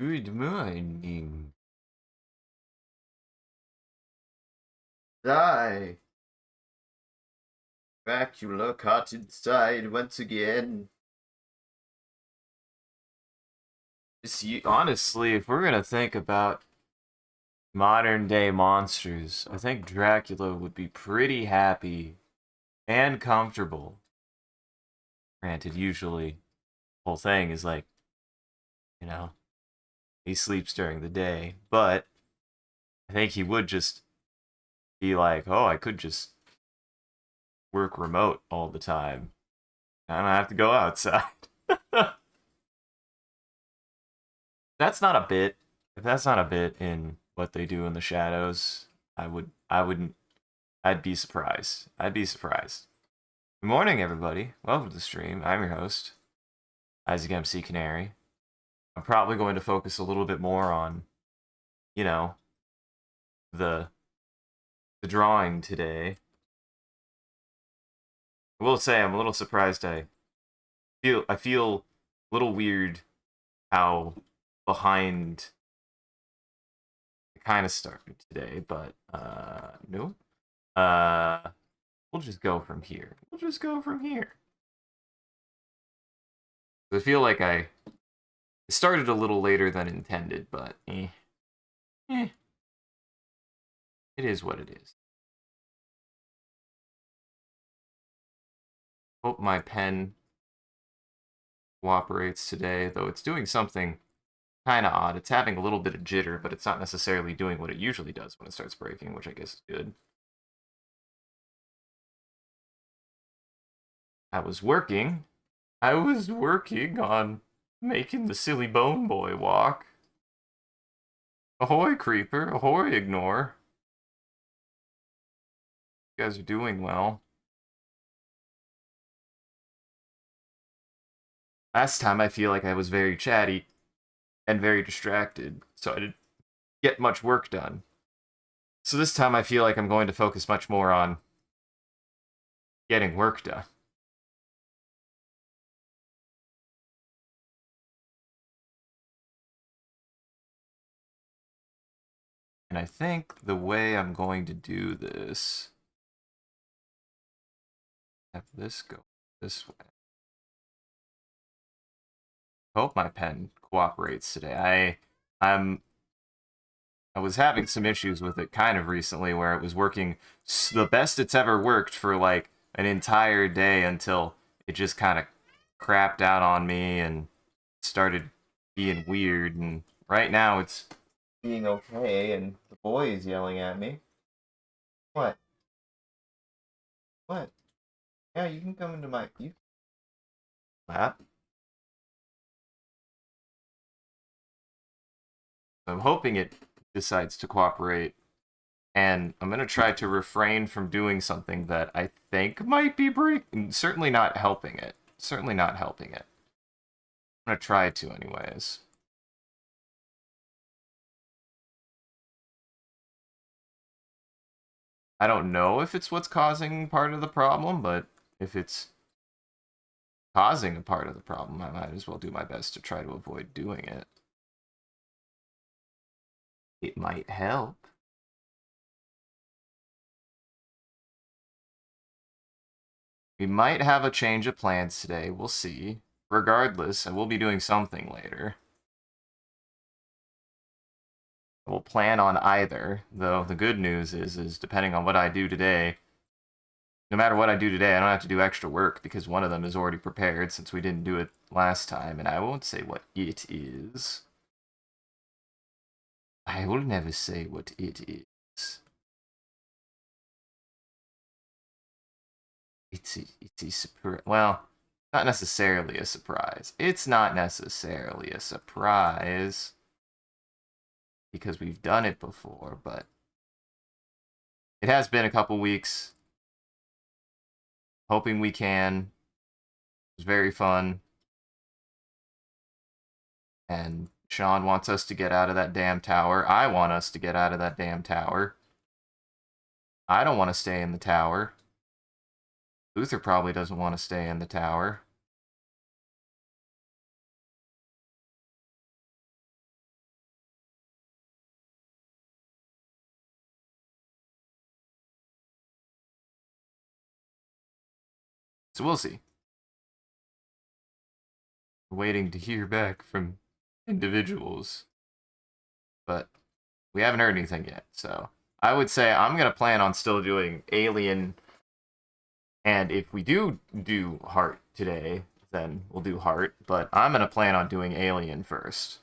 Good morning. I, Dracula caught inside once again. Honestly, if we're gonna think about modern day monsters, I think Dracula would be pretty happy and comfortable. Granted, usually the whole thing is like, you know, he sleeps during the day, but I think he would just be like, oh, I could just work remote all the time. I don't have to go outside. That's not a bit. If that's not a bit in what they do in the shadows, I'd be surprised. I'd be surprised. Good morning, everybody. Welcome to the stream. I'm your host, Isaac MCCanary. I'm probably going to focus a little bit more on, you know, the the drawing today. I will say I'm a little surprised. I feel a little weird how behind it kind of started today, but no. We'll just go from here. We'll just go from here. I feel like I started a little later than intended, but eh, it is what it is. Hope my pen cooperates today, though it's doing something kind of odd. It's having a little bit of jitter, but it's not necessarily doing what it usually does when it starts breaking, which I guess is good. I was working. I was working on making the silly bone boy walk. Ahoy, creeper. Ahoy, ignore. You guys are doing well. Last time I feel like I was very chatty and very distracted, so I didn't get much work done. So this time I feel like I'm going to focus much more on getting work done. And I think the way I'm going to do this, have this go this way. Hope my pen cooperates today. I was having some issues with it kind of recently where it was working the best it's ever worked for like an entire day until it just kind of crapped out on me and started being weird. And right now it's being okay, and the boy is yelling at me. What? What? Yeah, you can come into my lap. I'm hoping it decides to cooperate, and I'm gonna try to refrain from doing something that I think might be certainly not helping it. Certainly not helping it. I'm gonna try to, anyways. I don't know if it's what's causing part of the problem, but if it's causing a part of the problem, I might as well do my best to try to avoid doing it. It might help. We might have a change of plans today. We'll see. Regardless, I will be doing something later. We'll plan on either, though the good news is depending on what I do today, no matter what I do today, I don't have to do extra work because one of them is already prepared since we didn't do it last time, and I won't say what it is. I will never say what it is. It's a surprise. Well, not necessarily a surprise. It's not necessarily a surprise because we've done it before, but it has been a couple weeks. Hoping we can. It was very fun. And Sean wants us to get out of that damn tower. I want us to get out of that damn tower. I don't want to stay in the tower. Luther probably doesn't want to stay in the tower. So we'll see. We're waiting to hear back from individuals, but we haven't heard anything yet. So I would say I'm gonna plan on still doing Alien, and if we do Heart today, then we'll do Heart. But I'm gonna plan on doing Alien first,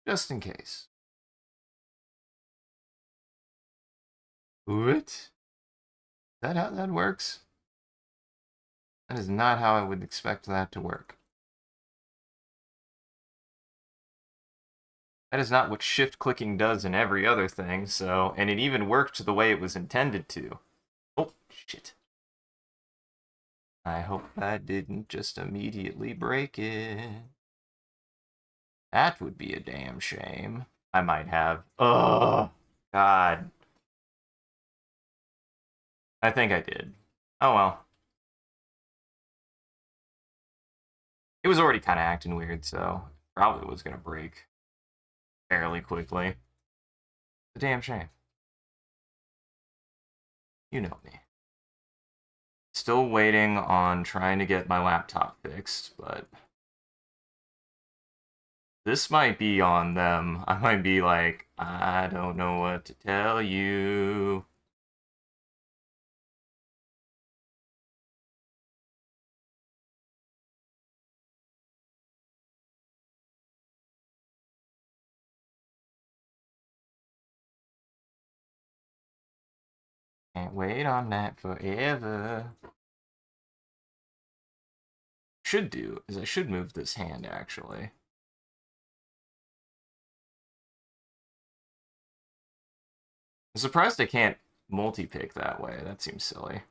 just in case. What? Is that how that works? That is not how I would expect that to work. That is not what shift clicking does in every other thing, so, and it even worked the way it was intended to. Oh, shit. I hope I didn't just immediately break it. That would be a damn shame. I might have. Oh, God. I think I did. Oh well. It was already kind of acting weird, so probably was going to break fairly quickly. A damn shame. You know me. Still waiting on trying to get my laptop fixed, but this might be on them. I might be like, I don't know what to tell you. Can't wait on that forever. Should do is I should move this hand actually. I'm surprised I can't multi-pick that way. That seems silly.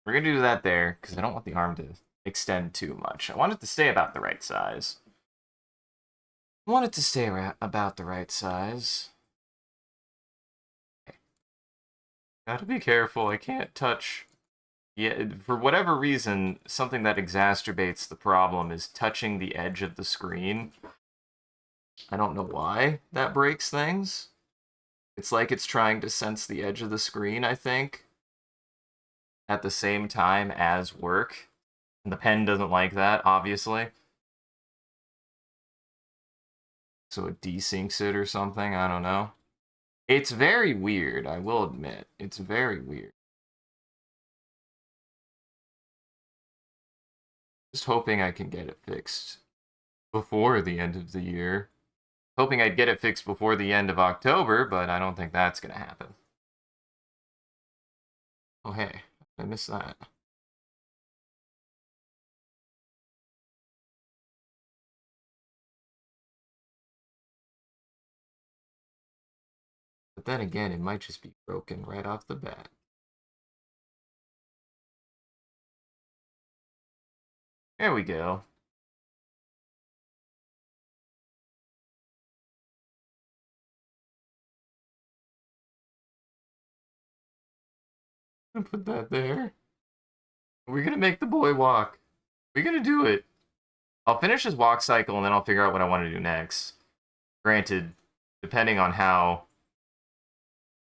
We're gonna do that there, because I don't want the arm to extend too much. I want it to stay about the right size. I want it to stay about the right size. Okay. Gotta be careful, I can't touch... Yeah, for whatever reason, something that exacerbates the problem is touching the edge of the screen. I don't know why that breaks things. It's like it's trying to sense the edge of the screen, I think, at the same time as work. And the pen doesn't like that, obviously. So it desyncs it or something, I don't know. It's very weird, I will admit. It's very weird. Just hoping I can get it fixed before the end of the year. Hoping I'd get it fixed before the end of October, but I don't think that's gonna happen. Oh hey, I missed that. But then again, it might just be broken right off the bat. There we go. I'm gonna put that there. We're gonna make the boy walk. We're gonna do it. I'll finish his walk cycle and then I'll figure out what I want to do next. Granted, depending on how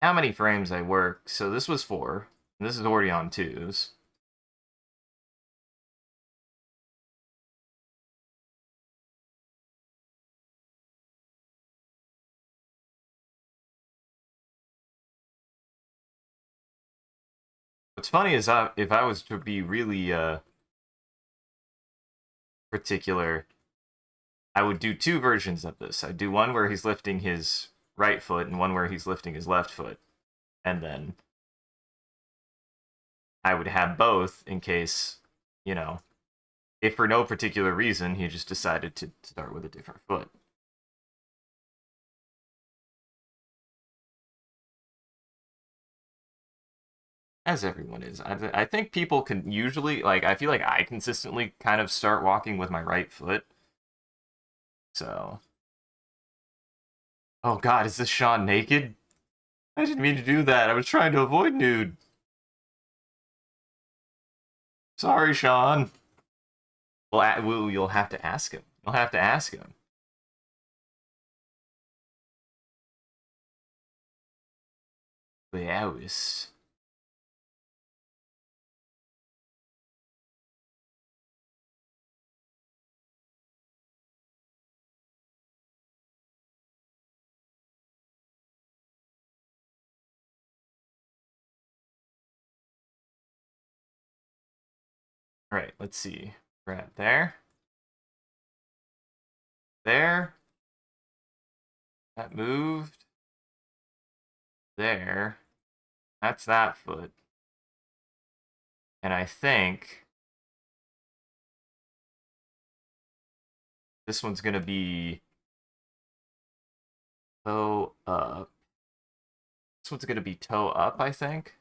many frames I work. So this was 4. And this is already on 2s. What's funny is if I was to be really particular, I would do 2 versions of this. I'd do one where he's lifting his right foot and one where he's lifting his left foot. And then I would have both in case, you know, if for no particular reason he just decided to start with a different foot. As everyone is. I think people can usually, like, I feel like I consistently kind of start walking with my right foot. So. Oh god, is this Sean naked? I didn't mean to do that. I was trying to avoid nude. Sorry, Sean. Well, you'll have to ask him. You'll have to ask him. hours. All right, let's see. We're at there. There. That moved. There. That's that foot. And I think this one's gonna be toe up. This one's gonna be toe up, I think.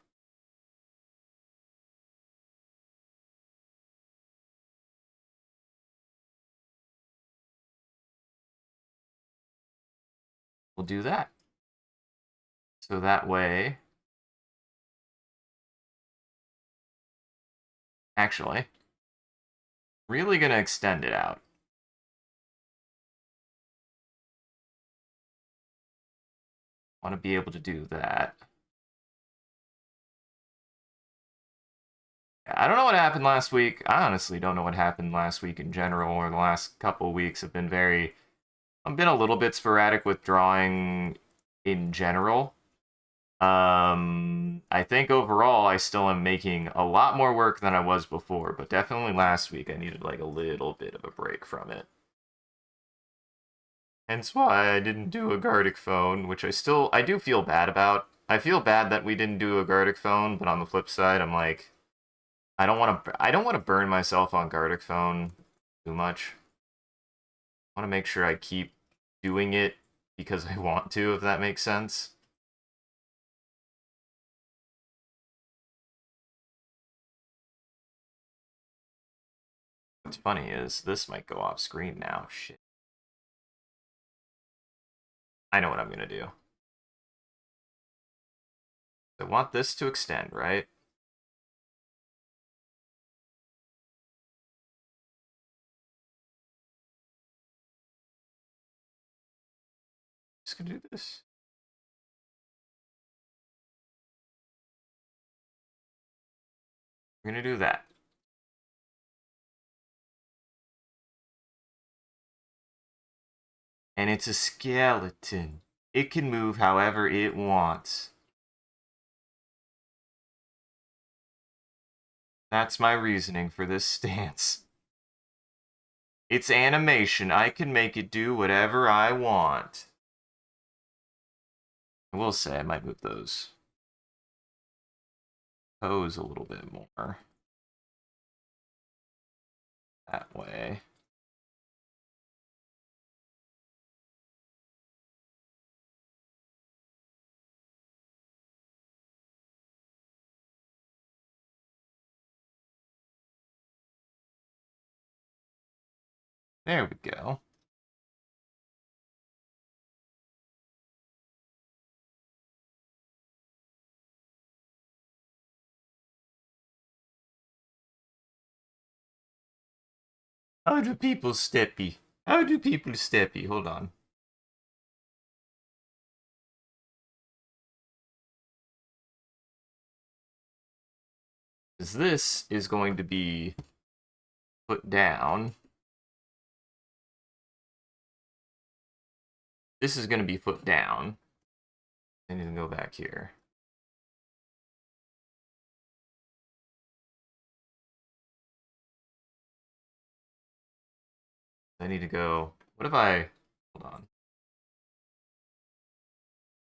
We'll do that. So that way, actually, really gonna extend it out. Want to be able to do that. I don't know what happened last week. I honestly don't know what happened last week in general, or the last couple of weeks have been I've been a little bit sporadic with drawing in general. I think overall I still am making a lot more work than I was before, but definitely last week I needed like a little bit of a break from it. Hence why I didn't do a Gardic phone, which I do feel bad about. I feel bad that we didn't do a Gardic phone, but on the flip side, I'm like, I don't want to burn myself on Gardic phone too much. I want to make sure I keep doing it because I want to, if that makes sense. What's funny is this might go off screen now. Shit. I know what I'm gonna do. I want this to extend, right? Just gonna do this. We're gonna do that. And it's a skeleton. It can move however it wants. That's my reasoning for this stance. It's animation. I can make it do whatever I want. I will say I might move those toes a little bit more. That way. There we go. How do people steppy? How do people steppy? Hold on. Because this is going to be put down. This is going to be put down. I need to go back here. I need to go. What if I. Hold on.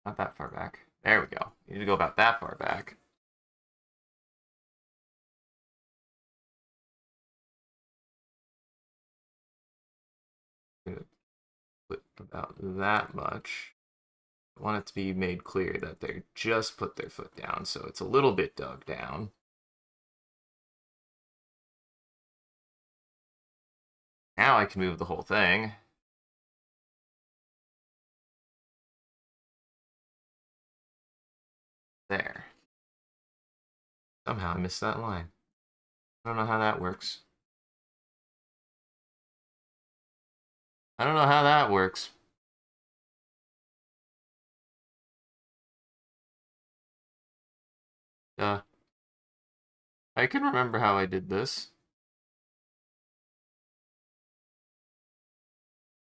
Not that far back. There we go. You need to go about that far back. I'm gonna put about that much. I want it to be made clear that they just put their foot down, so it's a little bit dug down. Now I can move the whole thing. There. Somehow I missed that line. I don't know how that works. I don't know how that works. I can remember how I did this.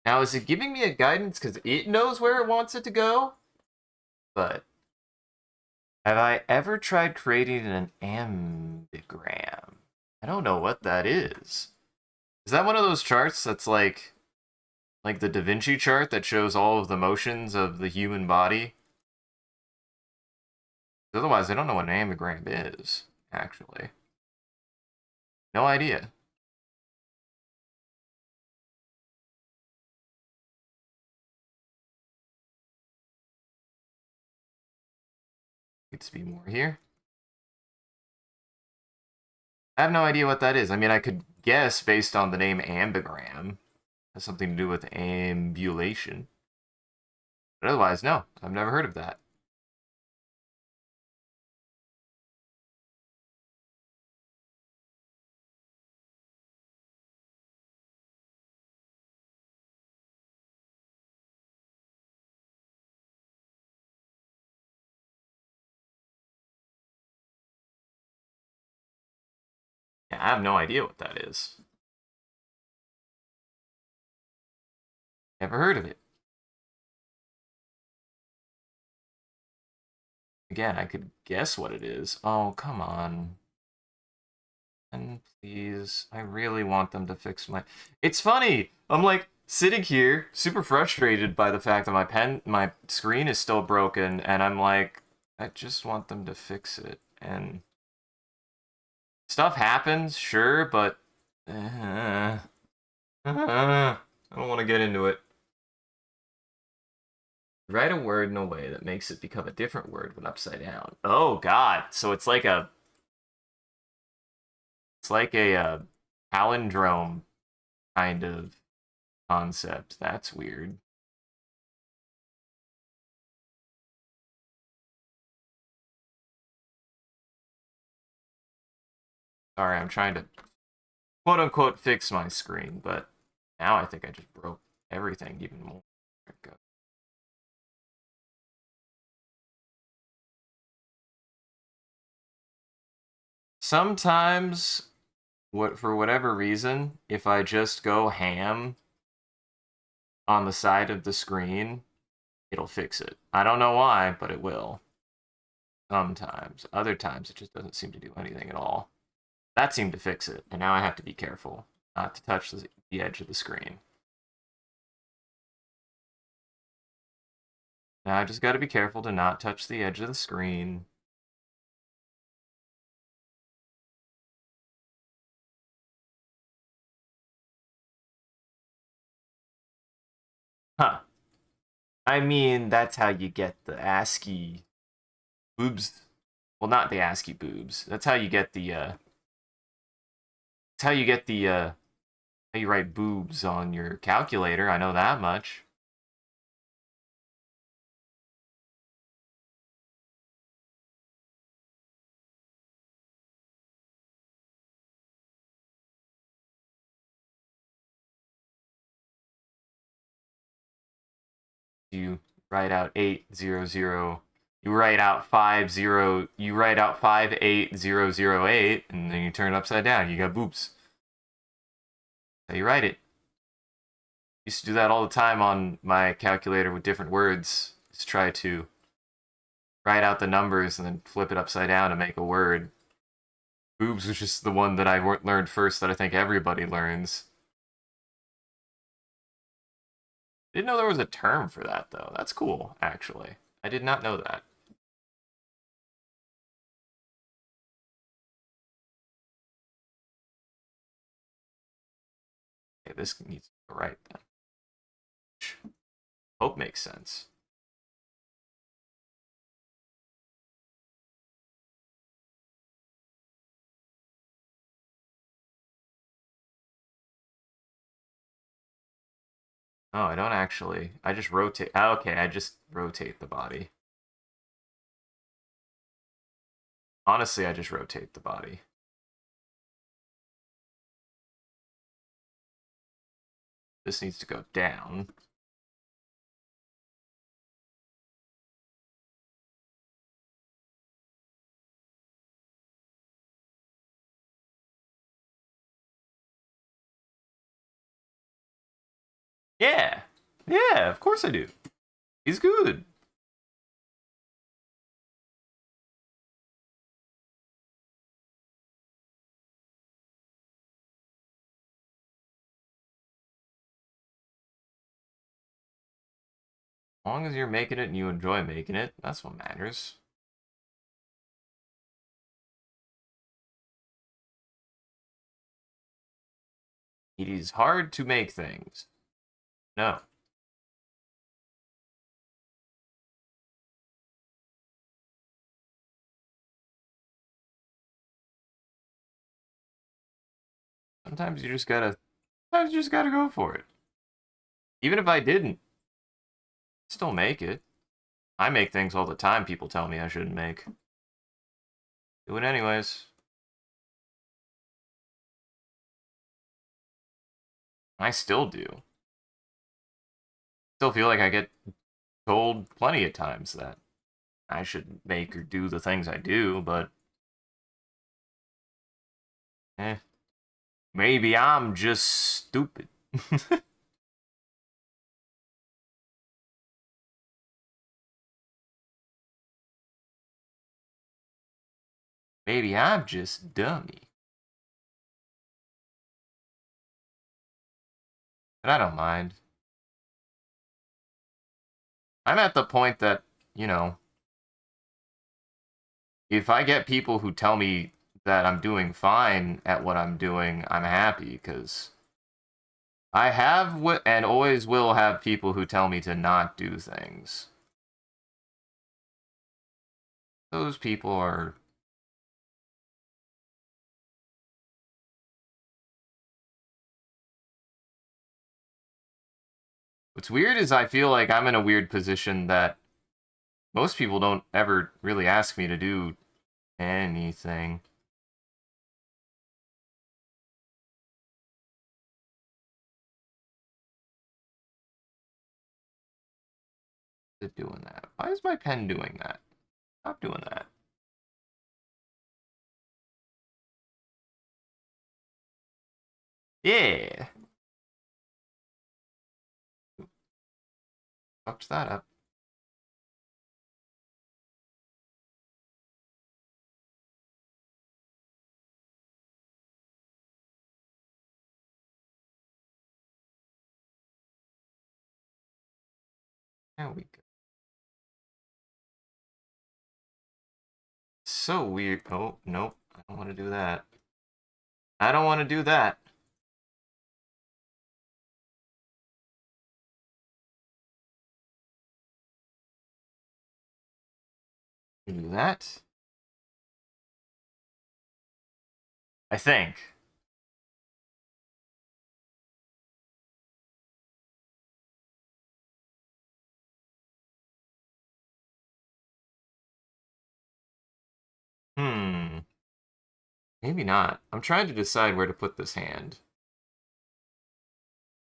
Now, is it giving me a guidance because it knows where it wants it to go? But have I ever tried creating an ambigram? I don't know what that is. Is that one of those charts that's like the Da Vinci chart that shows all of the motions of the human body? Otherwise, I don't know what an ambigram is, actually. No idea. Needs to be more here. I have no idea what that is. I mean, I could guess based on the name ambigram. It has something to do with ambulation. But otherwise, no. I've never heard of that. Yeah, I have no idea what that is. Never heard of it. Again, I could guess what it is. Oh, come on. And please, I really want them to fix my... It's funny! I'm like sitting here, super frustrated by the fact that my screen is still broken, and I'm like, I just want them to fix it. And stuff happens, sure, but... I don't want to get into it. Write a word in a way that makes it become a different word when upside down. Oh god, so it's like a palindrome kind of concept. That's weird. Sorry, I'm trying to quote unquote fix my screen, but now I think I just broke everything even more. There it goes. Sometimes, for whatever reason, if I just go ham on the side of the screen, it'll fix it. I don't know why, but it will. Sometimes. Other times, it just doesn't seem to do anything at all. That seemed to fix it, and now I have to be careful not to touch the edge of the screen. Now I just got to be careful to not touch the edge of the screen. Huh. I mean, that's how you get the ASCII boobs. Well, not the ASCII boobs. That's how you get the, that's how you get the, how you write boobs on your calculator. I know that much. You write out 800. You write out 50. You write out 58008, and then you turn it upside down. You got boobs. That's how you write it. Used to do that all the time on my calculator with different words. Just try to write out the numbers and then flip it upside down to make a word. Boobs was just the one that I learned first that I think everybody learns. Didn't know there was a term for that though. That's cool, actually. I did not know that. Okay, this needs to go right then. Hope makes sense. Oh, I don't actually. I just rotate. Oh, okay, I just rotate the body. Honestly, I just rotate the body. This needs to go down. Yeah. Yeah, of course I do. He's good. As long as you're making it and you enjoy making it, that's what matters. It is hard to make things. No. Sometimes you just gotta sometimes you just gotta go for it. Even if I didn't, still make it. I make things all the time people tell me I shouldn't make. Do it anyways. I still do. Still feel like I get told plenty of times that I should make or do the things I do, but eh, maybe I'm just stupid. Maybe I'm just dummy. But I don't mind. I'm at the point that, you know, if I get people who tell me that I'm doing fine at what I'm doing, I'm happy because I have and always will have people who tell me to not do things. Those people are. What's weird is I feel like I'm in a weird position that most people don't ever really ask me to do anything. Is it doing that? Why is my pen doing that? Stop doing that. Yeah. Fucked that up. There we go. So weird. Oh, nope. I don't want to do that. I don't want to do that. Do that. I think. Hmm. Maybe not. I'm trying to decide where to put this hand.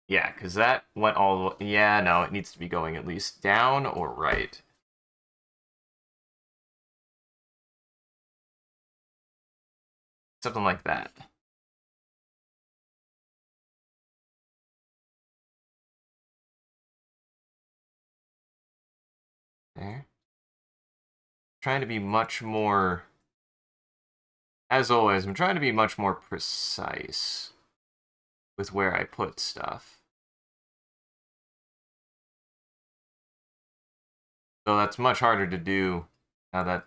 Yeah, because that went all the way. Yeah, no, it needs to be going at least down or right. Something like that. There. Trying to be much more. As always, I'm trying to be much more precise with where I put stuff. So that's much harder to do now that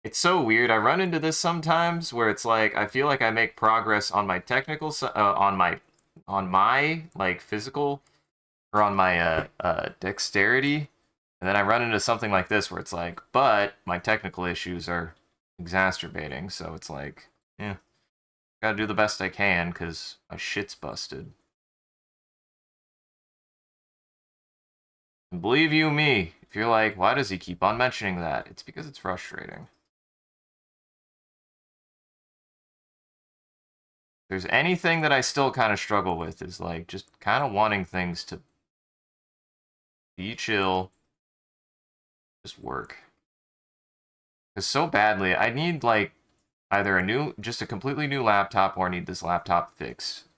it's so weird. I run into this sometimes where it's like I feel like I make progress on my technical on my like physical or on my dexterity, and then I run into something like this where it's like, but my technical issues are exacerbating. So it's like, yeah, gotta do the best I can because my shit's busted. And believe you me, if you're like, why does he keep on mentioning that? It's because it's frustrating. There's anything that I still kind of struggle with is like just kind of wanting things to be chill, just work. Because so badly, I need like either just a completely new laptop or I need this laptop fixed.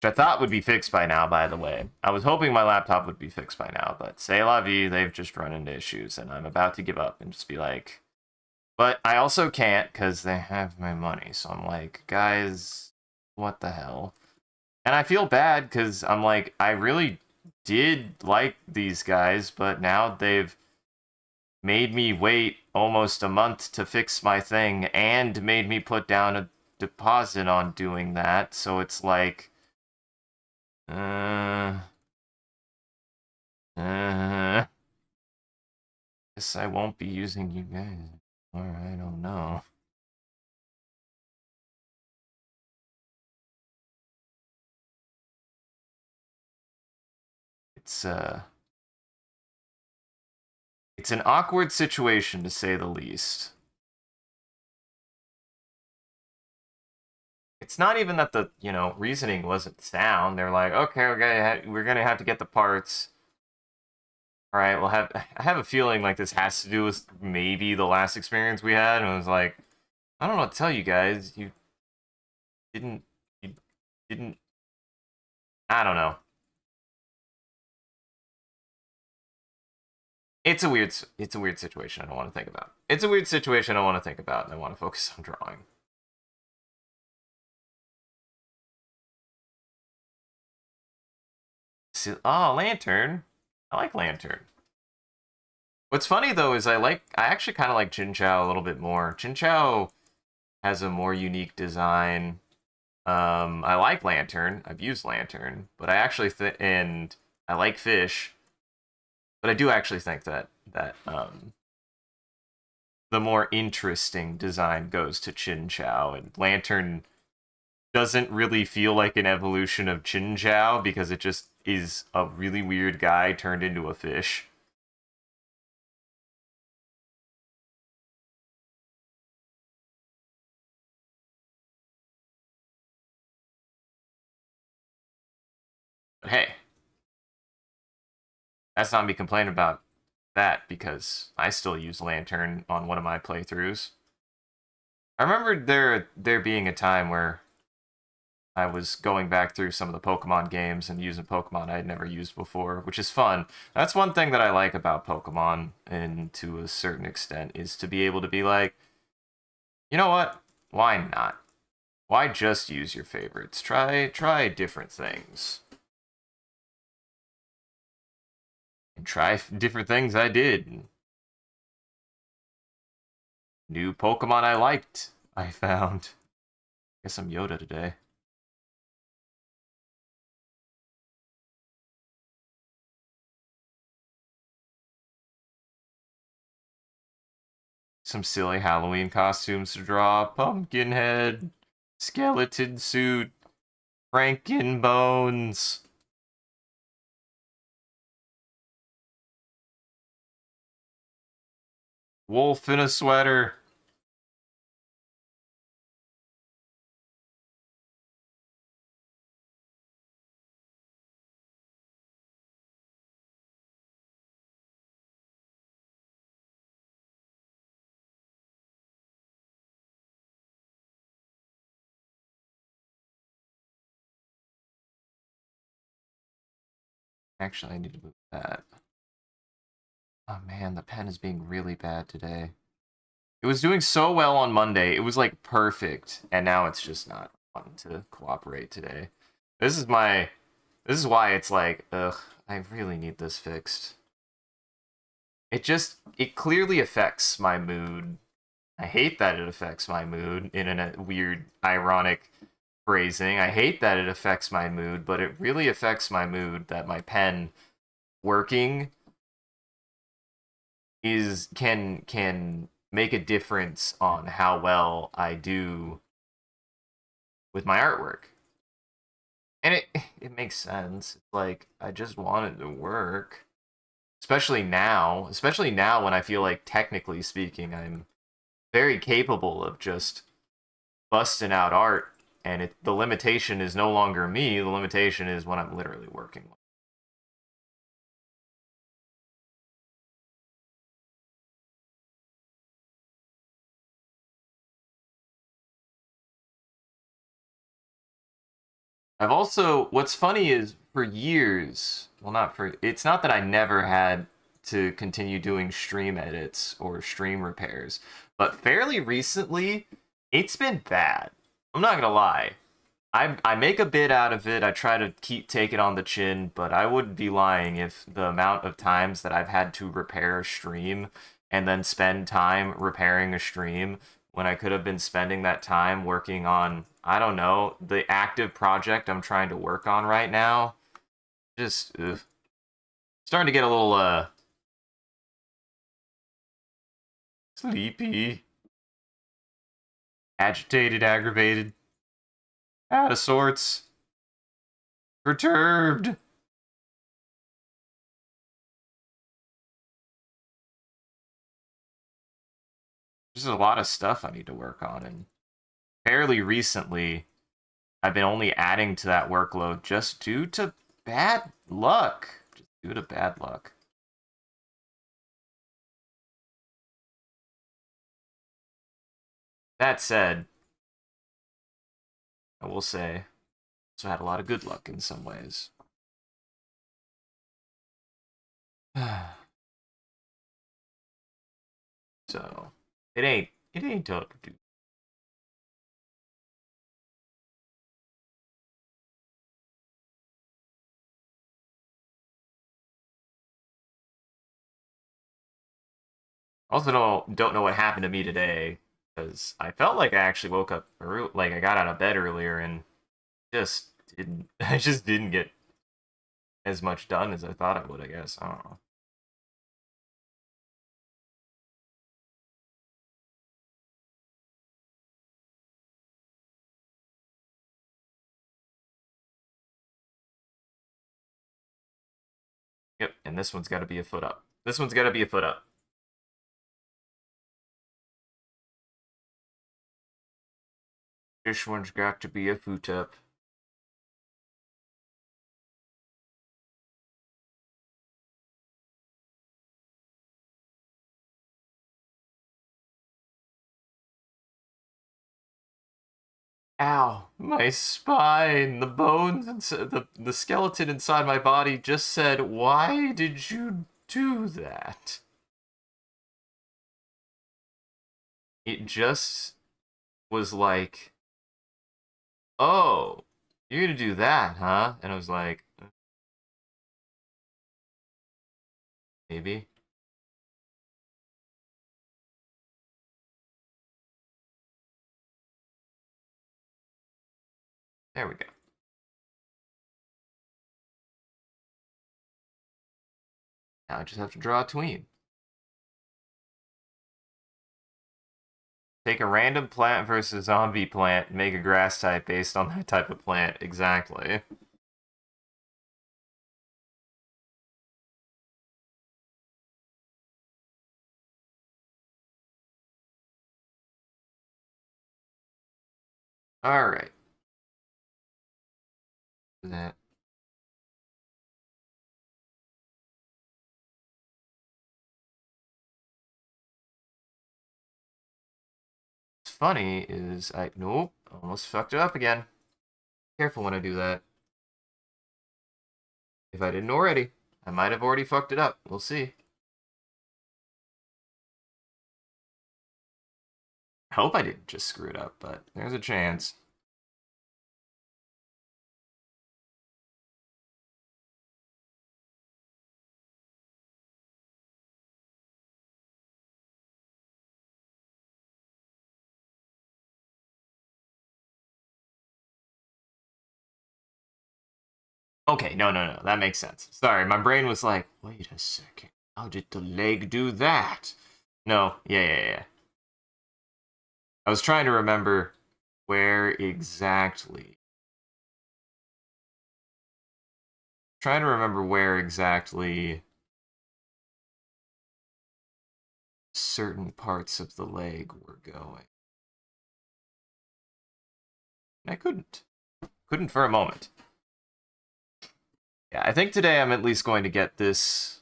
which I thought would be fixed by now, by the way. I was hoping my laptop would be fixed by now, but c'est la vie, they've just run into issues, and I'm about to give up and just be like, but I also can't because they have my money, so I'm like, guys, what the hell? And I feel bad because I'm like, I really did like these guys, but now they've made me wait almost a month to fix my thing and made me put down a deposit on doing that, so it's like, guess I won't be using you guys. Or I don't know. It's an awkward situation to say the least. It's not even that the, reasoning wasn't sound. They're like, okay, we're gonna have to get the parts. All right, I have a feeling like this has to do with maybe the last experience we had, and it was like, I don't know what to tell you guys. Didn't, you didn't, I don't know. It's a weird situation I don't want to think about. It's a weird situation I want to think about, and I want to focus on drawing. Oh, Lantern. I like Lantern. What's funny though is I actually kind of like Chin Chow a little bit more. Chin Chow has a more unique design. I like Lantern. I've used Lantern, but I actually and I like Fish, but I do actually think that the more interesting design goes to Chin Chow, and Lantern doesn't really feel like an evolution of Chin Chow because it just is a really weird guy turned into a fish. But hey, that's not me complaining about that because I still use Lantern on one of my playthroughs. I remember there being a time where I was going back through some of the Pokemon games and using Pokemon I had never used before, which is fun. That's one thing that I like about Pokemon, and to a certain extent, is to be able to be like, you know what? Why not? Why just use your favorites? Try different things. And try different things I did. New Pokemon I liked, I found. Guess I'm Yoda today. Some silly Halloween costumes to draw. Pumpkinhead, skeleton suit, Franken bones. Wolf in a sweater. Actually, I need to move that. Oh man, the pen is being really bad today. It was doing so well on Monday. It was like perfect, and now it's just not wanting to cooperate today. This is my this is why it's like, ugh, I really need this fixed. It clearly affects my mood. I hate that it affects my mood in a weird ironic phrasing. I hate that it affects my mood, but it really affects my mood that my pen working can make a difference on how well I do with my artwork. And it makes sense. It's like I just want it to work. Especially now when I feel like technically speaking I'm very capable of just busting out art, and the limitation is no longer me, the limitation is when I'm literally working. I've also, what's funny is for years, well, not for, it's not that I never had to continue doing stream edits or stream repairs, but fairly recently, it's been bad. I'm not gonna lie. I make a bit out of it. I try to keep taking on the chin, but I wouldn't be lying if the amount of times that I've had to repair a stream and then spend time repairing a stream when I could have been spending that time working on, I don't know, the active project I'm trying to work on right now. Just starting to get a little sleepy, agitated, aggravated, out of sorts, perturbed. There's a lot of stuff I need to work on, and fairly recently I've been only adding to that workload just due to bad luck. Just due to bad luck. That said, I will say, also had a lot of good luck in some ways. So it ain't tough to do. Also don't know what happened to me today because I felt like I actually woke up early, like I got out of bed earlier and just didn't. I just didn't get as much done as I thought I would. I guess I don't know. Yep, and this one's got to be a foot up. This one's got to be a foot up. This one's got to be a foot up. Ow, my spine, the bones, and the skeleton inside my body just said, "Why did you do that?" It just was like, "Oh, you're gonna do that, huh?" And I was like, "Maybe." There we go. Now I just have to draw a tween. Take a random plant versus zombie plant, make a grass type based on that type of plant. Exactly. All right. That what's funny is I nope, almost fucked it up again. Careful when I do that. If I didn't already, I might have already fucked it up. We'll see. I hope I didn't just screw it up, but there's a chance. Okay, no, no, no. That makes sense. Sorry, my brain was like, wait a second. How did the leg do that? No, yeah, yeah, yeah. I was trying to remember where exactly. Trying to remember where exactly certain parts of the leg were going. And I couldn't. Couldn't for a moment. Yeah, I think today I'm at least going to get this.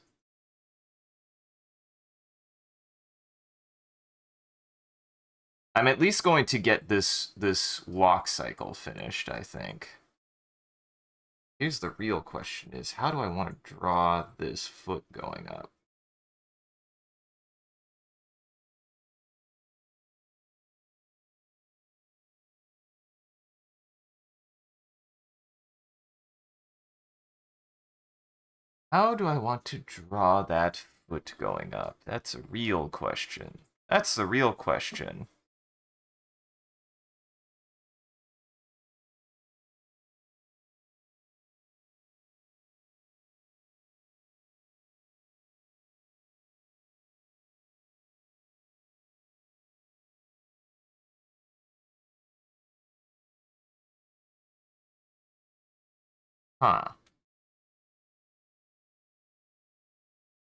I'm at least going to get this walk cycle finished, I think. Here's the real question is, how do I want to draw this foot going up? How do I want to draw that foot going up? That's a real question. That's the real question. Huh.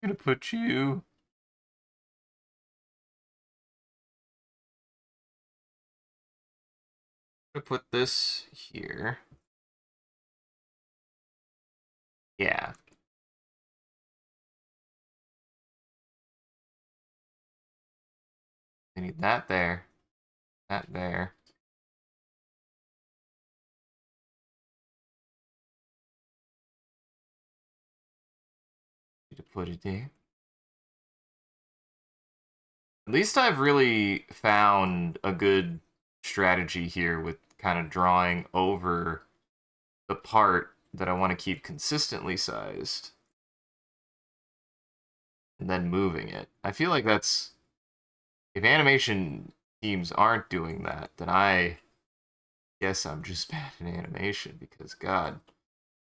I'm gonna put you... I'm gonna put this here. Yeah. I need that there. That there. Need to put it there. At least I've really found a good strategy here with kind of drawing over the part that I want to keep consistently sized and then moving it. I feel like that's... If animation teams aren't doing that, then I guess I'm just bad at animation because, God,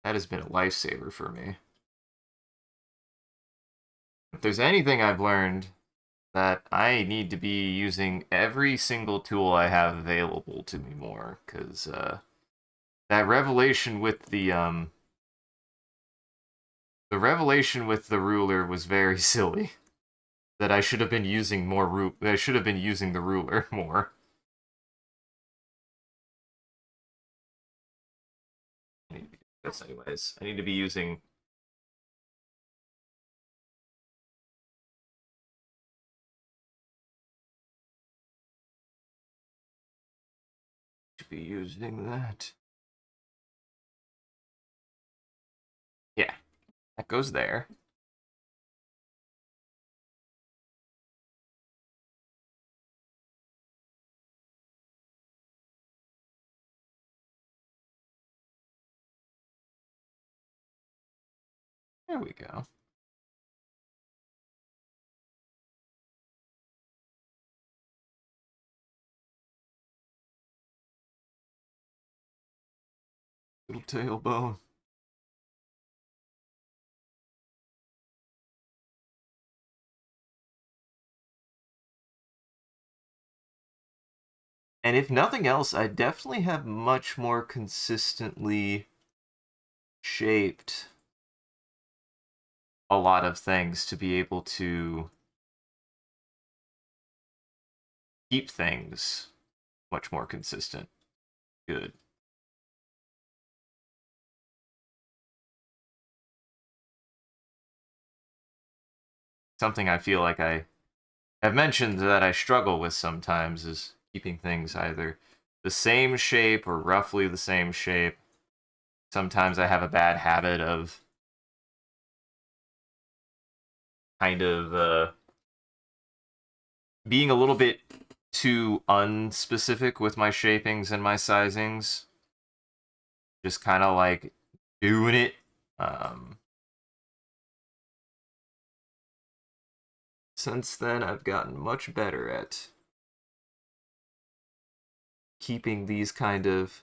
that has been a lifesaver for me. If there's anything I've learned, that I need to be using every single tool I have available to me more, because that revelation with the revelation with the ruler was very silly. That I should have been using more I should have been using the ruler more. I need to be this anyways. I need to be using... To be using that. Yeah, that goes there. There we go. Little tailbone. And if nothing else, I definitely have much more consistently shaped a lot of things to be able to keep things much more consistent. Good. Something I feel like I've mentioned that I struggle with sometimes is keeping things either the same shape or roughly the same shape. Sometimes I have a bad habit of kind of being a little bit too unspecific with my shapings and my sizings. Just kind of like doing it. Um, since then, I've gotten much better at keeping these kind of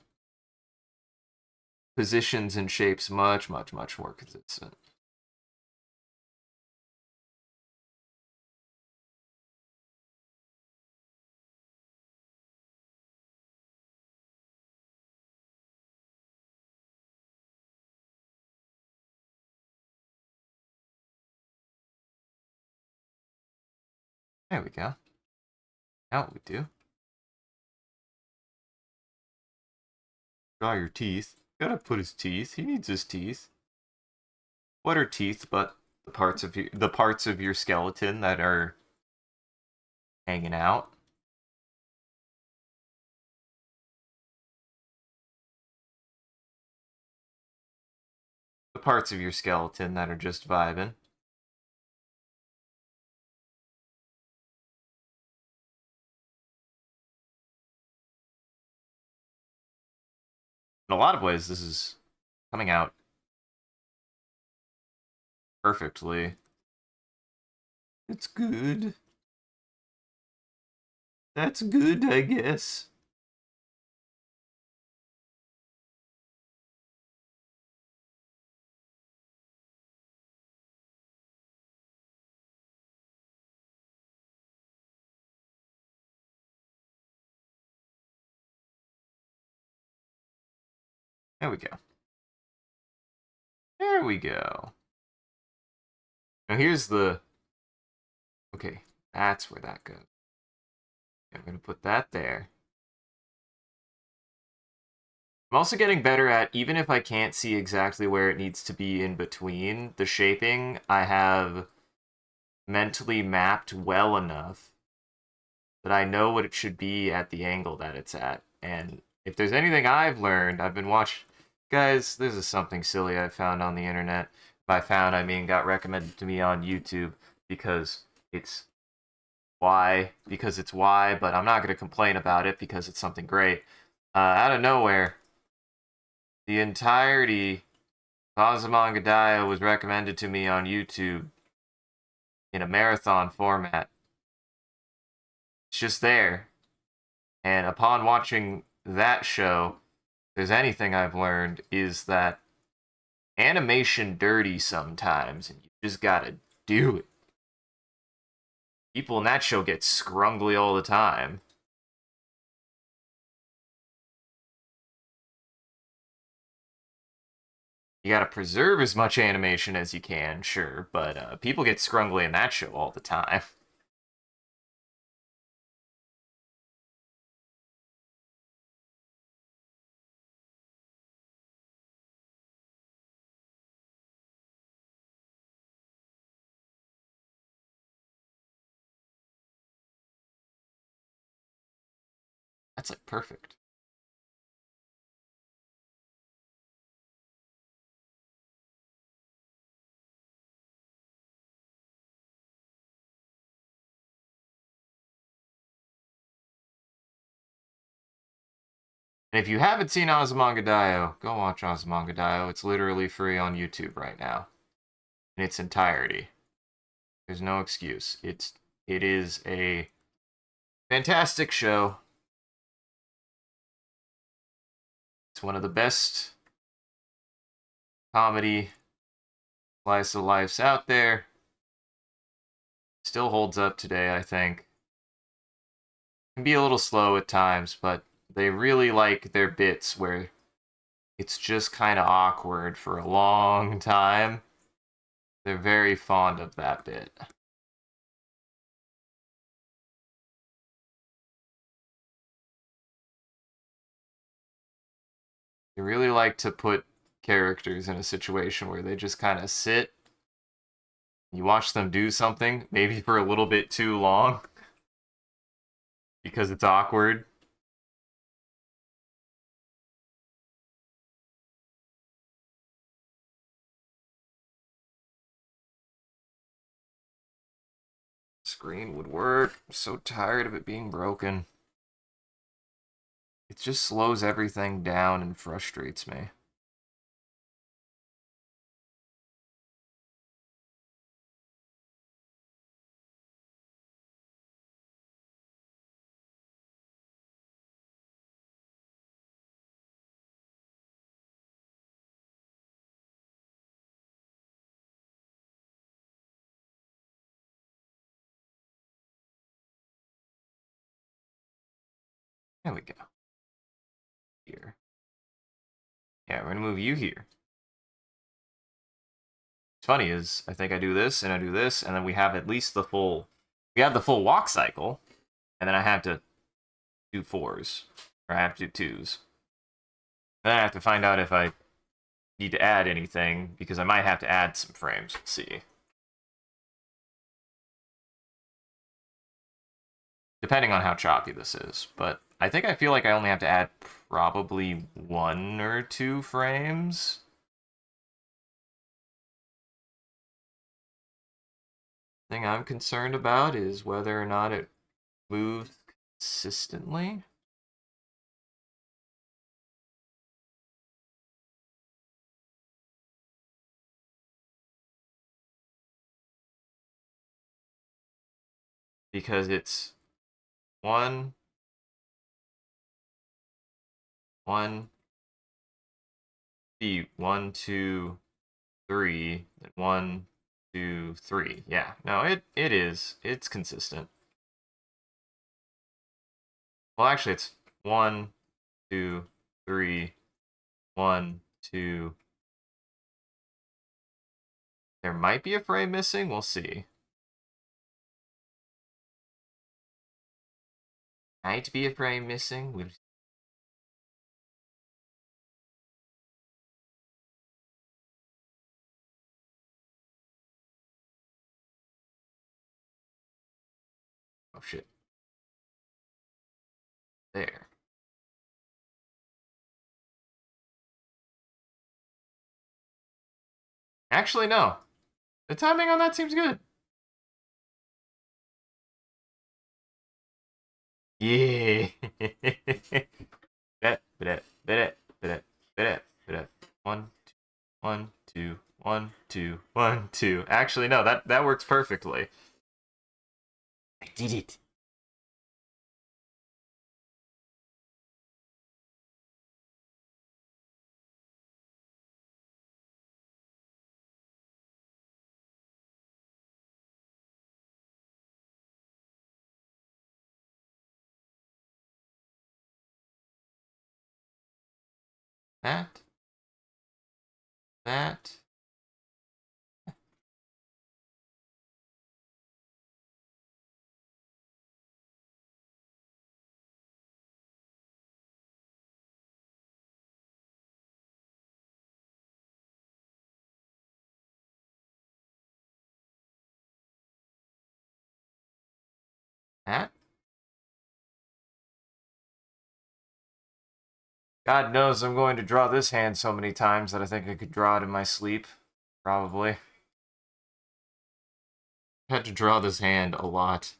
positions and shapes much, much, much more consistent. There we go. Now what we do. Draw your teeth. Gotta put his teeth. He needs his teeth. What are teeth but the parts of your skeleton that are hanging out? the parts of your skeleton that are just vibing. In a lot of ways, this is coming out perfectly. It's good. That's good, I guess. There we go. There we go. Now here's the... Okay, that's where that goes. I'm going to put that there. I'm also getting better at, even if I can't see exactly where it needs to be in between, the shaping I have mentally mapped well enough that I know what it should be at the angle that it's at. And if there's anything I've learned, I've been watching... Guys, this is something silly I found on the internet. By found, I mean got recommended to me on YouTube because it's because it's why, but I'm not going to complain about it because it's something great. Out of nowhere, the entirety of Ozymandias was recommended to me on YouTube in a marathon format. It's just there. And upon watching that show, if there's anything I've learned is that animation dirty sometimes, and you just gotta do it. People in that show get scrungly all the time. You gotta preserve as much animation as you can, sure, but people get scrungly in that show all the time. That's like perfect. And if you haven't seen Ozymandias, go watch Ozymandias. It's literally free on YouTube right now in its entirety. There's no excuse. It is a fantastic show. It's one of the best comedy slice of lifes out there. Still holds up today, I think. Can be a little slow at times, but they really like their bits where it's just kind of awkward for a long time. They're very fond of that bit. They really like to put characters in a situation where they just kind of sit. You watch them do something, maybe for a little bit too long, because it's awkward. Screen would work. I'm so tired of it being broken. It just slows everything down and frustrates me. There we go. Here. Yeah, we're gonna move you here. What's funny is I think I do this and I do this, and then we have at least we have the full walk cycle, and then I have to do 4s, or I have to do 2s. Then I have to find out if I need to add anything, because I might have to add some frames. Let's see. Depending on how choppy this is, but I think I feel like I only have to add probably 1 or 2 frames. thing I'm concerned about is whether or not it moves consistently. Because it's 1, 1, 1, 2, 3, then 1, 2, 3. Yeah, no, it is. It's consistent. Well, actually, it's 1, 2, 3, 1, 2. There might be a frame missing. We'll see. Might be a frame missing. Oh shit. There. Actually, no. The timing on that seems good. Yeah. Bet, bet, bet, bet, bet, bet. 1, 2, 1, 2, 1, 2, 1, 2. Actually, no, that works perfectly. I did it. That. That. That. God knows I'm going to draw this hand so many times that I think I could draw it in my sleep. Probably. I had to draw this hand a lot.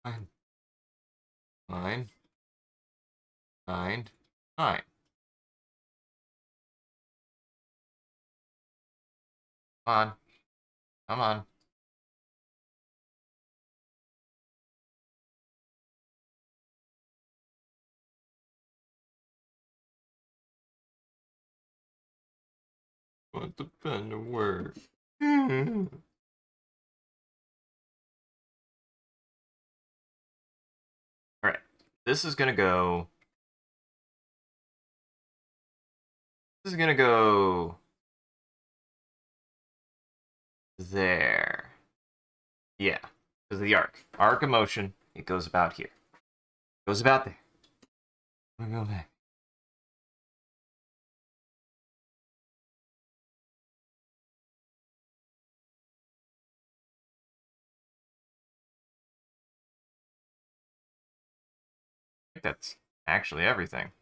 Fine. Fine. Fine. Fine. Come on. Come on. Want the pen to work. Alright. This is gonna go. This is gonna go. There. Yeah. Because of the arc. Arc of motion. It goes about here. It goes about there. I'm gonna go back. I think that's actually everything.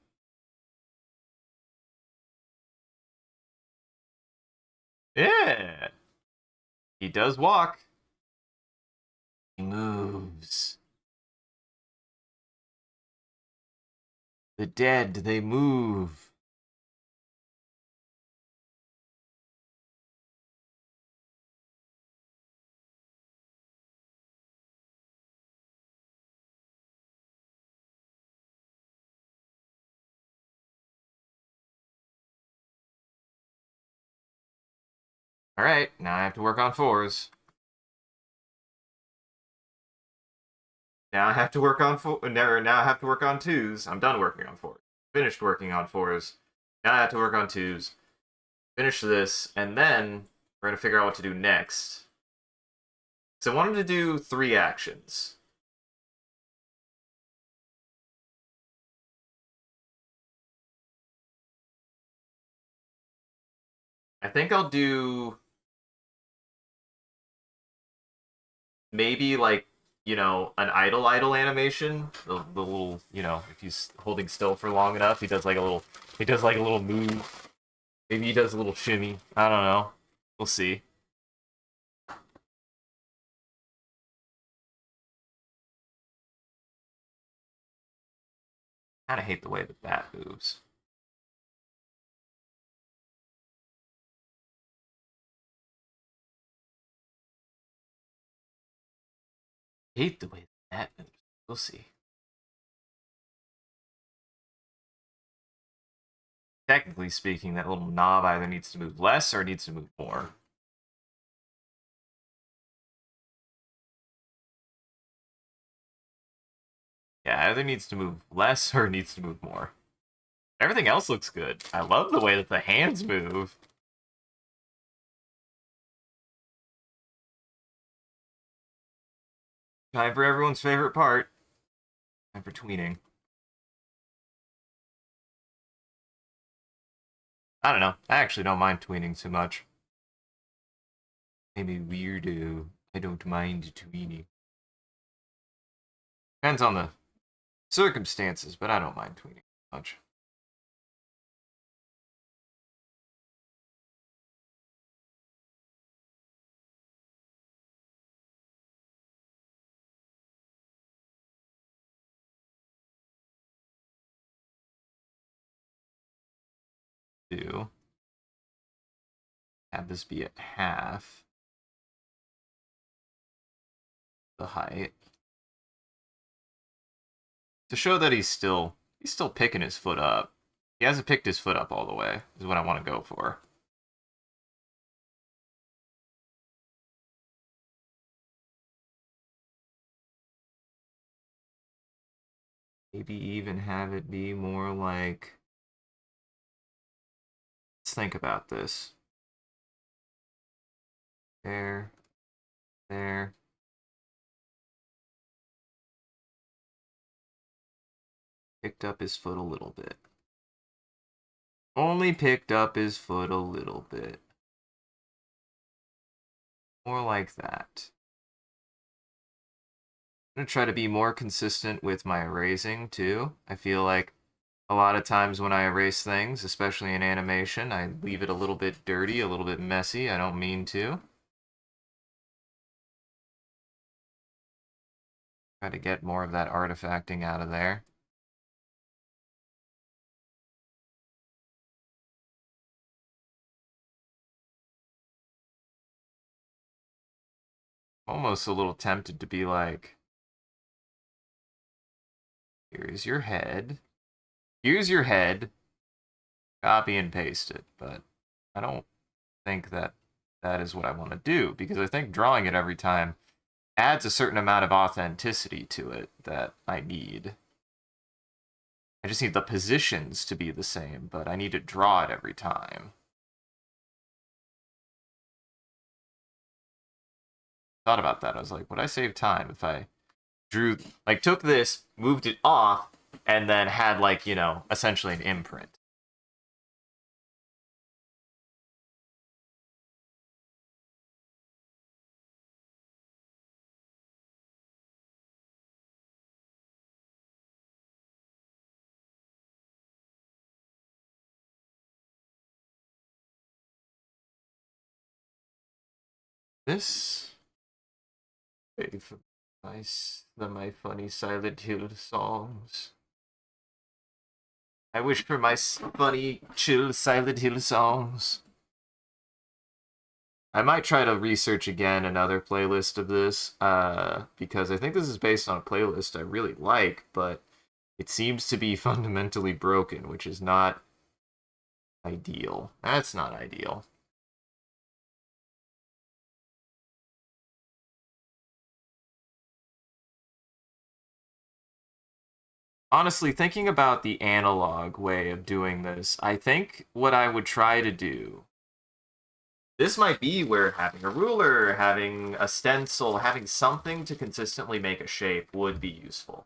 Yeah. He does walk. He moves. The dead, they move. Alright, now I have to work on 4s. Now I have to work on now I have to work on 2s. I'm done working on 4s. Finished working on 4s. Now I have to work on 2s. Finish this, and then we're gonna figure out what to do next. So I wanted to do 3 actions. I think I'll do maybe like, you know, an idle animation. The little, you know, if he's holding still for long enough, he does like a little move. Maybe he does a little shimmy. I don't know. We'll see. Kind of hate the way that that moves. Hate the way that moves. We'll see. Technically speaking, that little knob either needs to move less or needs to move more. Yeah, either needs to move less or needs to move more. Everything else looks good. I love the way that the hands move. Time for everyone's favorite part. Time for tweening. I don't know. I actually don't mind tweening too much. I'm a weirdo. I don't mind tweening. Depends on the circumstances, but I don't mind tweening much. Do have this be at half the height to show that he's still picking his foot up. He hasn't picked his foot up all the way, is what I want to go for. Maybe even have it be more like, let's think about this. There, there. Picked up his foot a little bit. Only picked up his foot a little bit. More like that. I'm going to try to be more consistent with my erasing, too. I feel like a lot of times when I erase things, especially in animation, I leave it a little bit dirty, a little bit messy. I don't mean to. Try to get more of that artifacting out of there. Almost a little tempted to be like, here's your head. Here's your head. Copy and paste it. But I don't think that that is what I want to do, because I think drawing it every time adds a certain amount of authenticity to it that I need. I just need the positions to be the same, but I need to draw it every time. Thought about that. I was like, would I save time if I drew, like, took this, moved it off, and then had, like, you know, essentially an imprint? This my funny Silent Hill songs. I wish for my funny, chill Silent Hill songs. I might try to research again another playlist of this, because I think this is based on a playlist I really like, but it seems to be fundamentally broken, which is not ideal. That's not ideal. Honestly, thinking about the analog way of doing this, I think what I would try to do. This might be where having a ruler, having a stencil, having something to consistently make a shape would be useful.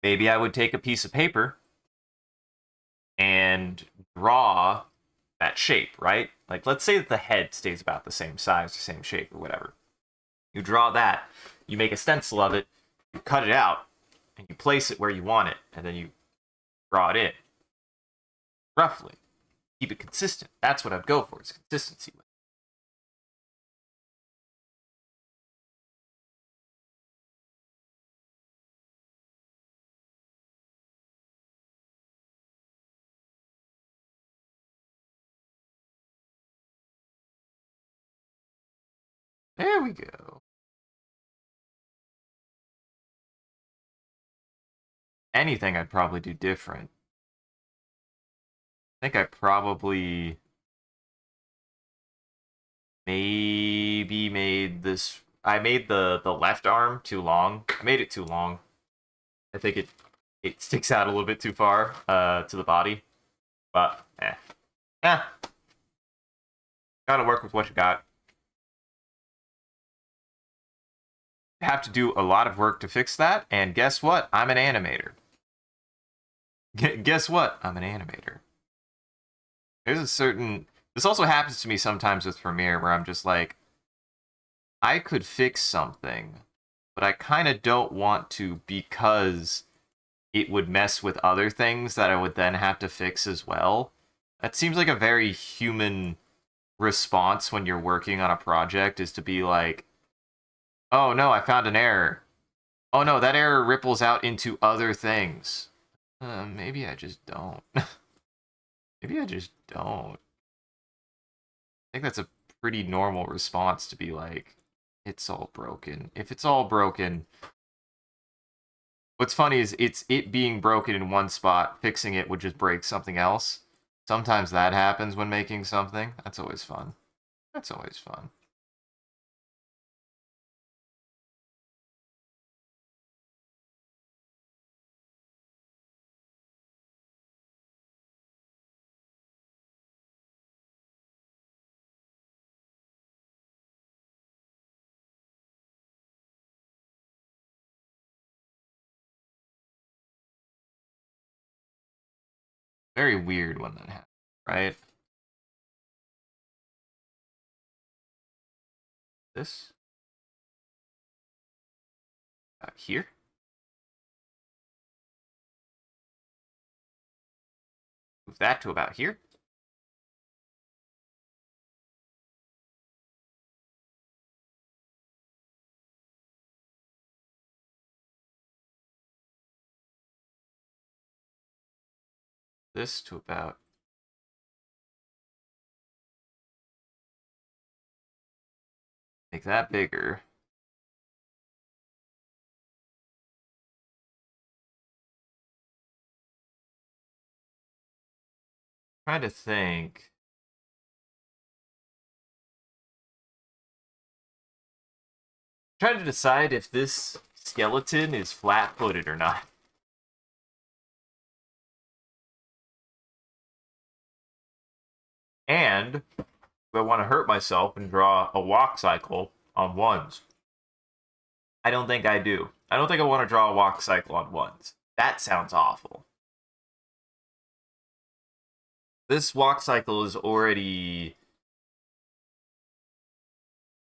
Maybe I would take a piece of paper and draw that shape, right? Like, let's say that the head stays about the same size, the same shape, or whatever. You draw that, you make a stencil of it, you cut it out, and you place it where you want it, and then you draw it in. Roughly. Keep it consistent. That's what I'd go for, is consistency with it. There we go. Anything I'd probably do different. I think I probably maybe made this. I made the left arm too long. I made it too long. I think it sticks out a little bit too far to the body. But gotta work with what you got. You have to do a lot of work to fix that, and guess what? I'm an animator. Guess what? I'm an animator. There's a certain... This also happens to me sometimes with Premiere, where I'm just like, I could fix something, but I kind of don't want to because it would mess with other things that I would then have to fix as well. That seems like a very human response when you're working on a project, is to be like, oh no, I found an error. Oh no, that error ripples out into other things. Maybe I just don't. Maybe I just don't. I think that's a pretty normal response to be like, it's all broken. If it's all broken... What's funny is it being broken in one spot, fixing it would just break something else. Sometimes that happens when making something. That's always fun. That's always fun. Very weird when that happens, right? This here. Move that to about here. This to about... Make that bigger. Trying to think. Trying to decide if this skeleton is flat-footed or not. And do I want to hurt myself and draw a walk cycle on ones? I don't think I do. I don't think I want to draw a walk cycle on ones. That sounds awful. This walk cycle is already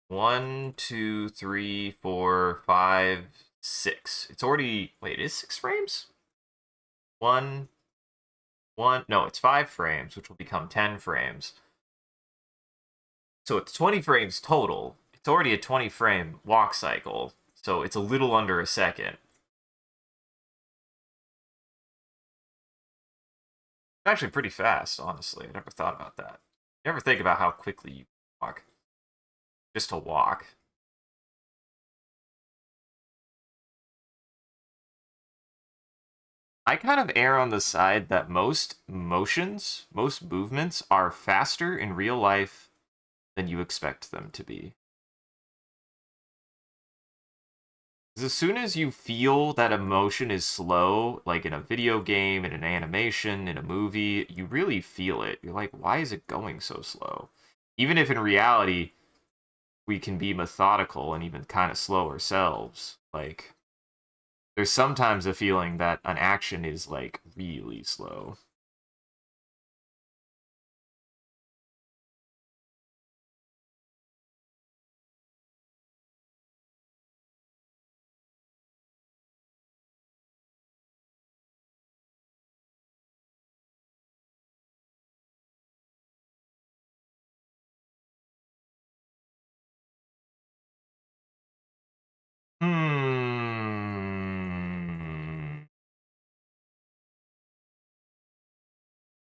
1, 2, 3, 4, 5, 6. It's already... Wait, it is 6 frames? 1... No, it's 5 frames, which will become 10 frames. So it's 20 frames total. It's already a 20 frame walk cycle, so it's a little under a second. It's actually pretty fast, honestly. I never thought about that. You ever think about how quickly you walk? Just to walk. I kind of err on the side that most motions, most movements, are faster in real life than you expect them to be. Because as soon as you feel that a motion is slow, like in a video game, in an animation, in a movie, you really feel it. You're like, why is it going so slow? Even if in reality, we can be methodical and even kind of slow ourselves. Like, there's sometimes a feeling that an action is, like, really slow.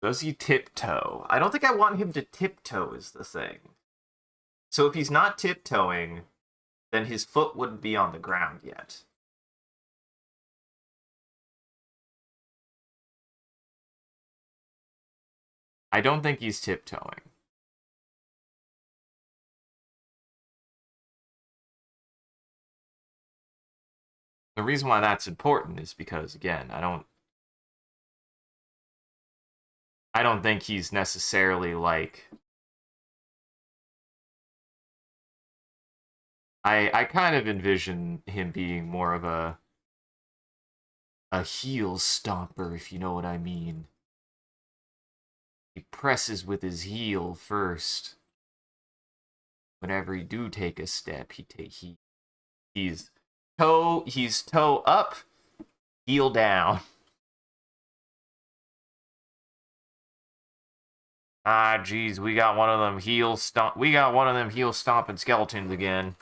Does he tiptoe? I don't think I want him to tiptoe is the thing. So if he's not tiptoeing, then his foot wouldn't be on the ground yet. I don't think he's tiptoeing. The reason why that's important is because, again, I don't think he's necessarily like I kind of envision him being more of a heel stomper, if you know what I mean. He presses with his heel first. Whenever he do take a step, he's toe up, heel down. Ah, geez, we got one of them heel stomping skeletons again.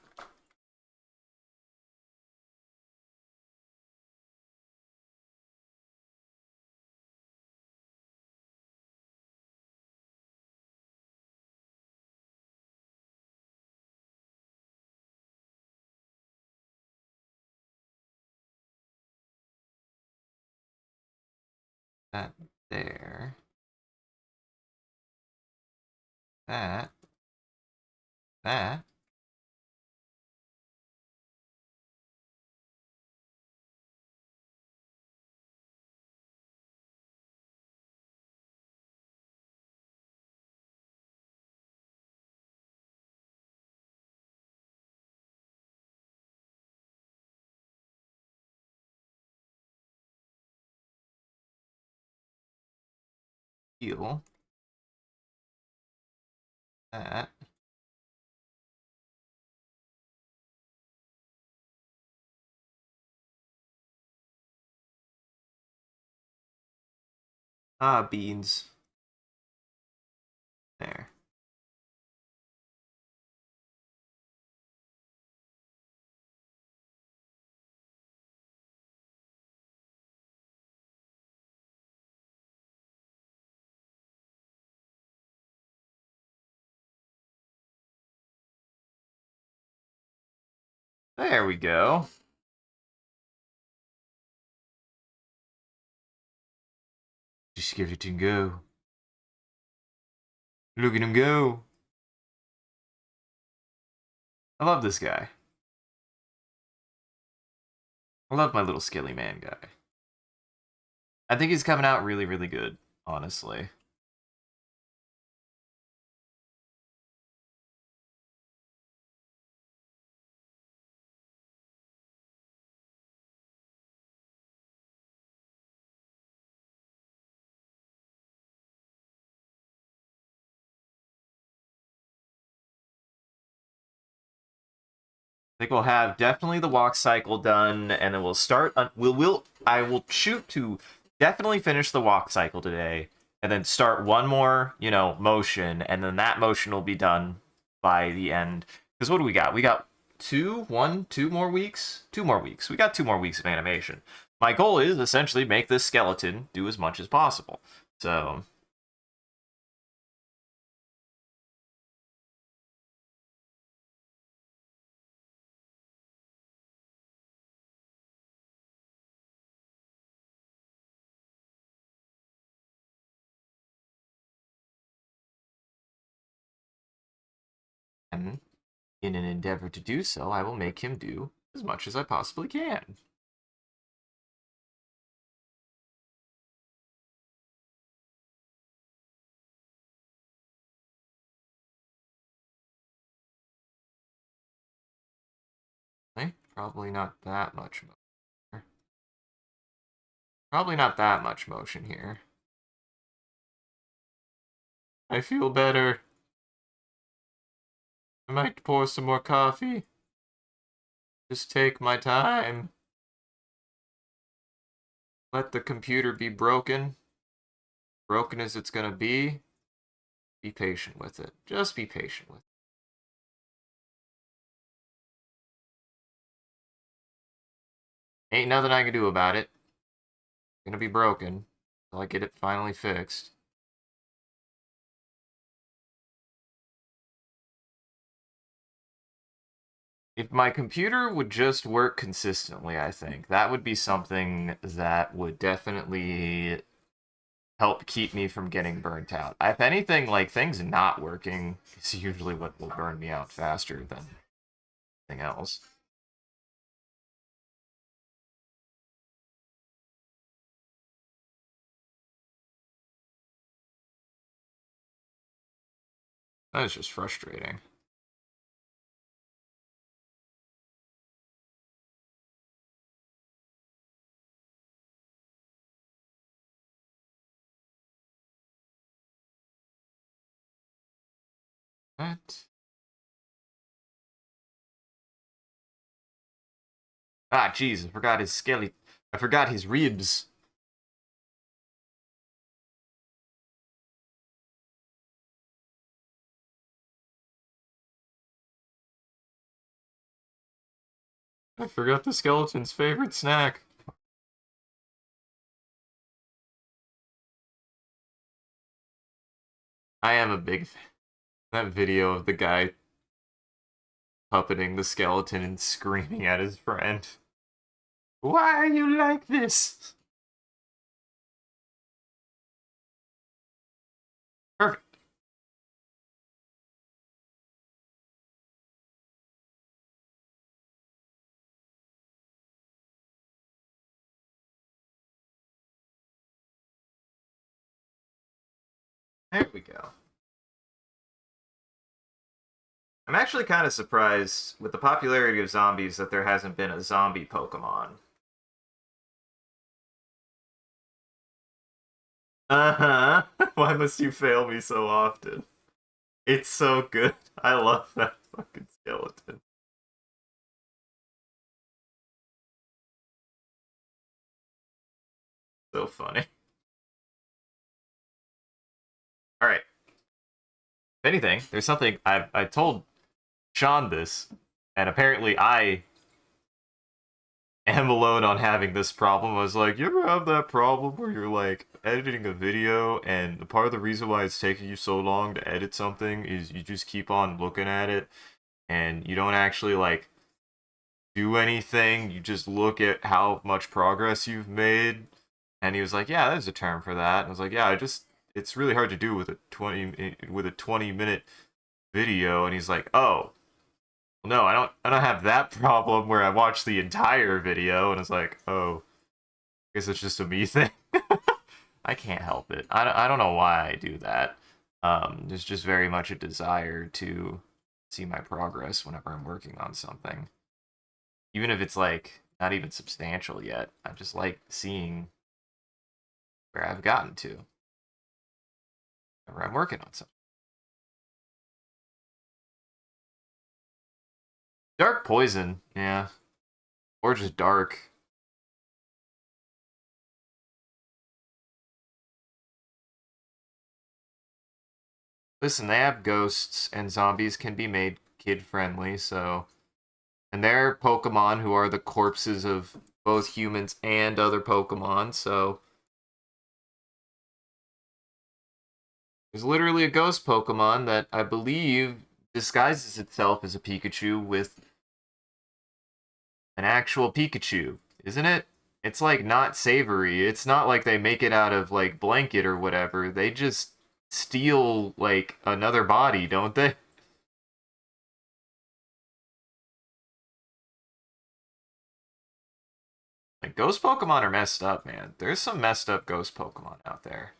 That there. That. That. Heel. That. Ah, beans. There. There we go. Just skeleton go. Look at him go. I love this guy. I love my little skilly man guy. I think he's coming out really, really good, honestly. I think we'll have definitely the walk cycle done, and then we'll start. I will shoot to definitely finish the walk cycle today, and then start one more, motion, and then that motion will be done by the end. Because what do we got? We got 2 more weeks, 2 more weeks. We got 2 more weeks of animation. My goal is essentially make this skeleton do as much as possible. So and in an endeavor to do so, I will make him do as much as I possibly can. Okay, probably not that much motion. Probably not that much motion here. I feel better. I might pour some more coffee. Just take my time. Let the computer be broken. Broken as it's gonna be. Be patient with it. Just be patient with it. Ain't nothing I can do about it. It's gonna be broken until I get it finally fixed. If my computer would just work consistently, I think that would be something that would definitely help keep me from getting burnt out. If anything, like things not working is usually what will burn me out faster than anything else. That is just frustrating. What? Ah, jeez, I forgot his skelly. I forgot his ribs. I forgot the skeleton's favorite snack. I am a big fan. That video of the guy puppeting the skeleton and screaming at his friend. Why are you like this? Perfect. There we go. I'm actually kind of surprised with the popularity of zombies that there hasn't been a zombie Pokemon. Uh huh. Why must you fail me so often? It's so good. I love that fucking skeleton. So funny. All right. If anything, there's something I told Sean this, and apparently I am alone on having this problem. I was like, you ever have that problem where you're like editing a video, and the part of the reason why it's taking you so long to edit something is you just keep on looking at it, and you don't actually like do anything. You just look at how much progress you've made. And he was like, yeah, there's a term for that. And I was like, yeah, it's really hard to do with a 20-minute video. And he's like, oh, no, I don't have that problem where I watch the entire video. And it's like, oh, I guess it's just a me thing. I can't help it. I don't know why I do that. There's just very much a desire to see my progress whenever I'm working on something, even if it's like not even substantial yet. I just like seeing where I've gotten to whenever I'm working on something. Dark poison, yeah, or just dark. Listen, they have ghosts, and zombies can be made kid friendly, so. And they're Pokemon who are the corpses of both humans and other Pokemon, so. There's literally a ghost Pokemon that I believe disguises itself as a Pikachu with an actual Pikachu, isn't it? It's like not savory. It's not like they make it out of like blanket or whatever. They just steal like another body, don't they? Like ghost Pokemon are messed up, man. There's some messed up ghost Pokemon out there.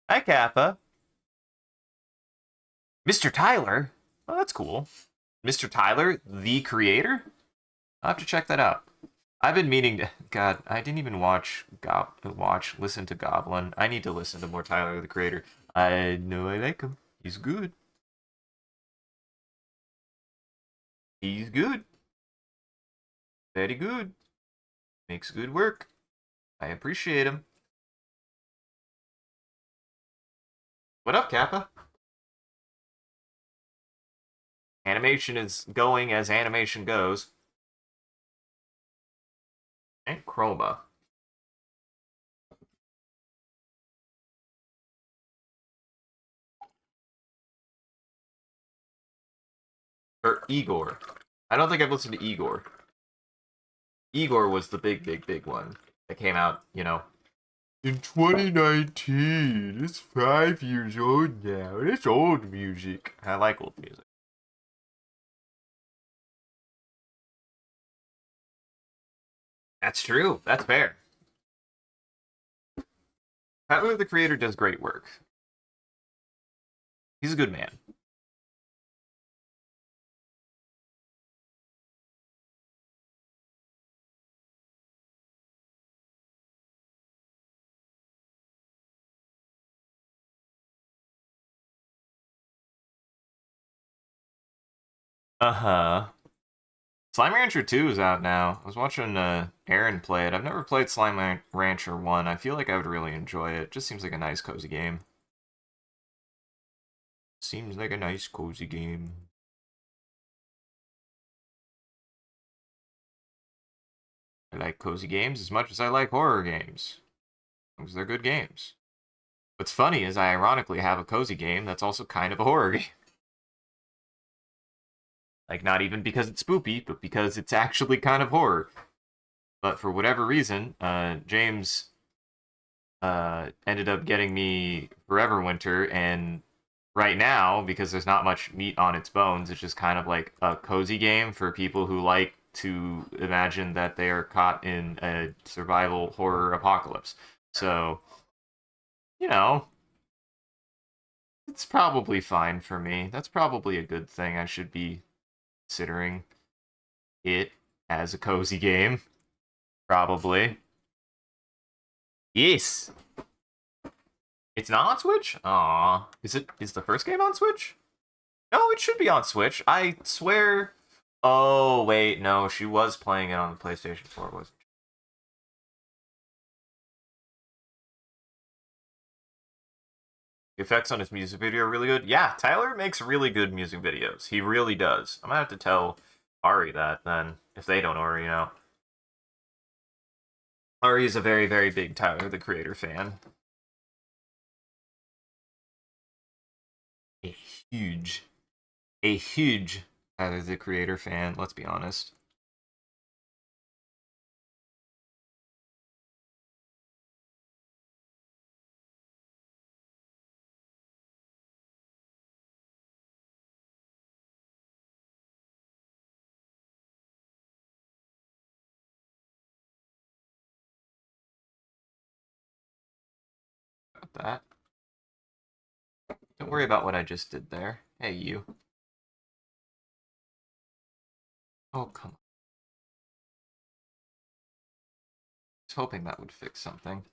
Hi, Kappa. Mr. Tyler? Oh, that's cool. Mr. Tyler, the creator? I'll have to check that out. I've been meaning to. God, I didn't even listen to Goblin. I need to listen to more Tyler, the creator. I know I like him. He's good. He's good. Very good. Makes good work. I appreciate him. What up, Kappa? Animation is going as animation goes. And Chroma. Or Igor. I don't think I've listened to Igor. Igor was the big one that came out, you know, in 2019. It's 5 years old now. It's old music. I like old music. That's true. That's fair. Tyler, the Creator, does great work. He's a good man. Uh huh. Slime Rancher 2 is out now. I was watching Aaron play it. I've never played Slime Rancher 1. I feel like I would really enjoy it. Just seems like a nice, cozy game. Seems like a nice, cozy game. I like cozy games as much as I like horror games. Because they're good games. What's funny is I ironically have a cozy game that's also kind of a horror game. Like, not even because it's spoopy, but because it's actually kind of horror. But for whatever reason, James ended up getting me Forever Winter, and right now, because there's not much meat on its bones, it's just kind of like a cozy game for people who like to imagine that they are caught in a survival horror apocalypse. So, you know, it's probably fine for me. That's probably a good thing. I should be considering it as a cozy game. Probably. Yes. It's not on Switch? Aw. Is the first game on Switch? No, it should be on Switch. I swear. Oh, wait, no, she was playing it on the PlayStation 4, wasn't she? The effects on his music video are really good. Yeah, Tyler makes really good music videos. He really does. I'm gonna have to tell Ari that then, if they don't already know. Ari is a very big Tyler, the Creator fan. A huge, a huge Tyler, the Creator fan, let's be honest. About that. Don't worry about what I just did there. Hey, you. Oh, come on. I was hoping that would fix something.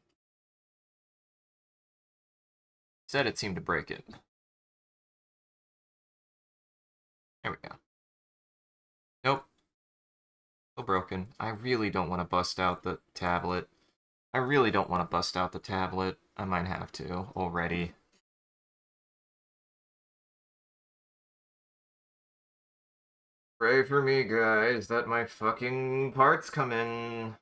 Said it seemed to break it. There we go. Nope. Still broken. I really don't want to bust out the tablet. I really don't want to bust out the tablet. I might have to already. Pray for me, guys, that my fucking parts come in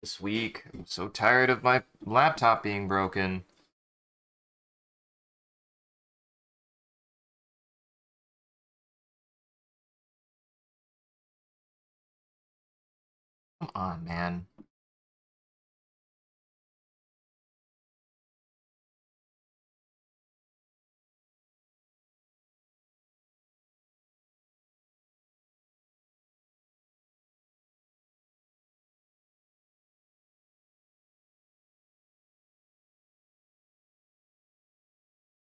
this week. I'm so tired of my laptop being broken. Come on, man.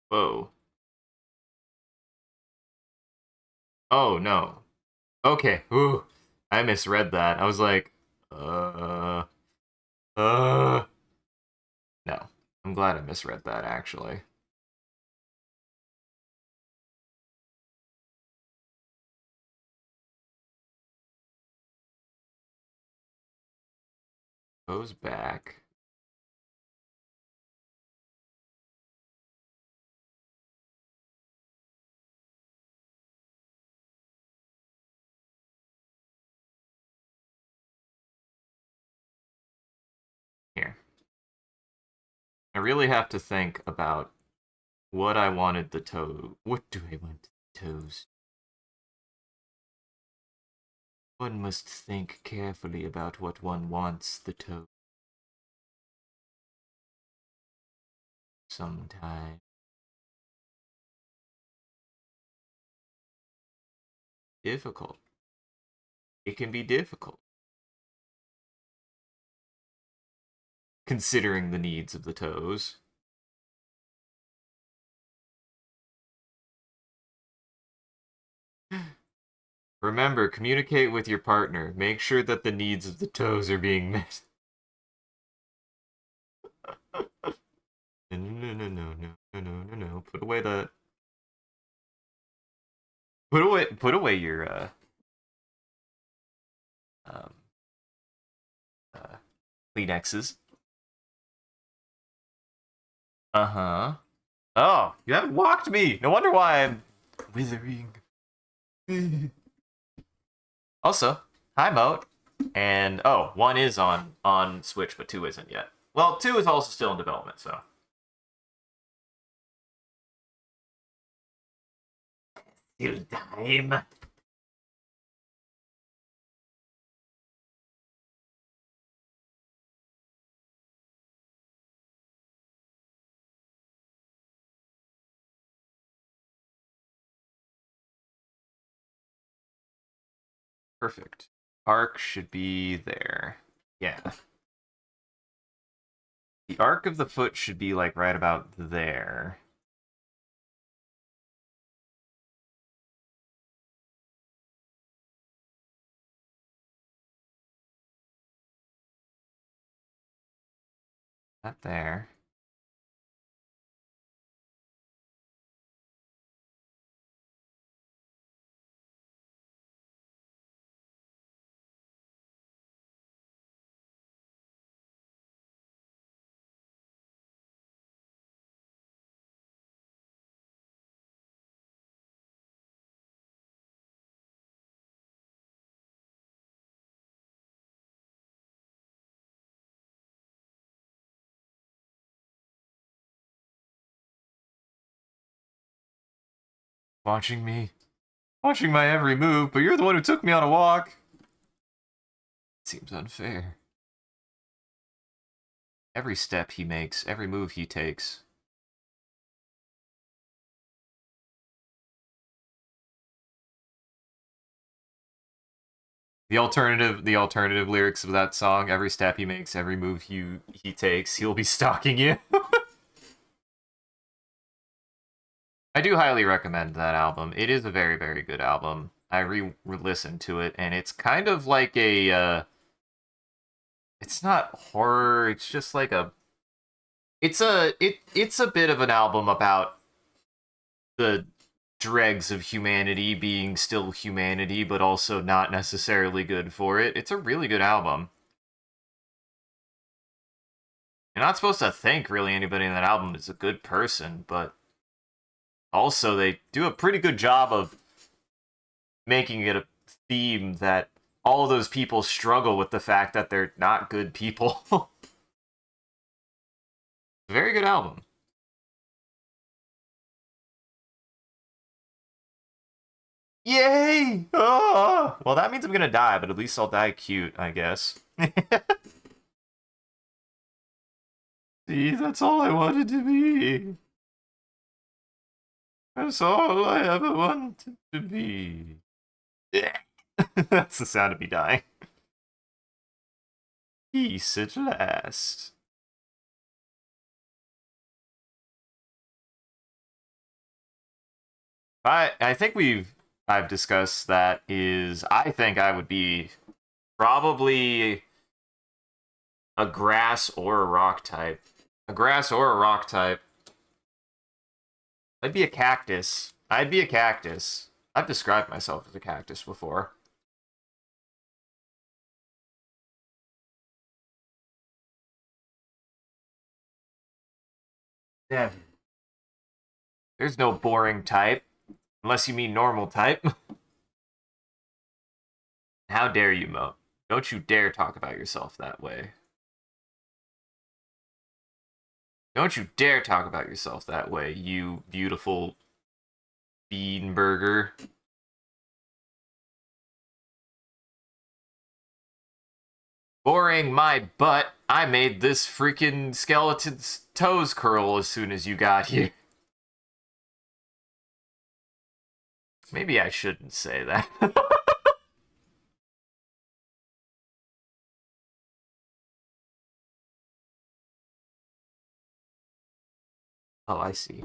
Whoa. Oh, no. Okay. Ooh. I misread that. I was like, uh. No. I'm glad I misread that, actually. Goes back. Here. I really have to think about what I wanted the toe. What do I want the toes? One must think carefully about what one wants the toe. Sometime. Difficult. It can be difficult. Considering the needs of the toes. Remember, communicate with your partner. Make sure that the needs of the toes are being met. No. Put away the... Put away your, um, uh, Kleenexes. Uh-huh. Oh, you haven't walked me! No wonder why I'm withering. Also, hi Moat. And, oh, 1 is on Switch, but 2 isn't yet. Well, 2 is also still in development, so. Still time. Perfect. Arc should be there. Yeah. The arc of the foot should be, like, right about there. Not there. Watching me. Watching my every move, but you're the one who took me on a walk. Seems unfair. Every step he makes, every move he takes. The alternative lyrics of that song, every step he makes, every move he takes, he'll be stalking you. I do highly recommend that album. It is a very, very good album. I re-listened to it, and it's kind of like a, it's not horror, it's just like a... It's a bit of an album about the dregs of humanity being still humanity, but also not necessarily good for it. It's a really good album. You're not supposed to think, really, anybody in that album is a good person, but also they do a pretty good job of making it a theme that all of those people struggle with the fact that they're not good people. Very good album. Yay! Oh! Well, that means I'm gonna die, but at least I'll die cute, I guess. See, that's all I wanted to be. That's all I ever wanted to be. That's the sound of me dying. Peace at last. I think I've discussed that is I think I would be probably a grass or a rock type. A grass or a rock type. I'd be a cactus. I'd be a cactus. I've described myself as a cactus before. Yeah. There's no boring type. Unless you mean normal type. How dare you, Mo? Don't you dare talk about yourself that way. Don't you dare talk about yourself that way, you beautiful bean burger. Boring my butt. I made this freaking skeleton's toes curl as soon as you got here. Maybe I shouldn't say that. Oh, I see.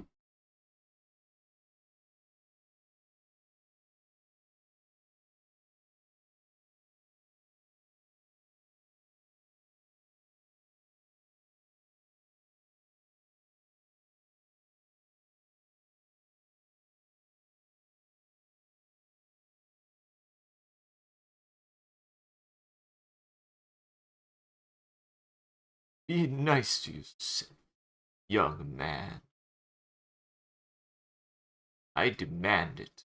Be nice to you, young man. I demand it.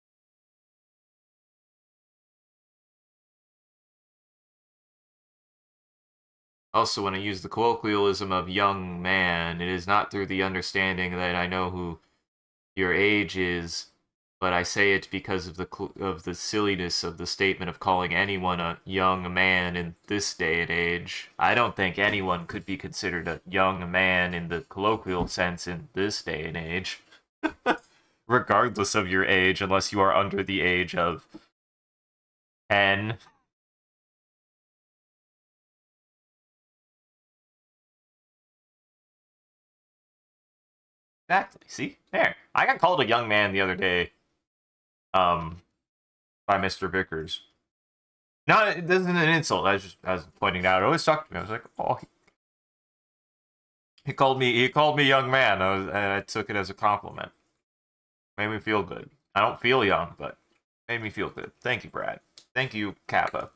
Also, when I use the colloquialism of young man, it is not through the understanding that I know who your age is, but I say it because of the silliness of the statement of calling anyone a young man in this day and age. I don't think anyone could be considered a young man in the colloquial sense in this day and age, regardless of your age, unless you are under the age of 10. Exactly. See? There. I got called a young man the other day, um, by Mr. Vickers. No, it isn't an insult. I was pointing out. It always stuck to me. I was like, oh, he called me young man. And I took it as a compliment. Made me feel good. I don't feel young, but made me feel good. Thank you, Brad. Thank you, Kappa.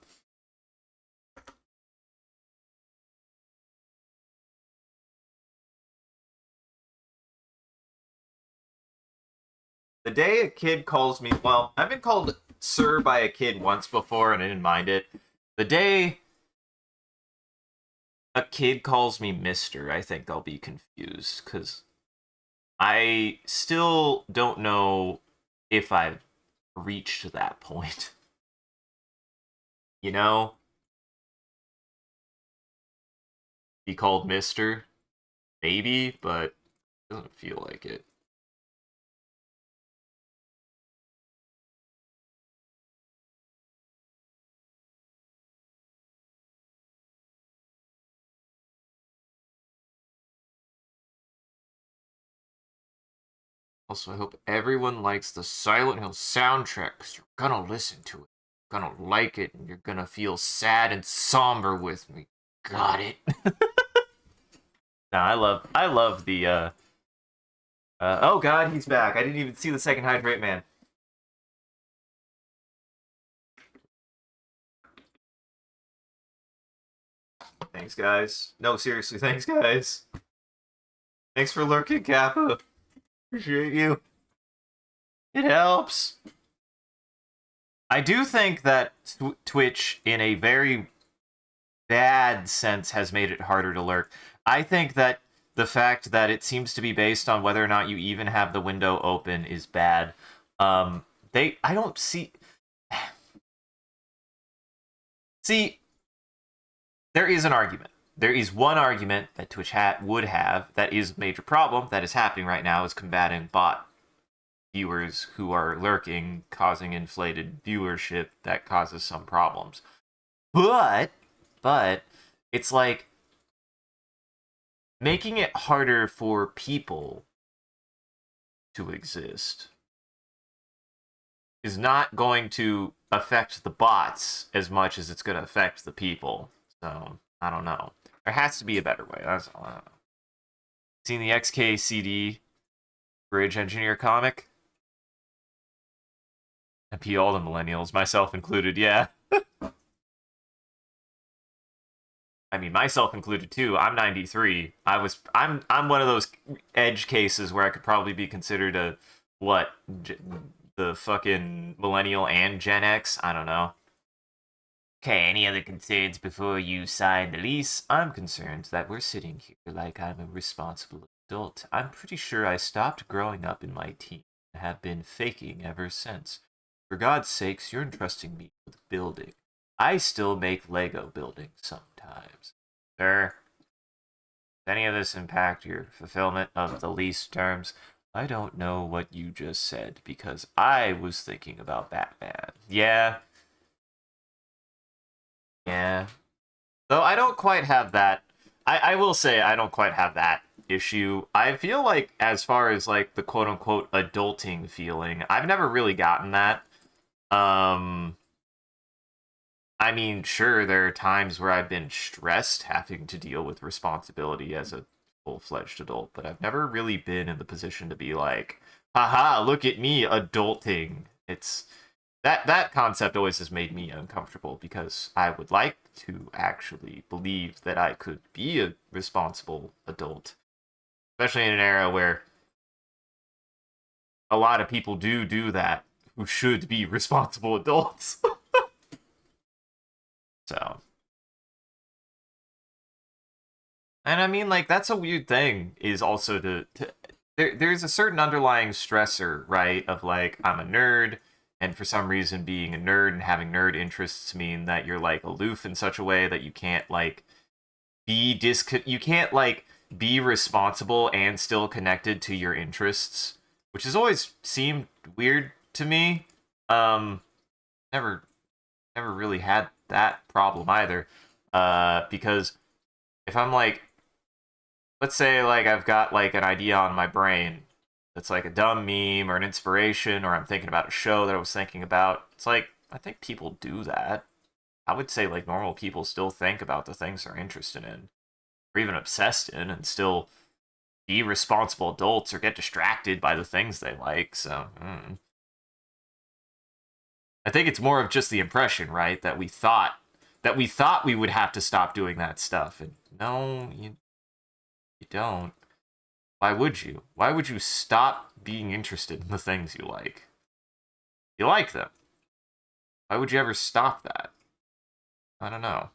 The day a kid calls me, well, I've been called sir by a kid once before and I didn't mind it. The day a kid calls me Mister, I think I'll be confused because I still don't know if I've reached that point. You know, be called Mister, maybe, but it doesn't feel like it. Also, I hope everyone likes the Silent Hill soundtrack because you're gonna listen to it, you're gonna like it, and you're gonna feel sad and somber with me. Got it. No, I love the. Oh God, he's back. I didn't even see the second hydrate man. Thanks, guys. No, seriously, thanks, guys. Thanks for lurking, Kappa. Appreciate you. It helps. I do think that Twitch, in a very bad sense, has made it harder to lurk. I think that the fact that it seems to be based on whether or not you even have the window open is bad. I don't see. See, there is an argument. There is one argument that Twitch would have that is a major problem that is happening right now is combating bot viewers who are lurking, causing inflated viewership that causes some problems. But it's like making it harder for people to exist is not going to affect the bots as much as it's going to affect the people. So, I don't know. There has to be a better way. That's all I don't know. Seen the XKCD Bridge Engineer comic? I pee all the millennials, myself included, yeah. I mean, myself included too. I'm 93. I'm one of those edge cases where I could probably be considered a what the fucking millennial and Gen X. I don't know. Okay, any other concerns before you sign the lease? I'm concerned that we're sitting here like I'm a responsible adult. I'm pretty sure I stopped growing up in my teens and have been faking ever since. For God's sakes, you're entrusting me with a building. I still make Lego buildings sometimes. Sir, does any of this impact your fulfillment of the lease terms? I don't know what you just said because I was thinking about Batman. Yeah. Yeah. Though I don't quite have that. I will say I don't quite have that issue. I feel like as far as like the quote unquote adulting feeling, I've never really gotten that. Um I mean, sure, there are times where I've been stressed having to deal with responsibility as a full-fledged adult, but I've never really been in the position to be like, haha, look at me adulting. It's that concept always has made me uncomfortable because I would like to actually believe that I could be a responsible adult, especially in an era where a lot of people do that who should be responsible adults. So, and I mean, like, that's a weird thing, is also there's a certain underlying stressor, right? Of like, I'm a nerd, and for some reason, being a nerd and having nerd interests mean that you're like aloof in such a way that you can't like you can't like be responsible and still connected to your interests, which has always seemed weird to me. Um, never never really had that problem either. Because if I'm like, let's say like I've got like an idea on my brain that's like a dumb meme or an inspiration, or I'm thinking about a show that I was thinking about. It's like I think people do that. I would say like normal people still think about the things they're interested in or even obsessed in and still be responsible adults or get distracted by the things they like. So I think it's more of just the impression, right? That we thought we would have to stop doing that stuff. And no, you don't. Why would you? Why would you stop being interested in the things you like? You like them. Why would you ever stop that? I don't know.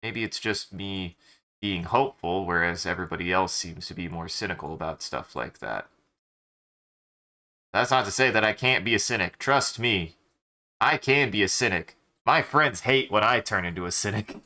Maybe it's just me being hopeful, whereas everybody else seems to be more cynical about stuff like that. That's not to say that I can't be a cynic. Trust me, I can be a cynic. My friends hate when I turn into a cynic.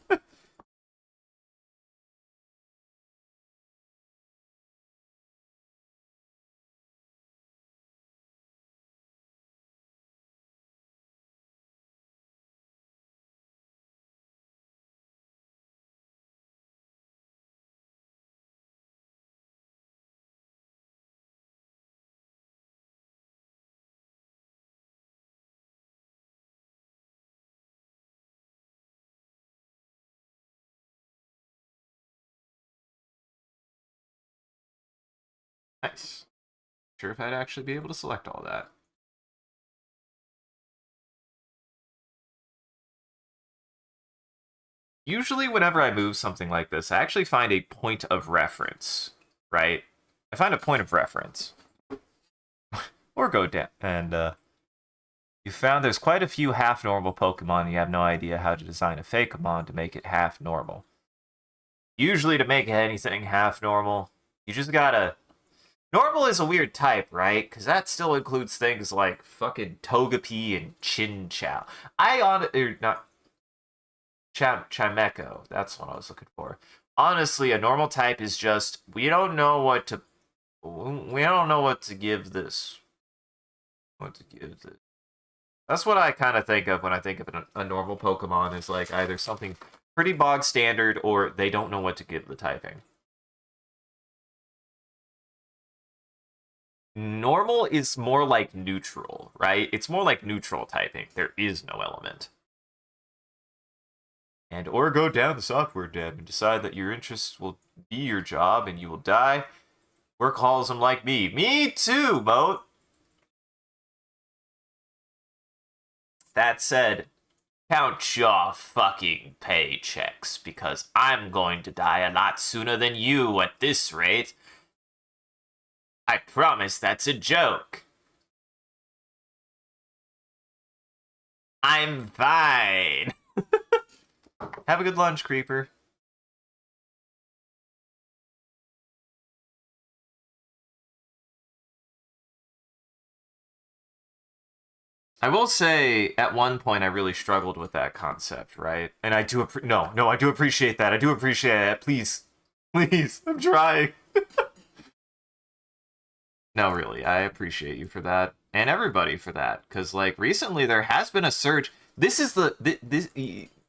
Nice. Sure if I'd actually be able to select all that. Usually, whenever I move something like this, I actually find a point of reference, right? I find a point of reference. Or go down. And you found there's quite a few half normal Pokemon, and you have no idea how to design a Fakeamon to make it half normal. Usually, to make anything half normal, you just gotta. Normal is a weird type, right? Because that still includes things like fucking Togepi and Chinchou. Or not Chimecho. That's what I was looking for. Honestly, a normal type is just we don't know what to give this. What to give this. That's what I kind of think of when I think of a normal Pokemon is like either something pretty bog standard or they don't know what to give the typing. Normal is more like neutral, right? It's more like neutral typing. There is no element. And or go down the software dev and decide that your interests will be your job and you will die. Workaholism like me. Me too, Moat. That said, count your fucking paychecks because I'm going to die a lot sooner than you at this rate. I promise that's a joke. I'm fine. Have a good lunch, Creeper. I will say, at one point, I really struggled with that concept, right? And I do no, I do appreciate that. I do appreciate it. Please, please, I'm trying. No, really, I appreciate you for that, and everybody for that, because like recently there has been a surge. This is this.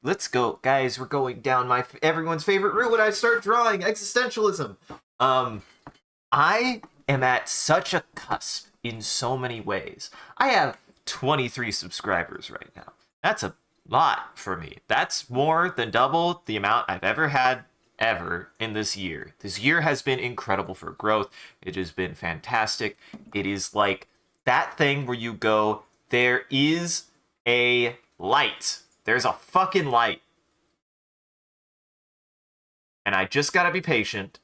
Let's go, guys. We're going down my everyone's favorite route when I start drawing existentialism. Um, I am at such a cusp in so many ways. I have 23 subscribers right now. That's a lot for me. That's more than double the amount I've ever had ever in this year. This year has been incredible for growth. It has been fantastic. It is like that thing where you go, there is a light. There's a fucking light. And I just gotta be patient.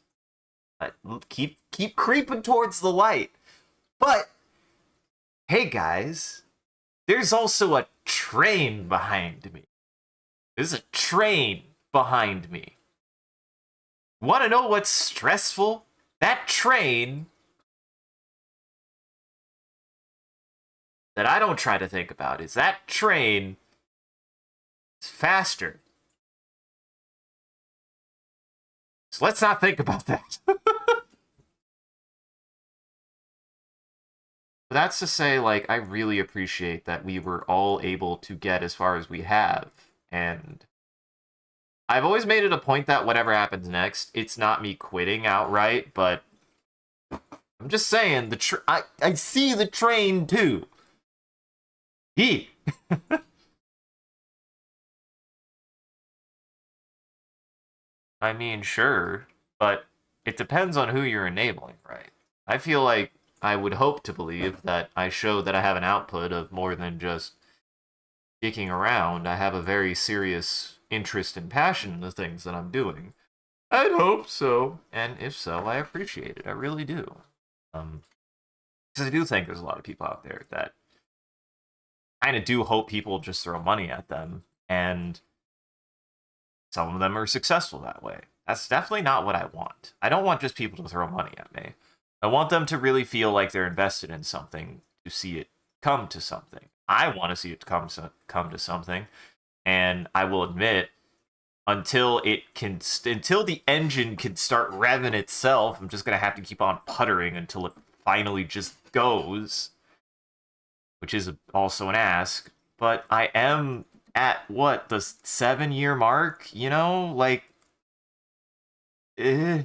Keep creeping towards the light. But hey guys, there's also a train behind me. There's a train behind me. Want to know what's stressful? That train that I don't try to think about is that train is faster. So let's not think about that. That's to say, like, I really appreciate that we were all able to get as far as we have. And I've always made it a point that whatever happens next, it's not me quitting outright, but I'm just saying, I see the train too. He. I mean, sure, but it depends on who you're enabling, right? I feel like I would hope to believe that I show that I have an output of more than just dicking around. I have a very serious interest and passion in the things that I'm doing. I'd hope so, and if so, I appreciate it. I really do. Because I do think there's a lot of people out there that kind of do hope people just throw money at them, and some of them are successful that way. That's definitely not what I want. I don't want just people to throw money at me. I want them to really feel like they're invested in something to see it come to something. I want to see it come to something, and I will admit, until until the engine can start revving itself, I'm just gonna have to keep on puttering until it finally just goes, which is also an ask. But I am at what, the 7-year mark, you know, like, eh.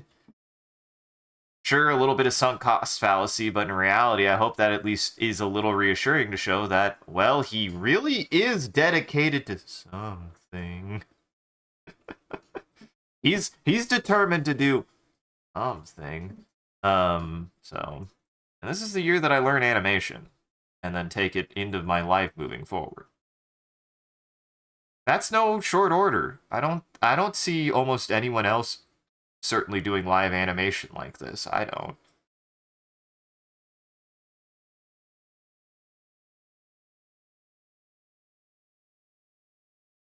Sure, a little bit of sunk cost fallacy, but in reality, I hope that at least is a little reassuring to show that, well, he really is dedicated to something. He's determined to do something. So, and this is the year that I learn animation, and then take it into my life moving forward. That's no short order. I don't see almost anyone else certainly doing live animation like this. I don't.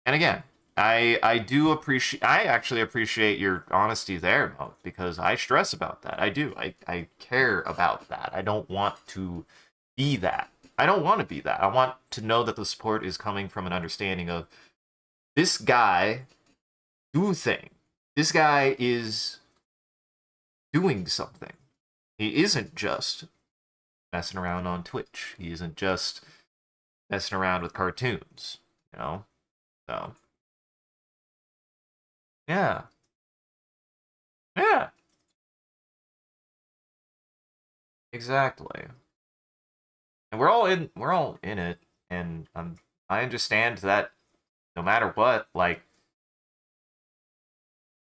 And again, I actually appreciate your honesty there, Mo, because I stress about that. I do. I care about that. I don't want to be that. I don't want to be that. I want to know that the support is coming from an understanding of this guy do thing. This guy is doing something. He isn't just messing around on Twitch. He isn't just messing around with cartoons, you know? So, yeah. Yeah, exactly. And we're all in it, and I understand that no matter what, like,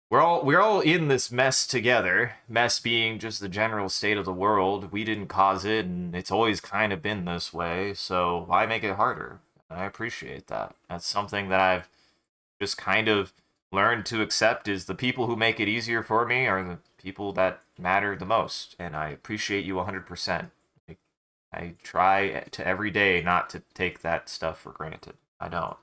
we're all in this mess together. Mess being just the general state of the world. We didn't cause it, and it's always kind of been this way, so why make it harder? I appreciate that. That's something that I've just kind of learned to accept, is the people who make it easier for me are the people that matter the most, and I appreciate you 100%. I try to every day not to take that stuff for granted. I don't.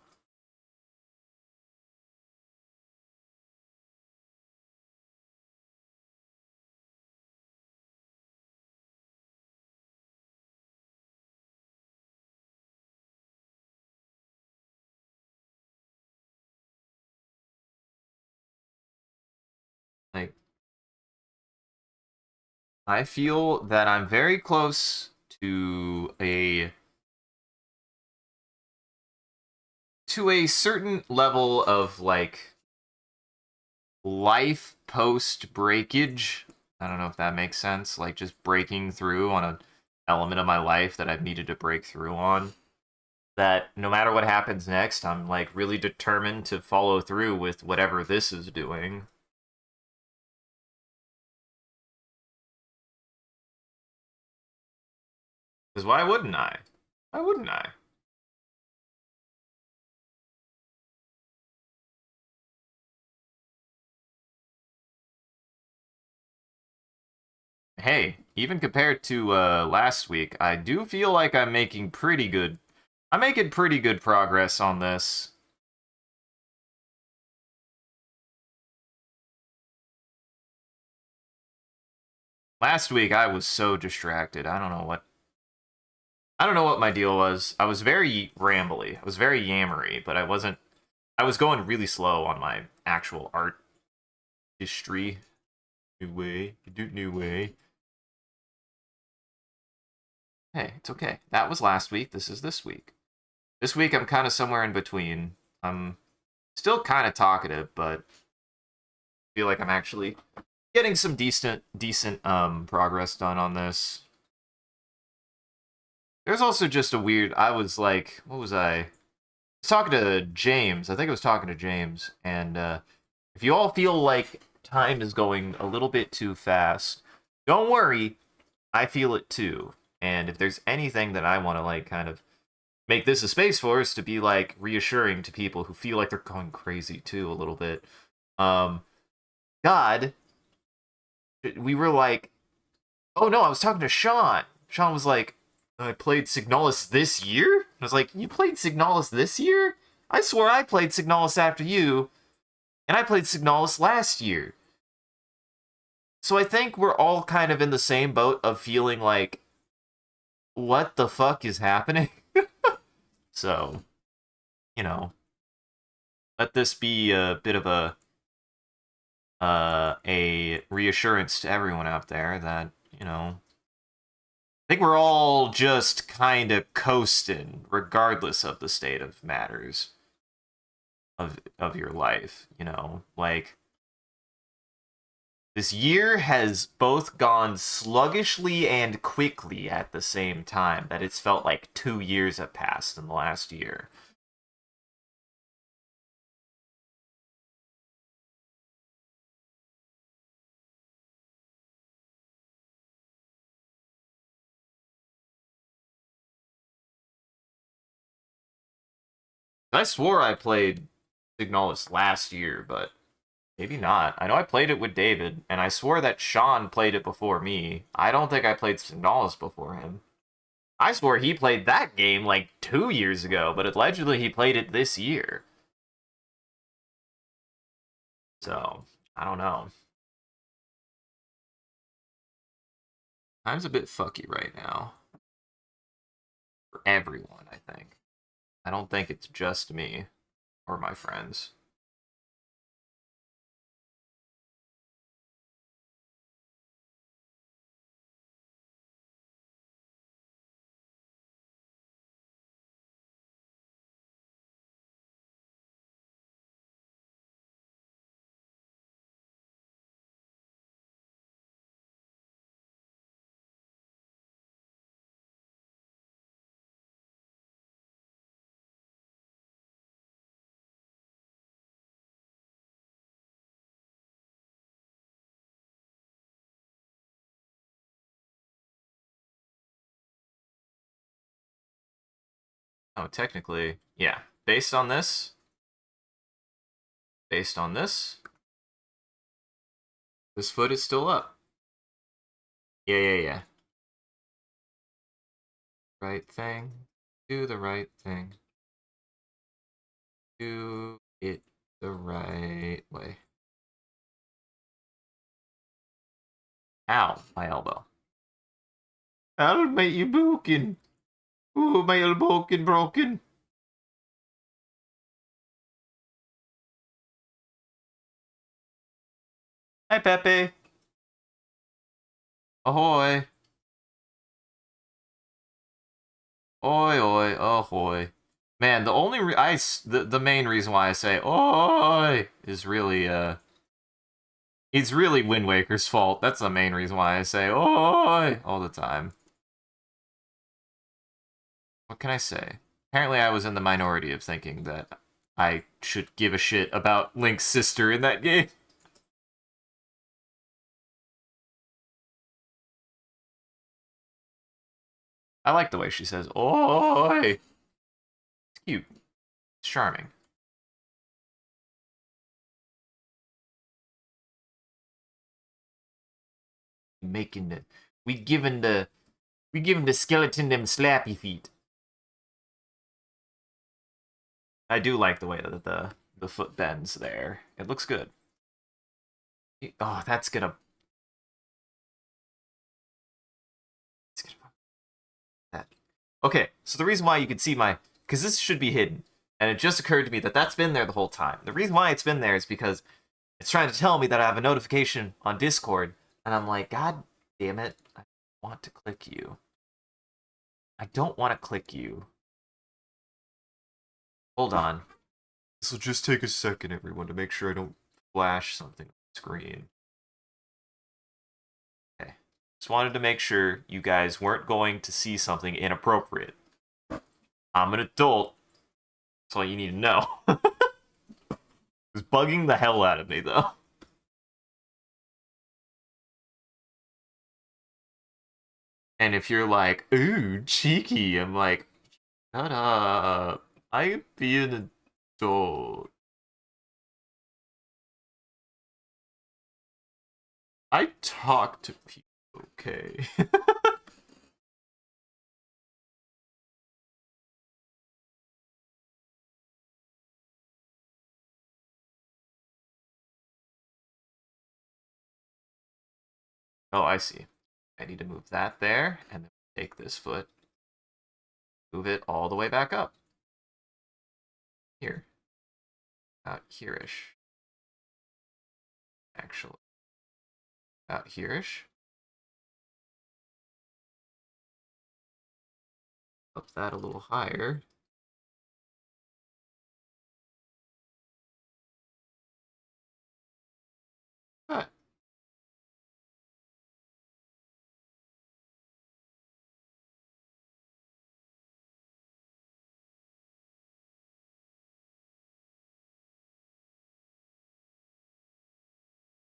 I feel that I'm very close to a certain level of like life post breakage. I don't know if that makes sense. Like just breaking through on an element of my life that I've needed to break through on. That no matter what happens next, I'm like really determined to follow through with whatever this is doing. Because why wouldn't I? Why wouldn't I? Hey, even compared to last week, I do feel like I'm making pretty good. I'm making pretty good progress on this. Last week I was so distracted. I don't know what my deal was. I was very rambly. I was very yammery, but I wasn't. I was going really slow on my actual art history. New way, do new way. Hey, it's okay. That was last week. This is this week. This week I'm kind of somewhere in between. I'm still kind of talkative, but feel like I'm actually getting some decent progress done on this. There's also just a weird. I was like, what was I was talking to James. I think I was talking to James, and if you all feel like time is going a little bit too fast, don't worry. I feel it too. And if there's anything that I want to like kind of make this a space for is to be like reassuring to people who feel like they're going crazy too a little bit. Um, God, we were like, oh no, I was talking to Sean. Sean was like, I played Signalis this year? I was like, you played Signalis this year? I swore I played Signalis after you, and I played Signalis last year. So I think we're all kind of in the same boat of feeling like, what the fuck is happening? So, you know, let this be a bit of a reassurance to everyone out there that, I think we're all just kind of coasting, regardless of the state of matters of your life. Like this year has both gone sluggishly and quickly at the same time. That it's felt like 2 years have passed in the last year. I swore I played Signalis last year, but maybe not. I know I played it with David, and I swore that Sean played it before me. I don't think I played Signalis before him. I swore he played that game like 2 years ago, but allegedly he played it this year. So, I don't know. Time's a bit fucky right now. For everyone, I think. I don't think it's just me or my friends. Oh, technically, yeah. Based on this foot is still up. Yeah, yeah, yeah. Right thing. Do the right thing. Do it the right way. Ow, my elbow. I'll make you broken. Ooh, my elbow broken. Hi, Pepe. Ahoy! Oi, oi, ahoy. Man, the only the main reason why I say oi is really it's really Wind Waker's fault. That's the main reason why I say oi all the time. What can I say? Apparently I was in the minority of thinking that I should give a shit about Link's sister in that game. I like the way she says oi. It's cute. It's charming. Making the we giving the skeleton them slappy feet. I do like the way that the foot bends there. It looks good. Oh, that's gonna. That. Okay, so the reason why you can see my, because this should be hidden, and it just occurred to me that that's been there the whole time. The reason why it's been there is because it's trying to tell me that I have a notification on Discord, and I'm like, God damn it, I want to click you. I don't want to click you. Hold on. This will just take a second, everyone, to make sure I don't flash something on the screen. Okay. Just wanted to make sure you guys weren't going to see something inappropriate. I'm an adult. That's all you need to know. It's bugging the hell out of me, though. And if you're like, ooh, cheeky, I'm like, shut up. I be an adult. I talk to people, okay? Oh, I see. I need to move that there, and then take this foot, move it all the way back up. Here. About here-ish. Actually. About here-ish. Up that a little higher. Cut.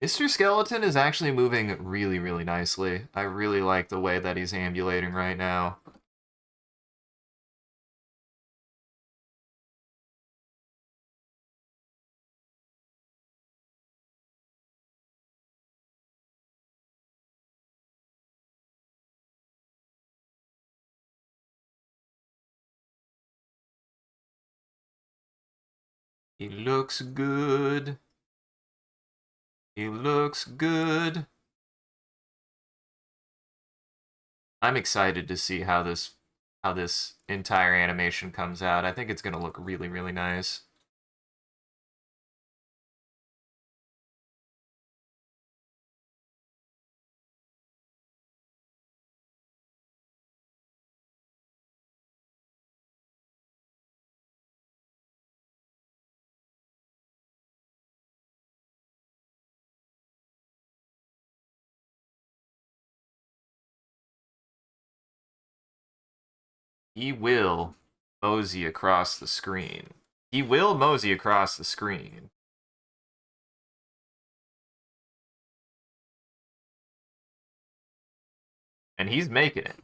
Mr. Skeleton is actually moving really, really nicely. I really like the way that he's ambulating right now. He looks good. He looks good. I'm excited to see how this entire animation comes out. I think it's gonna look really, really nice. He will mosey across the screen. He will mosey across the screen. And he's making it.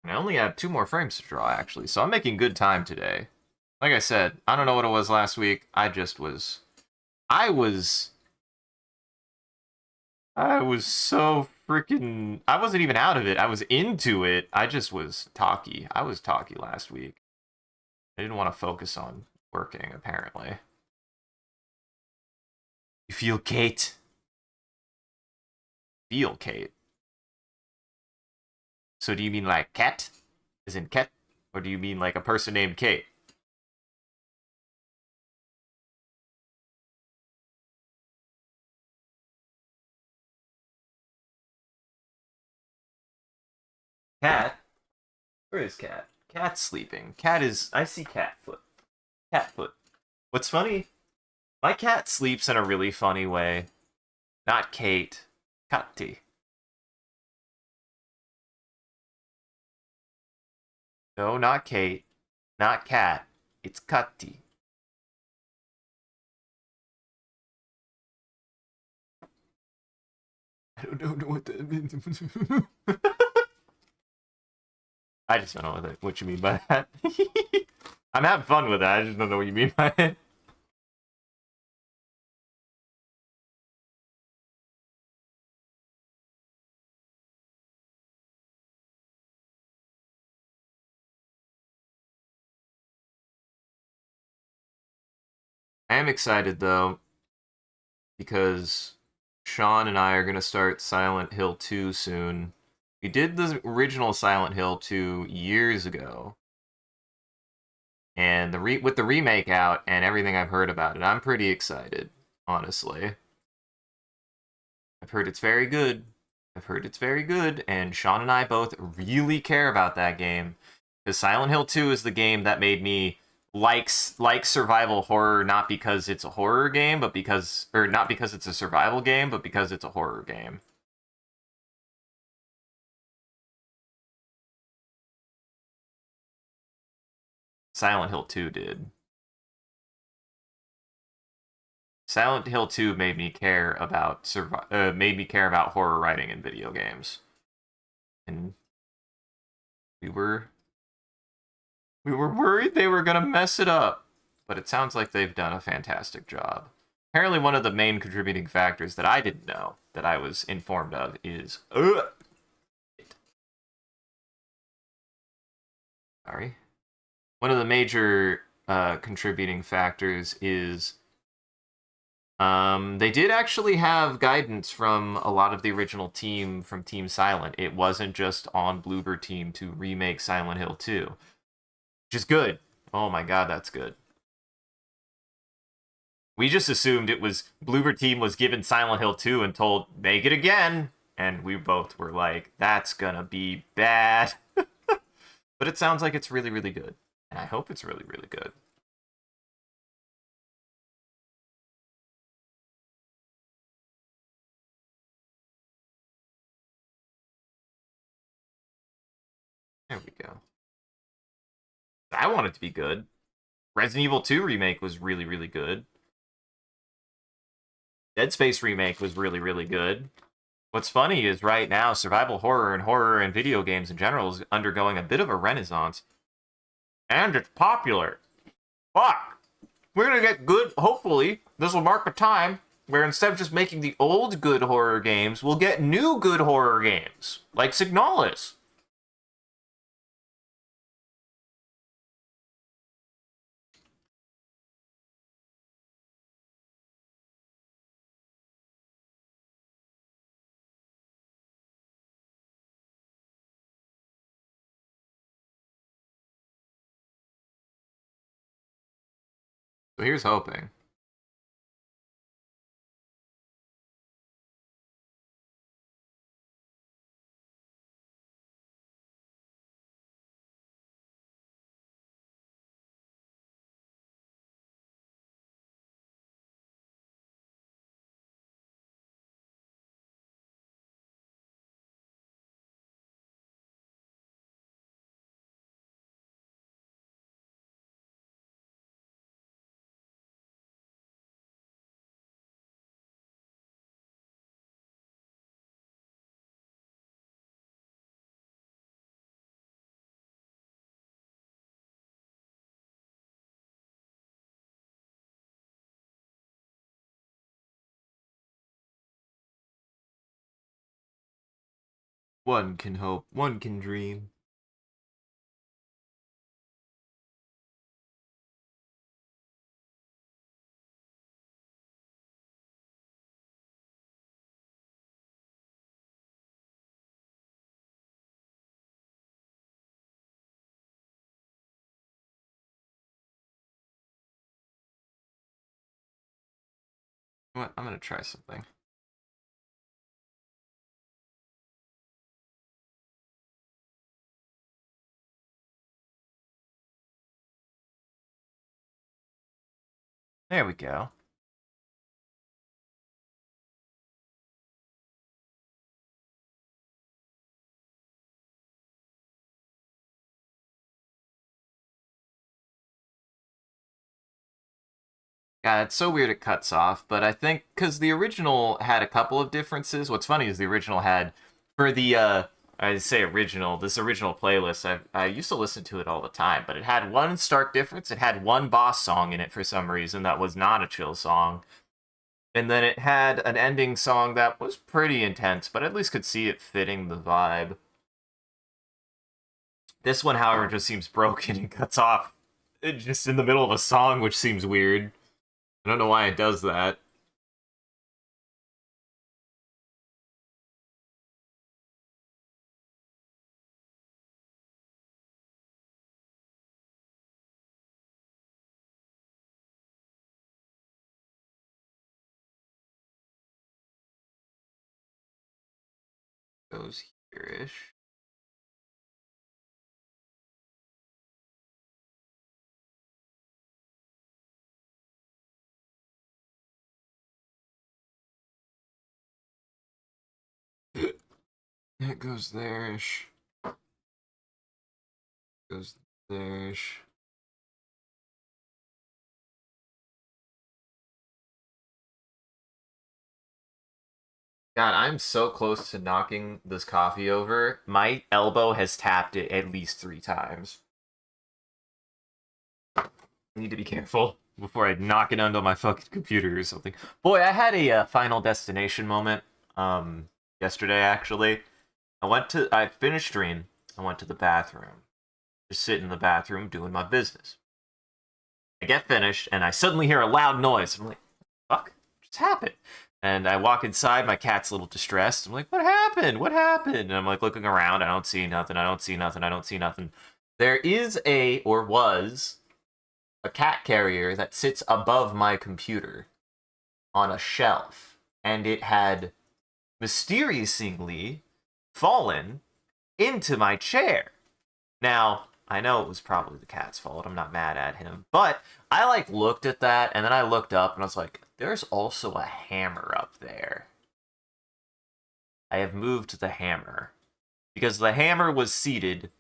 And I only have 2 more frames to draw, actually, so I'm making good time today. Like I said, I don't know what it was last week. I was so freaking... I wasn't even out of it. I was into it. I just was talky. I was talky last week. I didn't want to focus on working, apparently. You feel Kate? Feel Kate? So do you mean like cat? As in Ket? Or do you mean like a person named Kate? Cat? Where is Cat? Cat's sleeping. Cat is... I see Catfoot. Catfoot. What's funny? My cat sleeps in a really funny way. Not Kate. Katti. No, not Kate. Not Cat. It's Katti. I don't know what that means. I just don't know what you mean by that. I'm having fun with it. I just don't know what you mean by it. I am excited though because Sean and I are gonna start Silent Hill 2 soon. We did the original Silent Hill 2 years ago, and with the remake out and everything I've heard about it, I'm pretty excited. Honestly, I've heard it's very good. I've heard it's very good, and Sean and I both really care about that game. Because Silent Hill 2 is the game that made me like survival horror, not because it's a horror game, but because or not because it's a survival game, but because it's a horror game. Silent Hill 2 did. Silent Hill 2 made me care about horror writing in video games. And we were we were worried they were going to mess it up, but it sounds like they've done a fantastic job. Apparently one of the main contributing factors that I didn't know that I was informed of is sorry. One of the major contributing factors is they did actually have guidance from a lot of the original team from Team Silent. It wasn't just on Bloober Team to remake Silent Hill 2, which is good. Oh my god, that's good. We just assumed it was Bloober Team was given Silent Hill 2 and told, make it again. And we both were like, that's gonna be bad. But it sounds like it's really, really good. And I hope it's really, really good. There we go. I want it to be good. Resident Evil 2 remake was really, really good. Dead Space remake was really, really good. What's funny is right now, survival horror and video games in general is undergoing a bit of a renaissance. And it's popular. Fuck! We're gonna get good, hopefully, this will mark a time where instead of just making the old good horror games, we'll get new good horror games. Like Signalis. So here's hoping. One can hope, one can dream. What? I'm gonna try something. There we go. God, it's so weird it cuts off, but I think because the original had a couple of differences. What's funny is the original had, for the, I say original, this original playlist, I used to listen to it all the time, but it had one stark difference. It had one boss song in it for some reason that was not a chill song. And then it had an ending song that was pretty intense, but at least could see it fitting the vibe. This one, however, just seems broken and cuts off just in the middle of a song, which seems weird. I don't know why it does that. Goes here-ish. It goes there-ish. Goes there-ish. God, I'm so close to knocking this coffee over. My elbow has tapped it at least 3 times. I need to be careful before I knock it onto my fucking computer or something. Boy, I had a Final Destination moment yesterday, actually. I finished stream. I went to the bathroom. Just sitting in the bathroom doing my business. I get finished, and I suddenly hear a loud noise. I'm like, fuck? What's happened? And I walk inside, my cat's a little distressed. I'm like, what happened? What happened? And I'm like looking around, I don't see nothing, I don't see nothing, I don't see nothing. There is or was, a cat carrier that sits above my computer on a shelf, and it had mysteriously fallen into my chair. Now, I know it was probably the cat's fault. I'm not mad at him. But I looked at that and then I looked up and I was like, there's also a hammer up there. I have moved the hammer because the hammer was seated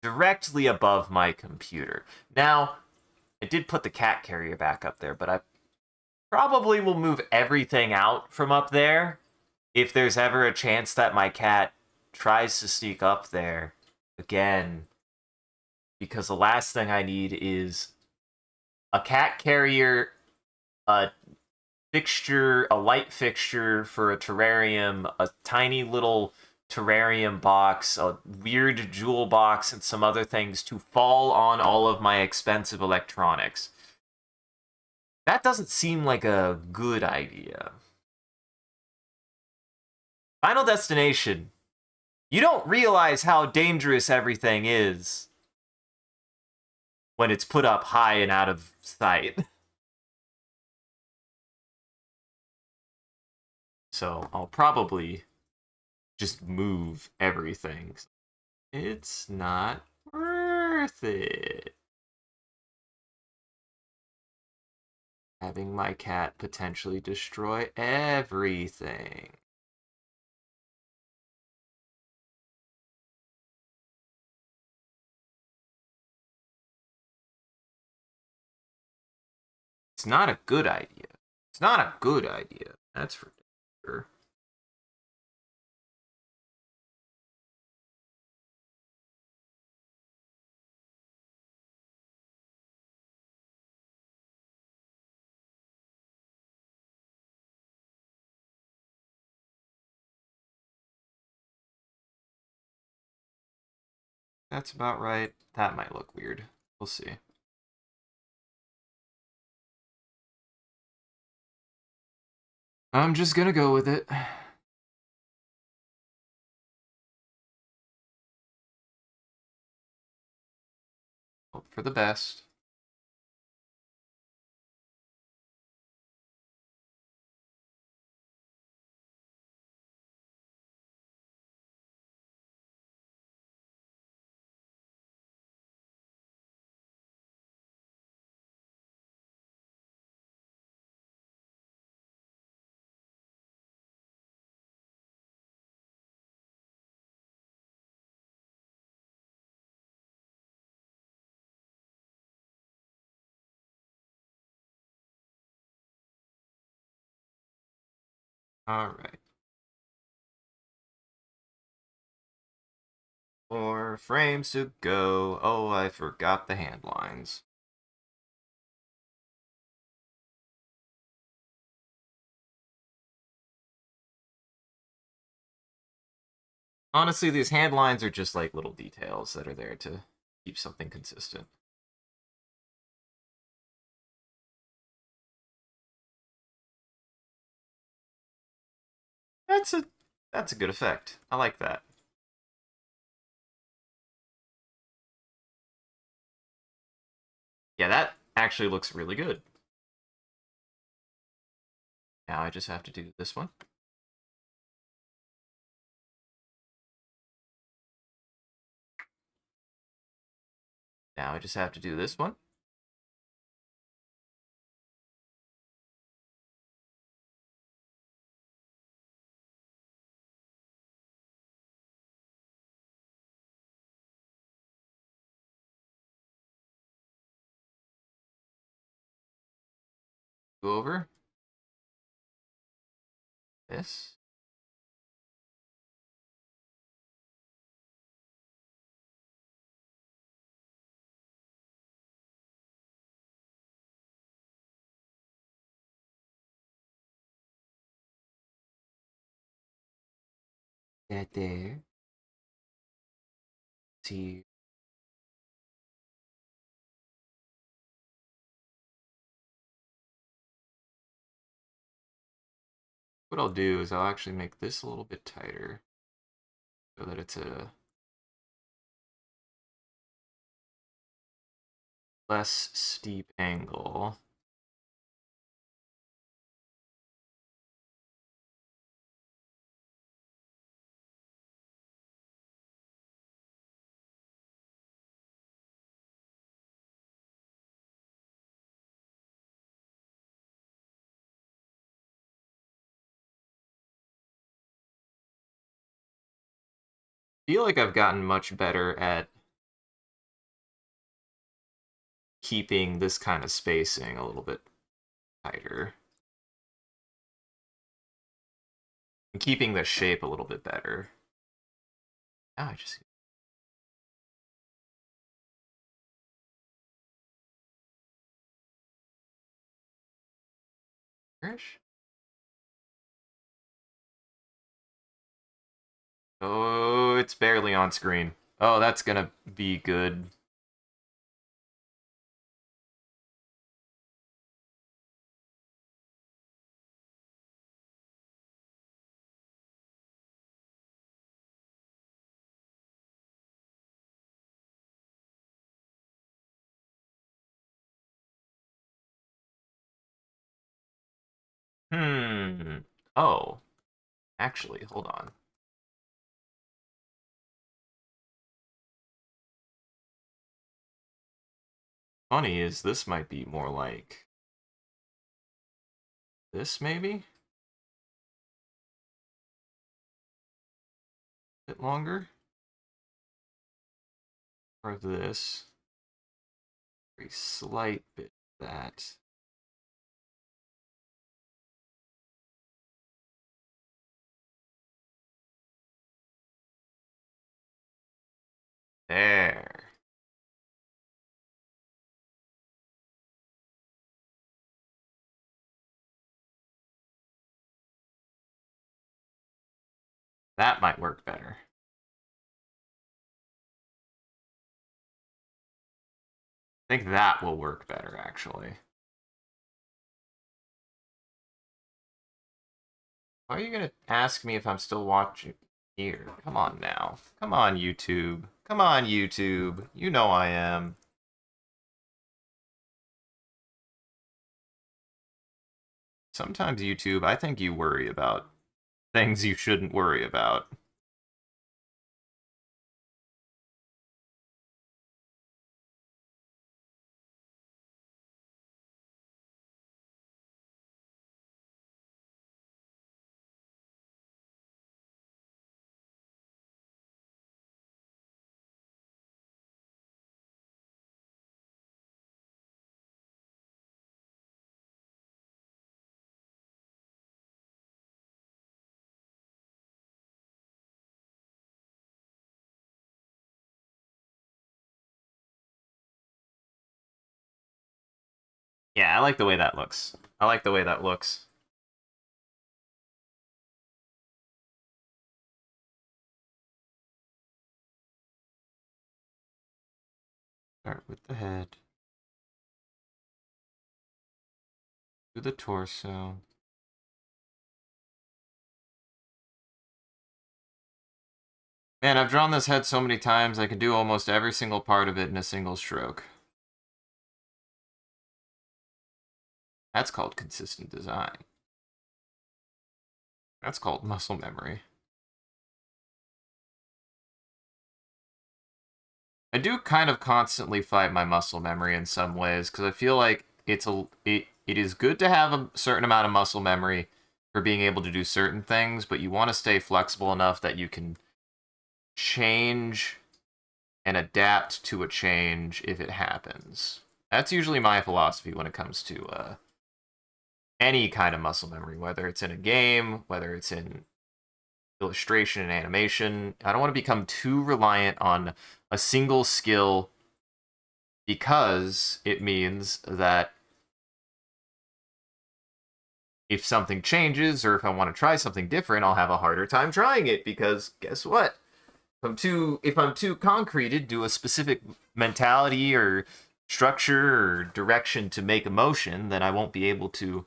directly above my computer. Now, I did put the cat carrier back up there, but I probably will move everything out from up there if there's ever a chance that my cat tries to sneak up there again, because the last thing I need is a cat carrier, a fixture, a light fixture for a terrarium, a tiny little terrarium box, a weird jewel box, and some other things to fall on all of my expensive electronics. That doesn't seem like a good idea. Final Destination. You don't realize how dangerous everything is when it's put up high and out of sight. So I'll probably just move everything. It's not worth it. Having my cat potentially destroy everything. It's not a good idea. It's not a good idea. That's for sure. That's about right. That might look weird. We'll see. I'm just gonna go with it. Hope for the best. All right. 4 frames to go. Oh, I forgot the hand lines. Honestly, these hand lines are just like little details that are there to keep something consistent. That's a that's a good effect. I like that. Yeah, that actually looks really good. Now I just have to do this one. Now I just have to do this one. Go over this. That there. See. What I'll do is I'll actually make this a little bit tighter so that it's a less steep angle. I feel like I've gotten much better at keeping this kind of spacing a little bit tighter. And keeping the shape a little bit better. Now I just Irish. Oh, it's barely on screen. Oh, that's gonna be good. Hmm. Oh, actually, hold on. Funny is this might be more like this, maybe? A bit longer? Or this. Very slight bit of that. There. That might work better. I think that will work better, actually. Why are you gonna ask me if I'm still watching here? Come on now. Come on, YouTube. Come on, YouTube. You know I am. Sometimes, YouTube, I think you worry about things you shouldn't worry about. Yeah, I like the way that looks. I like the way that looks. Start with the head. Do the torso. Man, I've drawn this head so many times, I can do almost every single part of it in a single stroke. That's called consistent design. That's called muscle memory. I do kind of constantly fight my muscle memory in some ways, because I feel like it is good to have a certain amount of muscle memory for being able to do certain things, but you want to stay flexible enough that you can change and adapt to a change if it happens. That's usually my philosophy when it comes to any kind of muscle memory, whether it's in a game, whether it's in illustration and animation. I don't want to become too reliant on a single skill because it means that if something changes or if I want to try something different, I'll have a harder time trying it because guess what? If I'm too concreted to a specific mentality or structure or direction to make a motion, then I won't be able to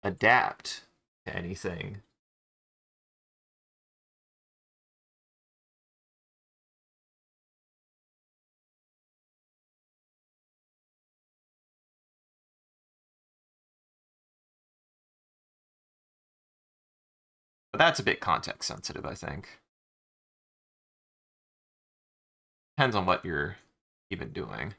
adapt to anything. But that's a bit context sensitive, I think. Depends on what you're even doing.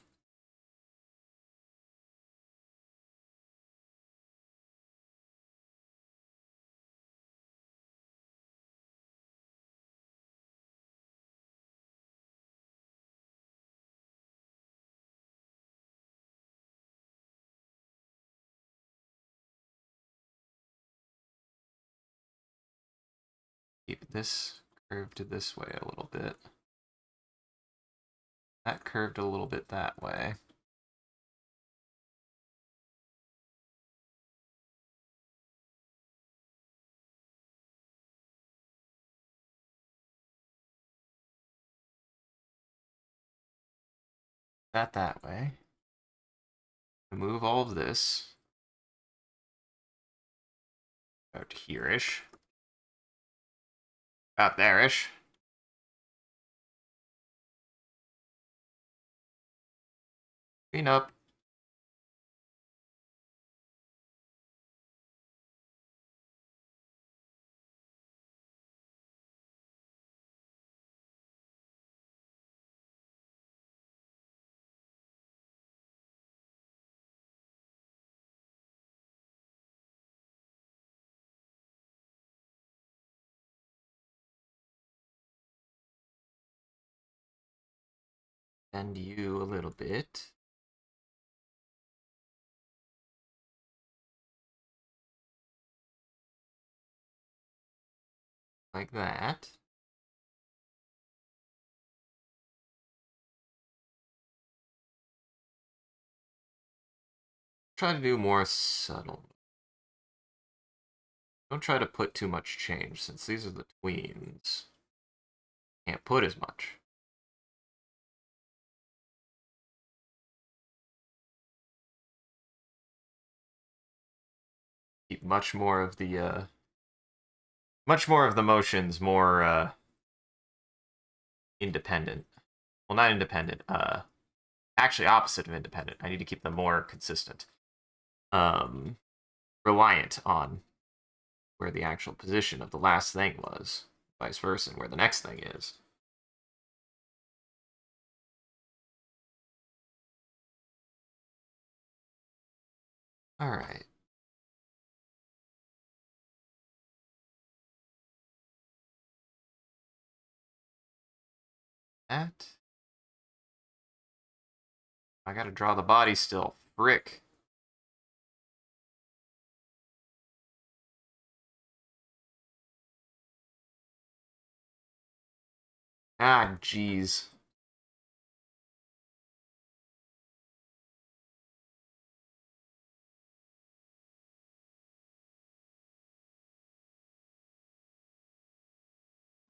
Keep this curved this way a little bit. That curved a little bit that way. That way. Move all of this. About here-ish. About there-ish. Clean up. Bend you a little bit. Like that. Try to do more subtle. Don't try to put too much change, since these are the tweens. Can't put as much. Keep much more of the motions more independent. Well, not independent. Actually, opposite of independent. I need to keep them more consistent. Um, reliant on where the actual position of the last thing was, vice versa, and where the next thing is. All right. That. I gotta draw the body still. Frick. Ah, jeez.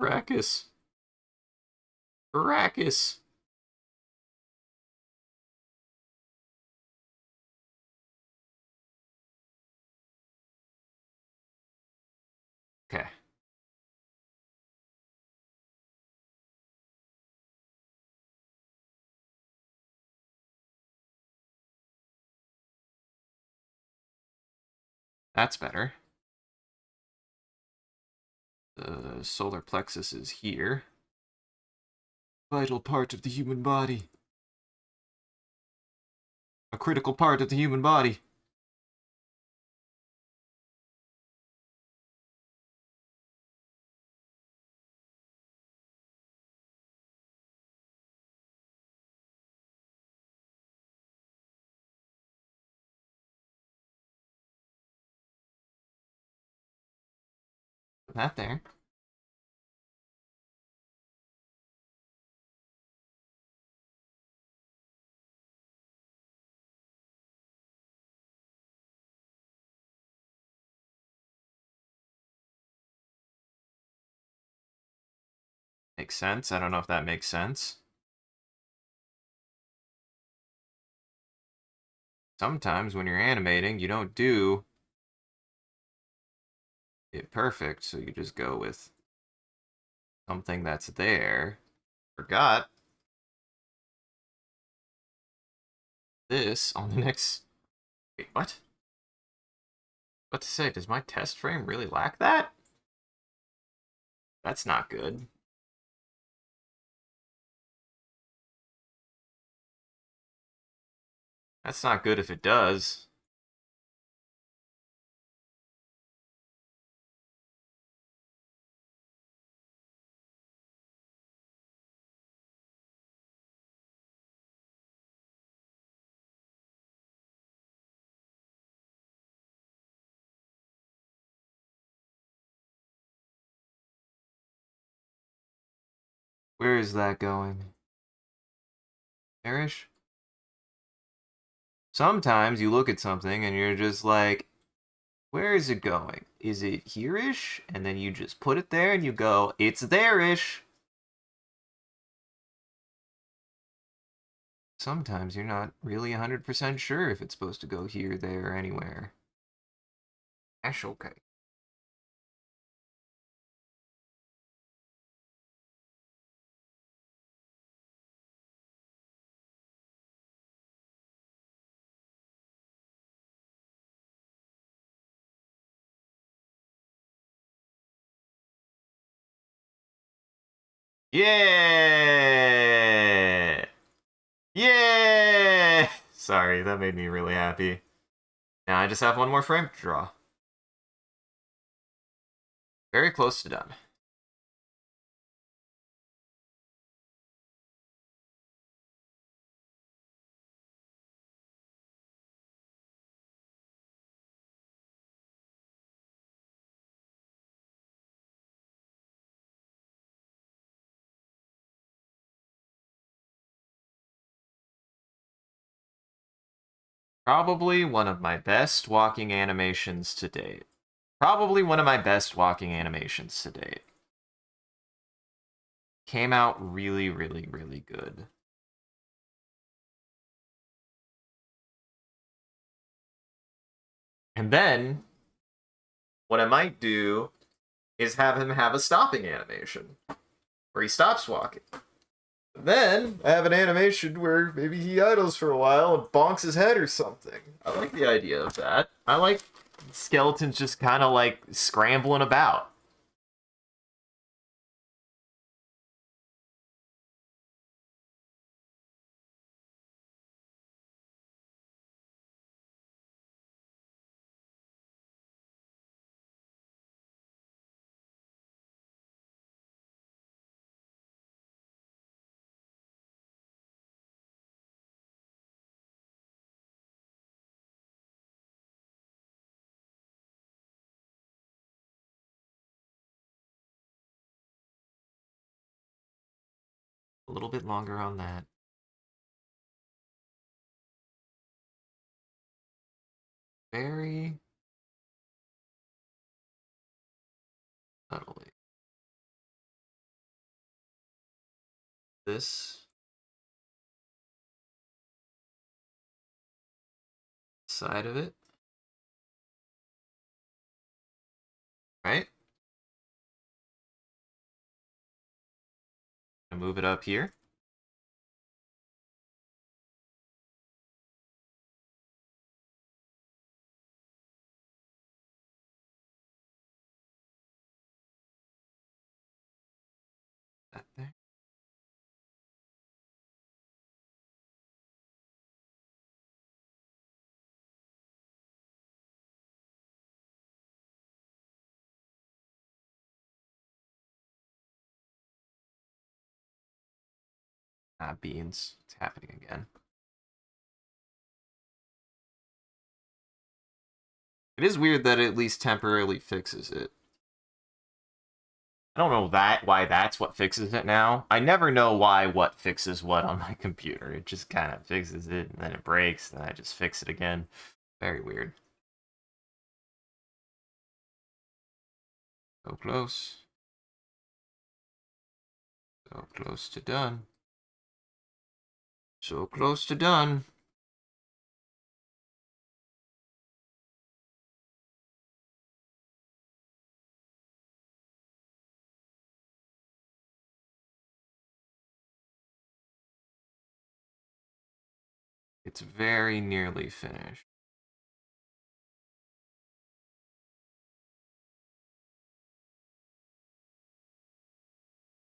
Arrakis. Arrakis. Okay. That's better. The solar plexus is here. Vital part of the human body. A critical part of the human body. That there. Makes sense. I don't know if that makes sense. Sometimes when you're animating, you don't do it perfect, so you just go with something that's there. Forgot this on the next... Wait, what? What to say? Does my test frame really lack that? That's not good. That's not good if it does. Where is that going? Perish? Sometimes you look at something and you're just like, where is it going? Is it here-ish? And then you just put it there and you go, it's there-ish. Sometimes you're not really 100% sure if it's supposed to go here, there, or anywhere. Ash, okay. Yeah! Yeah! Sorry, that made me really happy. Now I just have one more frame to draw. Very close to done. Probably one of my best walking animations to date. Probably one of my best walking animations to date. Came out really, really, really good. And then, what I might do is have him have a stopping animation, where he stops walking. Then, I have an animation where maybe he idles for a while and bonks his head or something. I like the idea of that. I like skeletons just kind of like scrambling about. A little bit longer on that. Very subtly. this side of it. Right? And move it up here. That there. Ah, beans. It's happening again. It is weird that it at least temporarily fixes it. I don't know why that's what fixes it now. I never know why what fixes what on my computer. It just kind of fixes it, and then it breaks, and I just fix it again. Very weird. So close. So close to done. So close to done. It's very nearly finished.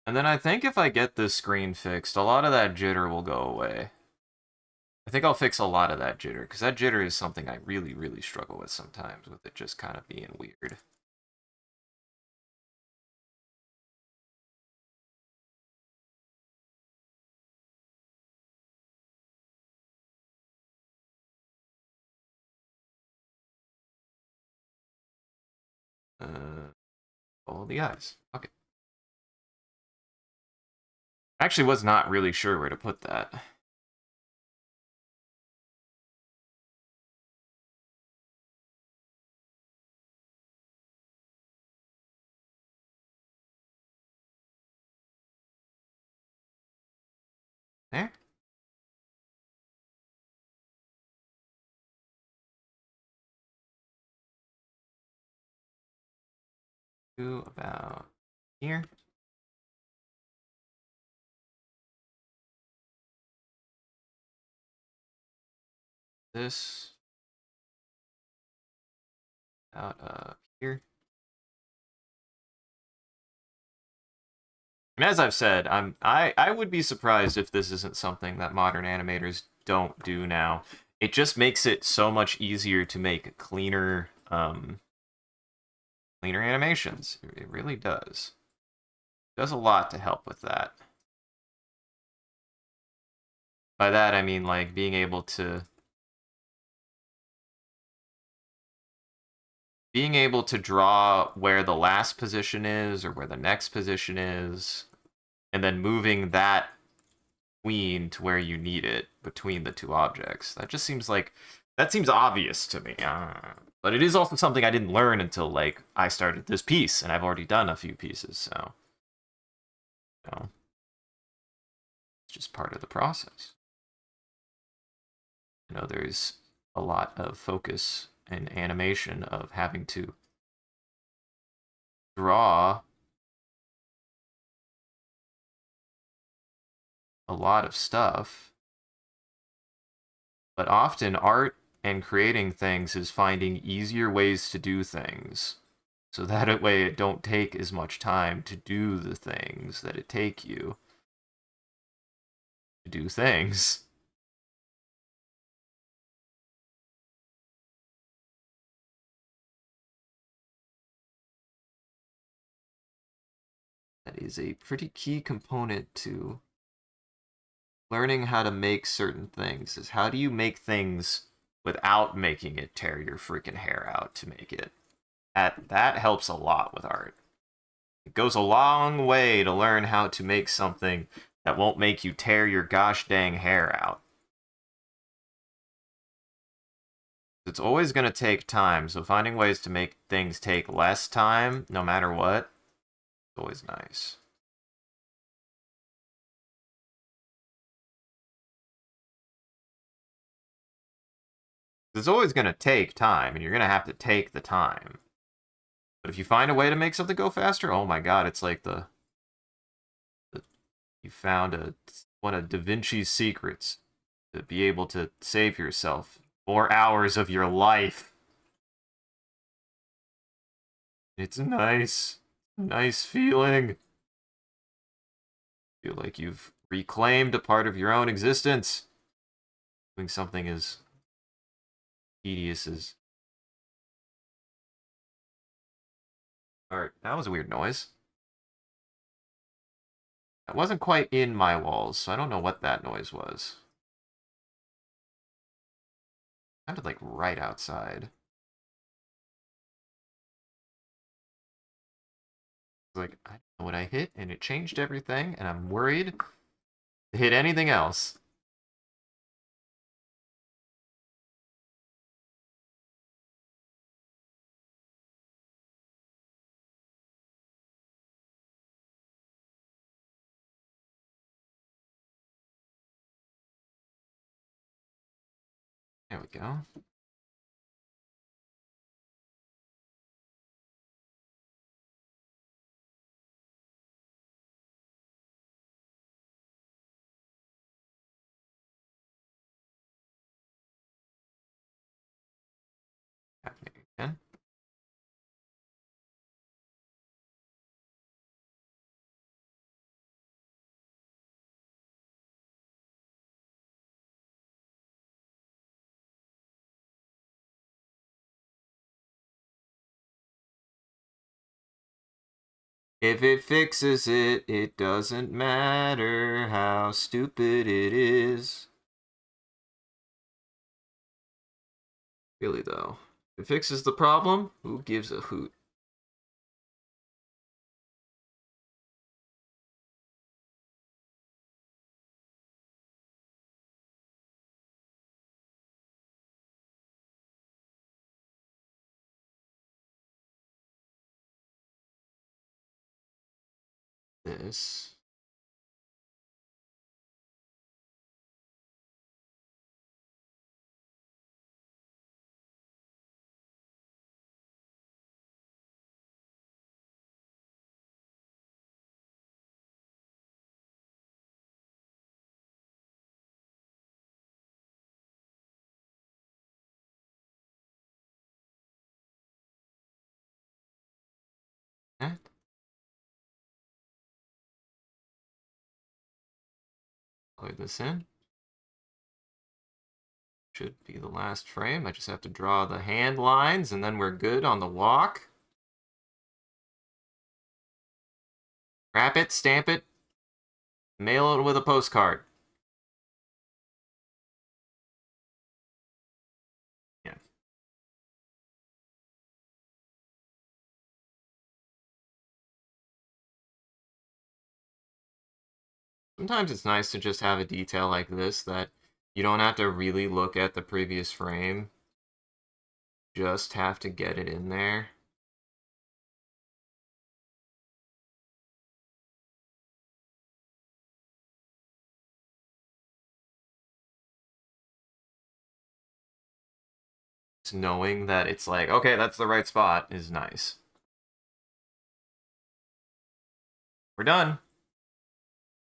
And then I think if I get this screen fixed, a lot of that jitter will go away. I think I'll fix a lot of that jitter, because that jitter is something I really, really struggle with sometimes, with it just kind of being weird. All the eyes. Okay. I actually was not really sure where to put that. There. To about here. This out here. And as I've said, I would be surprised if this isn't something that modern animators don't do now. It just makes it so much easier to make cleaner cleaner animations. It really does. It does a lot to help with that. By that I mean like being able to draw where the last position is or where the next position is, and then moving that queen to where you need it between the two objects. That just seems like, that seems obvious to me. But it is also something I didn't learn until like I started this piece, and I've already done a few pieces, so you know, it's just part of the process. You know, there's a lot of focus and animation of having to draw a lot of stuff, but often art and creating things is finding easier ways to do things, so that way it don't take as much time to do the things that it take you to do things. That is a pretty key component to learning how to make certain things, is how do you make things without making it tear your freaking hair out to make it. That helps a lot with art. It goes a long way to learn how to make something that won't make you tear your gosh dang hair out. It's always going to take time, so finding ways to make things take less time, no matter what, is always nice. It's always going to take time, and you're going to have to take the time. But if you find a way to make something go faster, oh my god, it's like you found one of Da Vinci's secrets to be able to save yourself 4 hours of your life. It's nice. Nice feeling. Feel like you've reclaimed a part of your own existence. Doing something as tedious as... Alright, that was a weird noise. That wasn't quite in my walls, so I don't know what that noise was. It sounded like right outside. Like, I don't know what I hit, and it changed everything, and I'm worried to hit anything else. There we go. Happening again. If it fixes it, it doesn't matter how stupid it is. Really, though. If it fixes the problem, who gives a hoot? This. Eh? Plug this in. Should be the last frame. I just have to draw the hand lines, and then we're good on the walk. Wrap it, stamp it, mail it with a postcard. Yeah. Sometimes it's nice to just have a detail like this that you don't have to really look at the previous frame. Just have to get it in there. Just knowing that it's like, okay, that's the right spot is nice. We're done.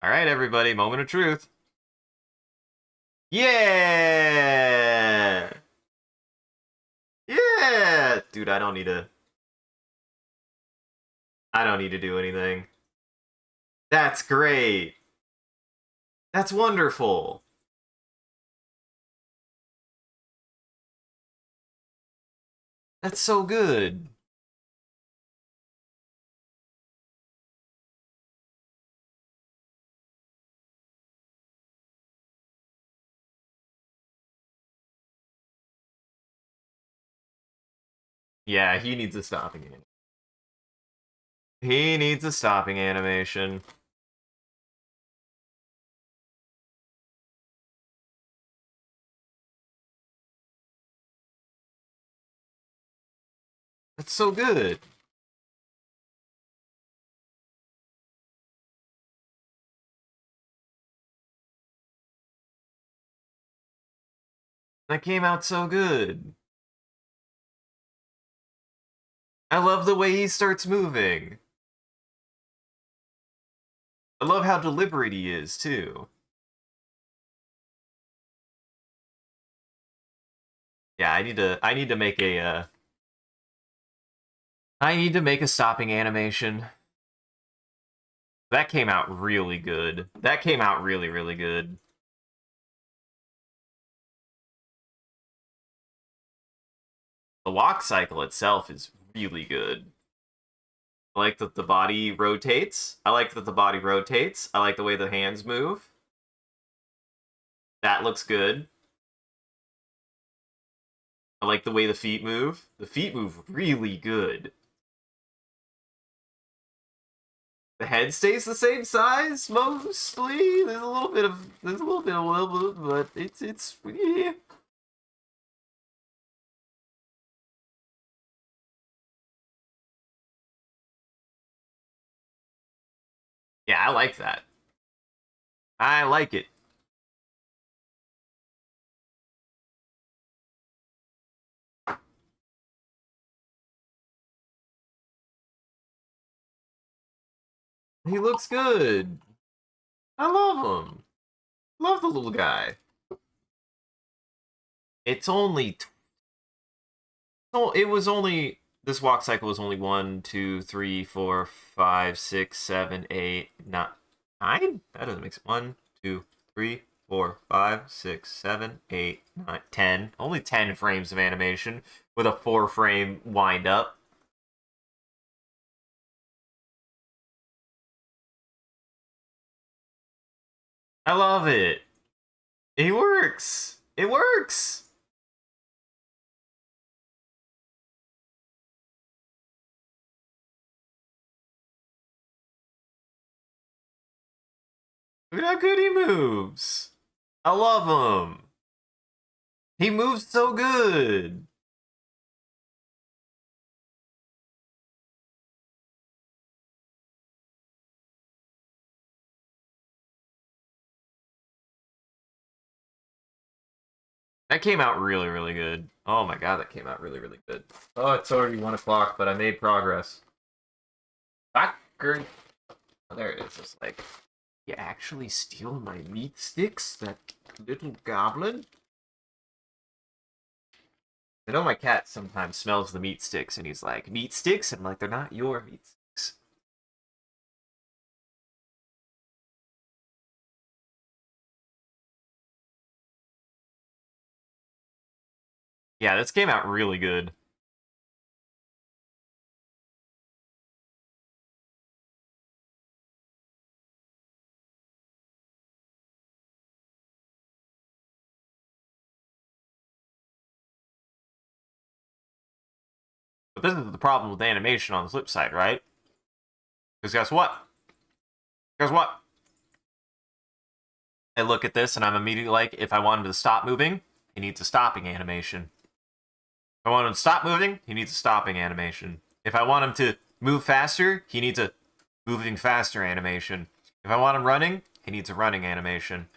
All right, everybody, moment of truth. Yeah! Yeah! Dude, I don't need to do anything. That's great. That's wonderful. That's so good. Yeah, he needs a stopping animation. He needs a stopping animation. That's so good. That came out so good. I love the way he starts moving. I love how deliberate he is, too. Yeah, I need to make a, I need to make a stopping animation. That came out really good. That came out really, really good. The walk cycle itself is really good. I like that the body rotates. I like that the body rotates. I like the way the hands move. That looks good. I like the way the feet move. The feet move really good. The head stays the same size mostly. There's a little bit of but it's yeah. Yeah, I like that. I like it. He looks good. I love him. Love the little guy. It's only so it was only this walk cycle was only 1, 2, 3, 4, 5, 6, 7, 8, 9. That doesn't make sense. 1, 2, 3, 4, 5, 6, 7, 8, 9, 10. Only 10 frames of animation with a 4-frame wind up. I love it. It works. It works. Look at how good he moves. I love him. He moves so good. That came out really, really good. Oh my god, that came out really, really good. Oh, it's already 1 o'clock, but I made progress. Backer. Oh, there it is. It's like, you actually steal my meat sticks, that little goblin? I know my cat sometimes smells the meat sticks, and he's like, meat sticks? And I'm like, they're not your meat sticks. Yeah, this came out really good. But this is the problem with animation on the flip side, right? Because guess what? Guess what? I look at this and I'm immediately like, if I want him to stop moving, he needs a stopping animation. If I want him to stop moving, he needs a stopping animation. If I want him to move faster, he needs a moving faster animation. If I want him running, he needs a running animation.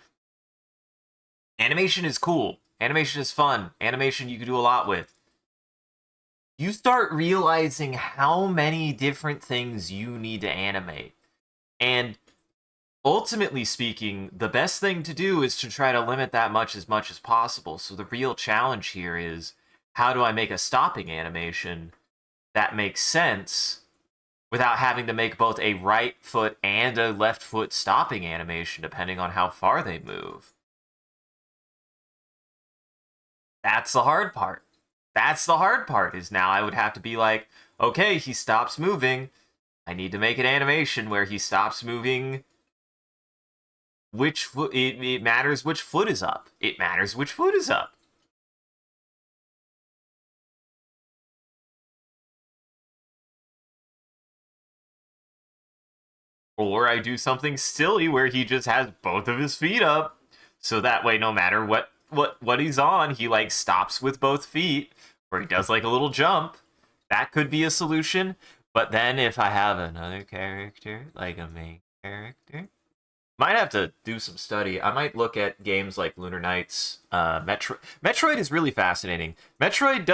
Animation is cool. Animation is fun. Animation you can do a lot with. You start realizing how many different things you need to animate. And ultimately speaking, the best thing to do is to try to limit that much as possible. So the real challenge here is, how do I make a stopping animation that makes sense without having to make both a right foot and a left foot stopping animation depending on how far they move? That's the hard part. That's the hard part, is now I would have to be like, okay, he stops moving. I need to make an animation where he stops moving. Which foot? It matters which foot is up. It matters which foot is up. Or I do something silly where he just has both of his feet up. So that way, no matter what he's on, he like stops with both feet, or he does like a little jump. That could be a solution. But then if I have another character, like a main character, Might have to do some study. I might look at games like Lunar Knights. Metroid is really fascinating. Metroid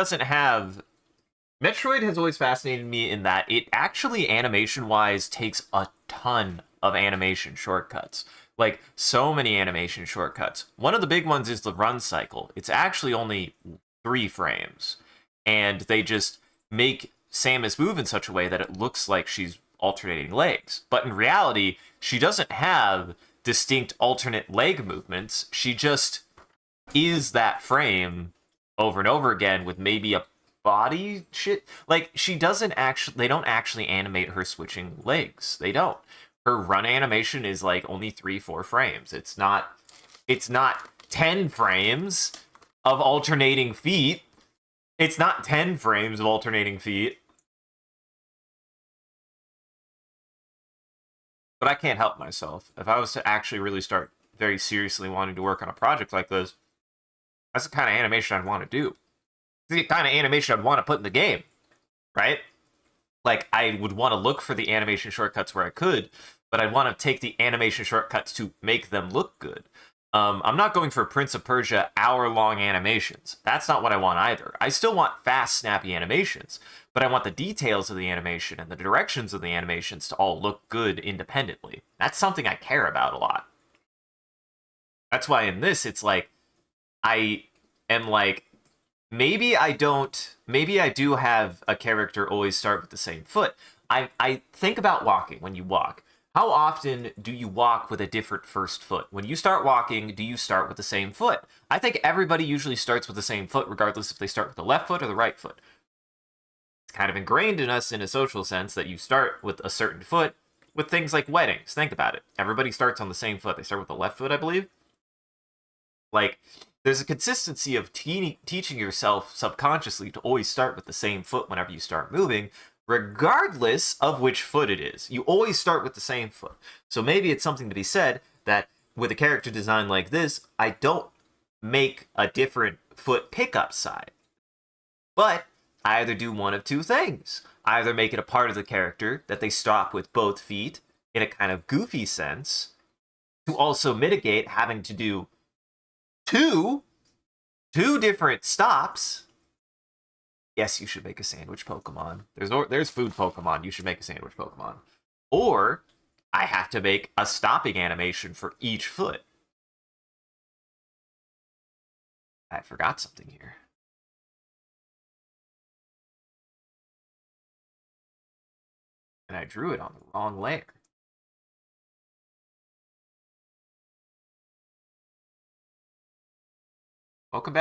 has always fascinated me in that it actually, animation-wise, takes a ton of animation shortcuts. Like, so many animation shortcuts. One of the big ones is the run cycle. It's actually only 3 frames. And they just make Samus move in such a way that it looks like she's alternating legs. But in reality, she doesn't have distinct alternate leg movements. She just is that frame over and over again with maybe a body shit. Like, she doesn't actually, they don't actually animate her switching legs. They don't. Her run animation is like only 3-4 frames. It's not 10 frames of alternating feet. It's not 10 frames of alternating feet. But I can't help myself. If I was to actually really start very seriously wanting to work on a project like this, that's the kind of animation I'd want to do. The kind of animation I'd want to put in the game, right? Like, I would want to look for the animation shortcuts where I could, but I'd want to take the animation shortcuts to make them look good. I'm not going for Prince of Persia hour-long animations. That's not what I want either. I still want fast, snappy animations, but I want the details of the animation and the directions of the animations to all look good independently. That's something I care about a lot. That's why in this, it's like, I am like, maybe I do have a character always start with the same foot. I think about walking when you walk. How often do you walk with a different first foot? When you start walking, do you start with the same foot? I think everybody usually starts with the same foot, regardless if they start with the left foot or the right foot. It's kind of ingrained in us in a social sense that you start with a certain foot with things like weddings. Think about it. Everybody starts on the same foot. They start with the left foot, I believe. Like, there's a consistency of teaching yourself subconsciously to always start with the same foot whenever you start moving, regardless of which foot it is. You always start with the same foot. So maybe it's something to be said that with a character design like this, I don't make a different foot pickup side. But I either do one of two things. I either make it a part of the character that they stop with both feet in a kind of goofy sense to also mitigate having to do two different stops. Yes, you should make a sandwich Pokemon. There's food Pokemon. You should make a sandwich Pokemon. Or I have to make a stopping animation for each foot. I forgot something here. And I drew it on the wrong layer. Welcome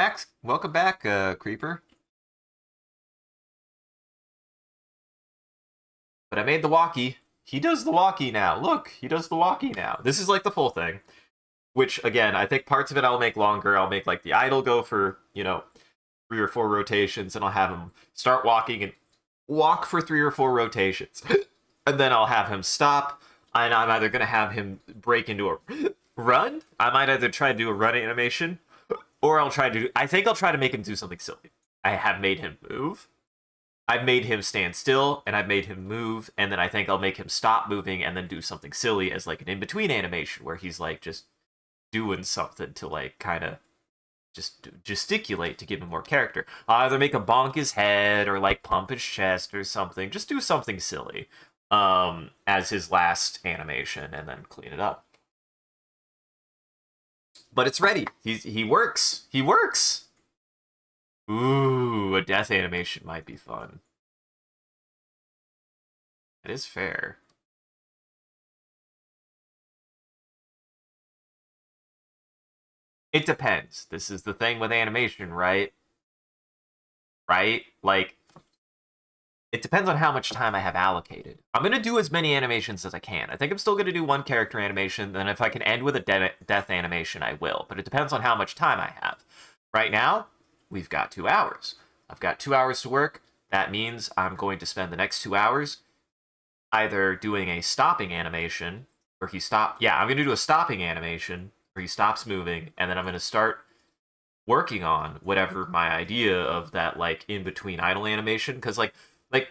back, Creeper. But I made the walkie. He does the walkie now. Look, he does the walkie now. This is like the full thing. Which, again, I think parts of it I'll make longer. I'll make, like, the idle go for, 3 or 4 rotations, and I'll have him start walking and walk for 3 or 4 rotations. And then I'll have him stop, and I'm either going to have him break into a run. I might either try to do a run animation, or I think I'll try to make him do something silly. I have made him move. I've made him stand still, and I've made him move, and then I think I'll make him stop moving and then do something silly as, like, an in-between animation where he's, like, just doing something to, like, kind of just gesticulate to give him more character. I'll either make him bonk his head or, like, pump his chest or something. Just do something silly as his last animation and then clean it up. But it's ready. He works. He works! Ooh, a death animation might be fun. It is fair. It depends. This is the thing with animation, right? Right? Like, it depends on how much time I have allocated. I'm going to do as many animations as I can. I think I'm still going to do one character animation, then if I can end with a death animation, I will. But it depends on how much time I have. Right now, we've got 2 hours. I've got 2 hours to work. That means I'm going to spend the next 2 hours either doing a stopping animation, where I'm going to do a stopping animation, where he stops moving, and then I'm going to start working on whatever my idea of that, like, in-between idle animation, because, like,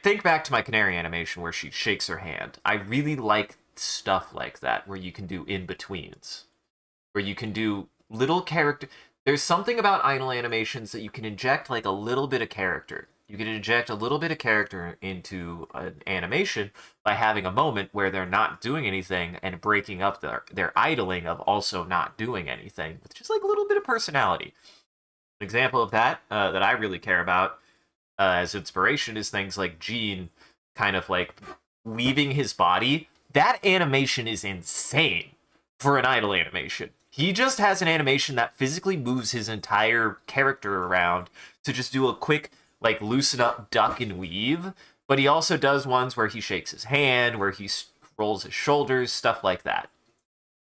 think back to my canary animation where she shakes her hand. I really like stuff like that where you can do in-betweens, where you can do little character. There's something about idle animations that you can inject like a little bit of character. You can inject a little bit of character into an animation by having a moment where they're not doing anything and breaking up their idling of also not doing anything with just like a little bit of personality. An example of that that I really care about as inspiration is things like Gene kind of like leaving his body. That animation is insane for an idle animation. He just has an animation that physically moves his entire character around to just do a quick, like, loosen up, duck, and weave. But he also does ones where he shakes his hand, where he rolls his shoulders, stuff like that.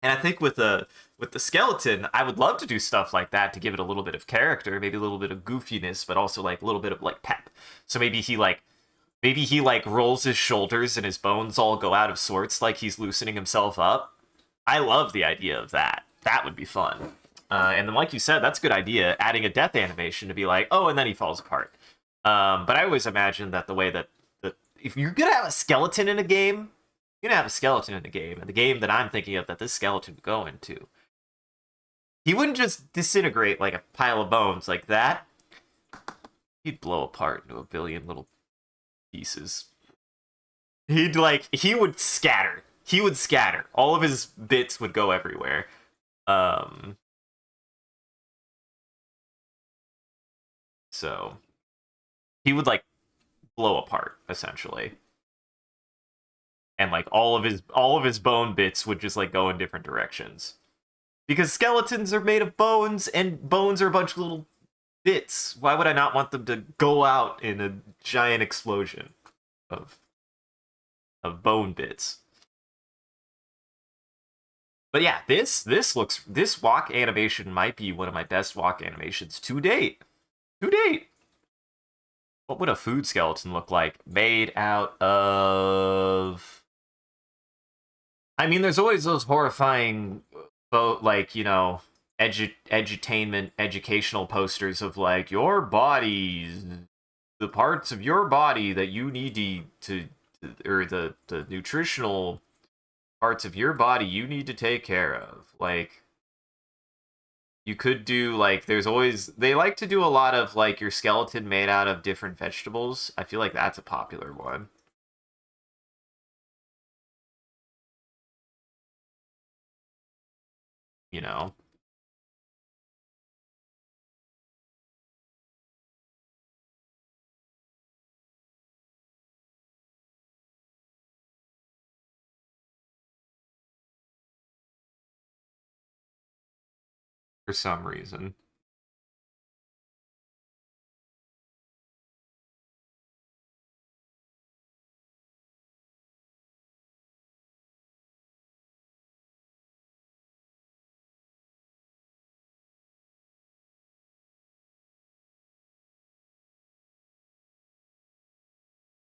And I think with the skeleton, I would love to do stuff like that to give it a little bit of character, maybe a little bit of goofiness, but also like a little bit of like pep. So maybe he rolls his shoulders and his bones all go out of sorts, like he's loosening himself up. I love the idea of that. That would be fun. And then, like you said, that's a good idea, adding a death animation to be like, oh, and then he falls apart. But I always imagine that the way that if you're going to have a skeleton in a game, you're going to have a skeleton in a game. And the game that I'm thinking of that this skeleton would go into, he wouldn't just disintegrate like a pile of bones like that. He'd blow apart into a billion little pieces. He would scatter. He would scatter. All of his bits would go everywhere. So he would like blow apart essentially, and like all of his bone bits would just like go in different directions because skeletons are made of bones, and bones are a bunch of little bits. Why would I not want them to go out in a giant explosion of bone bits? But yeah, this walk animation might be one of my best walk animations to date. To date. What would a food skeleton look like made out of? I mean, there's always those horrifying, like, you know, edutainment, educational posters of like your body's the parts of your body that you need to or the nutritional parts of your body you need to take care of. Like, you could do like they like to do a lot of like your skeleton made out of different vegetables. I feel like that's a popular one. You know, for some reason.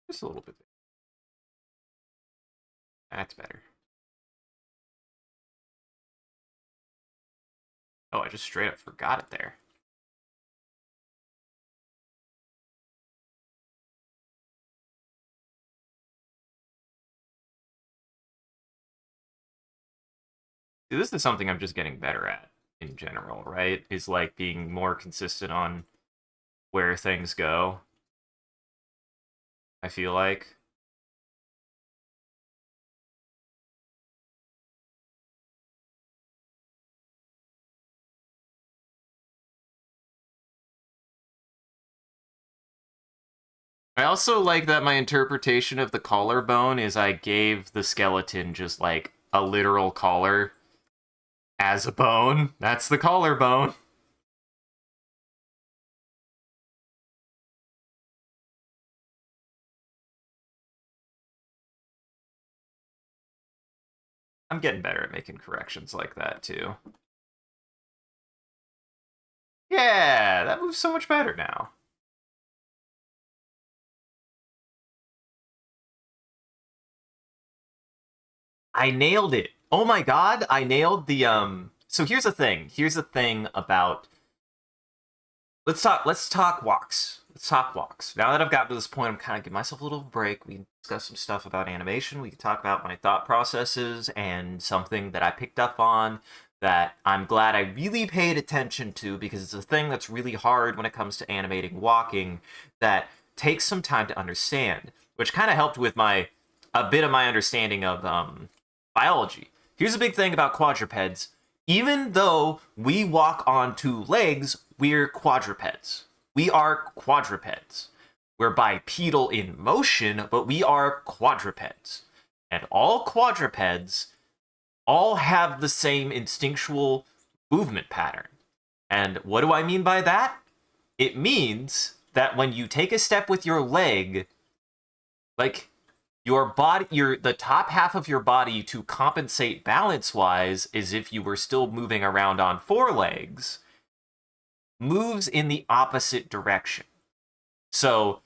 Just a little bit. That's better. Oh, I just straight up forgot it there. See, this is something I'm just getting better at in general, right? Is like being more consistent on where things go. I feel like. I also like that my interpretation of the collarbone is I gave the skeleton just like a literal collar as a bone. That's the collarbone. I'm getting better at making corrections like that too. Yeah, that moves so much better now. I nailed it. Oh my god, I nailed the so here's the thing. Here's the thing about let's talk walks. Let's talk walks. Now that I've gotten to this point, I'm kind of giving myself a little break. We discuss some stuff about animation. We can talk about my thought processes and something that I picked up on that I'm glad I really paid attention to, because it's a thing that's really hard when it comes to animating walking that takes some time to understand, which kind of helped with a bit of my understanding of biology. Here's a big thing about quadrupeds. Even though we walk on two legs, we're quadrupeds. We are quadrupeds. We're bipedal in motion, but we are quadrupeds. And all quadrupeds all have the same instinctual movement pattern. And what do I mean by that? It means that when you take a step with your leg, like your body, the top half of your body to compensate balance-wise is if you were still moving around on four legs, moves in the opposite direction. So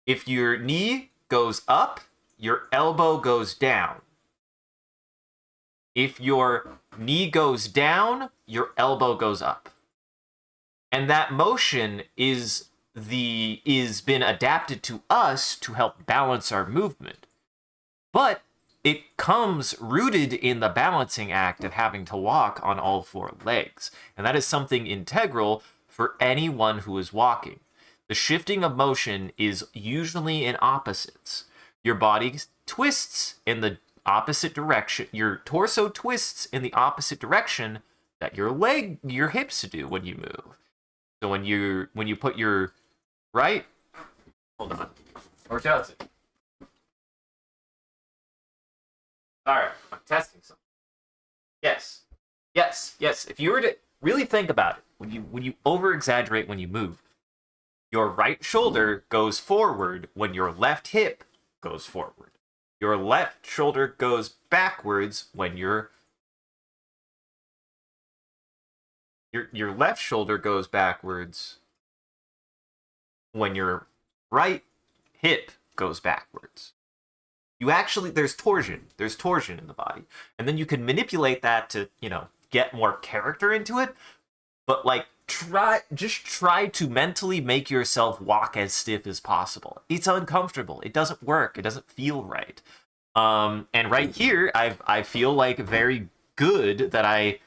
if your knee goes up, your elbow goes down. If your knee goes down, your elbow goes up. And that motion is been adapted to us to help balance our movement. But it comes rooted in the balancing act of having to walk on all four legs. And that is something integral for anyone who is walking. The shifting of motion is usually in opposites. Your body twists in the opposite direction. Your torso twists in the opposite direction that your hips do when you move. So when you put your right, hold on, or does it? All right, I'm testing something. Yes. If you were to really think about it, when you over exaggerate when you move, your right shoulder goes forward when your left hip goes forward. Your left shoulder goes backwards when your left shoulder goes backwards when your right hip goes backwards. There's torsion in the body. And then you can manipulate that to, get more character into it. But try to mentally make yourself walk as stiff as possible. It's uncomfortable. It doesn't work. It doesn't feel right. And right here, I feel like very good that I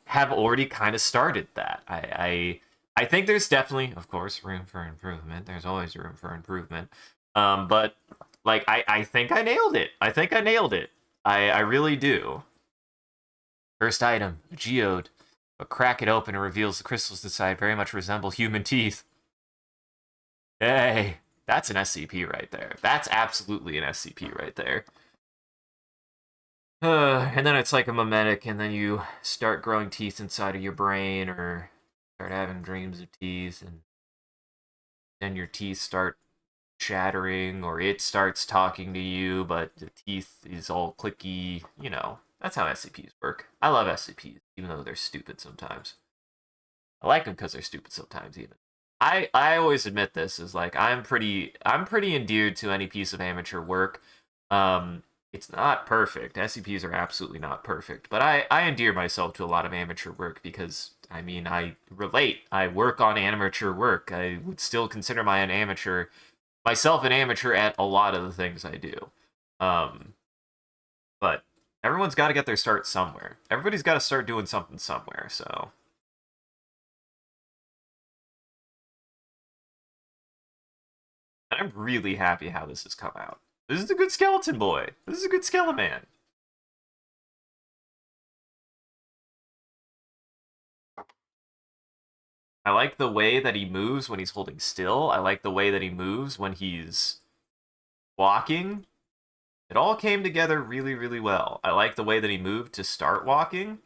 have already kind of started that. I think there's definitely, of course, room for improvement. There's always room for improvement. But I think I nailed it. I really do. First item, a geode. But crack it open and reveals the crystals inside very much resemble human teeth. Hey, that's an SCP right there. That's absolutely an SCP right there. And then it's like a mimetic, and then you start growing teeth inside of your brain, or start having dreams of teeth, and then your teeth start shattering, or it starts talking to you, but the teeth is all clicky, That's how SCPs work. I love SCPs, even though they're stupid sometimes. I like them because they're stupid sometimes, even. I always admit this, is I'm pretty endeared to any piece of amateur work. It's not perfect. SCPs are absolutely not perfect, but I endear myself to a lot of amateur work because, I relate. I work on amateur work. I would still consider myself an amateur at a lot of the things I do. But everyone's got to get their start somewhere. Everybody's got to start doing something somewhere, so. And I'm really happy how this has come out. This is a good skeleton boy. This is a good skeleton man. I like the way that he moves when he's holding still. I like the way that he moves when he's walking. It all came together really, really well. I like the way that he moved to start walking.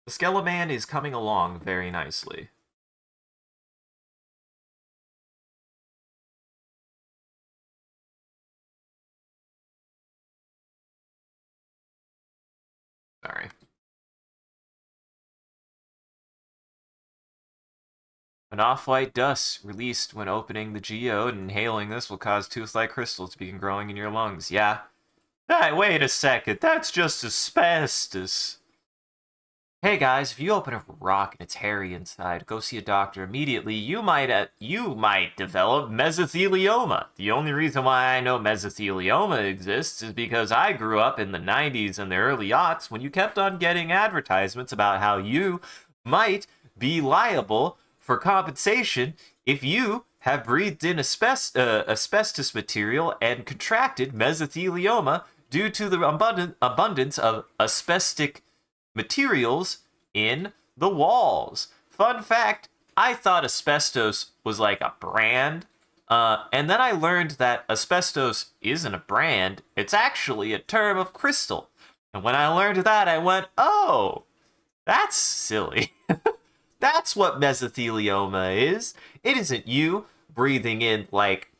The skeleton man is coming along very nicely. Sorry. An off-white dust released when opening the geode and inhaling this will cause tooth-like crystals to begin growing in your lungs. Yeah. Hey, wait a second. That's just asbestos. Hey guys, if you open a rock and it's hairy inside, go see a doctor immediately. You might develop mesothelioma. The only reason why I know mesothelioma exists is because I grew up in the 90s and the early aughts when you kept on getting advertisements about how you might be liable for compensation if you have breathed in asbestos material and contracted mesothelioma due to the abundance of asbestic materials in the walls. Fun fact, I thought asbestos was like a brand. And then I learned that asbestos isn't a brand, it's actually a term of crystal. And when I learned that, I went, oh, that's silly. That's what mesothelioma is. It isn't you breathing in, like,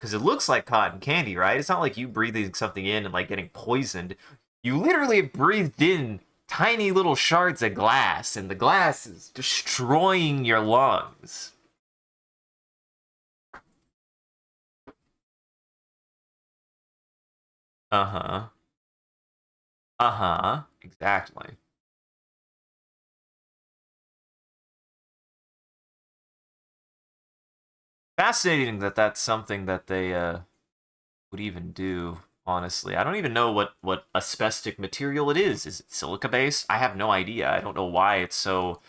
because it looks like cotton candy, right? It's not like you breathing something in and like getting poisoned. You literally breathed in tiny little shards of glass, and the glass is destroying your lungs. Uh huh. Uh huh. Exactly. Fascinating that that's something that they would even do. Honestly, I don't even know what asbestic material it is. Is it silica based? I have no idea. I don't know why it's so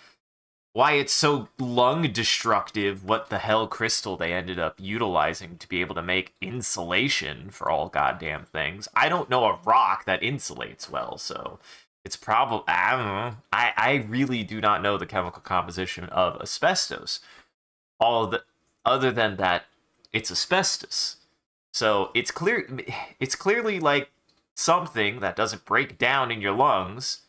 lung destructive, what the hell crystal they ended up utilizing to be able to make insulation for all goddamn things. I don't know a rock that insulates well, so it's probably, I don't know. I really do not know the chemical composition of asbestos. All the Other than that, it's asbestos. So it's clearly like something that doesn't break down in your lungs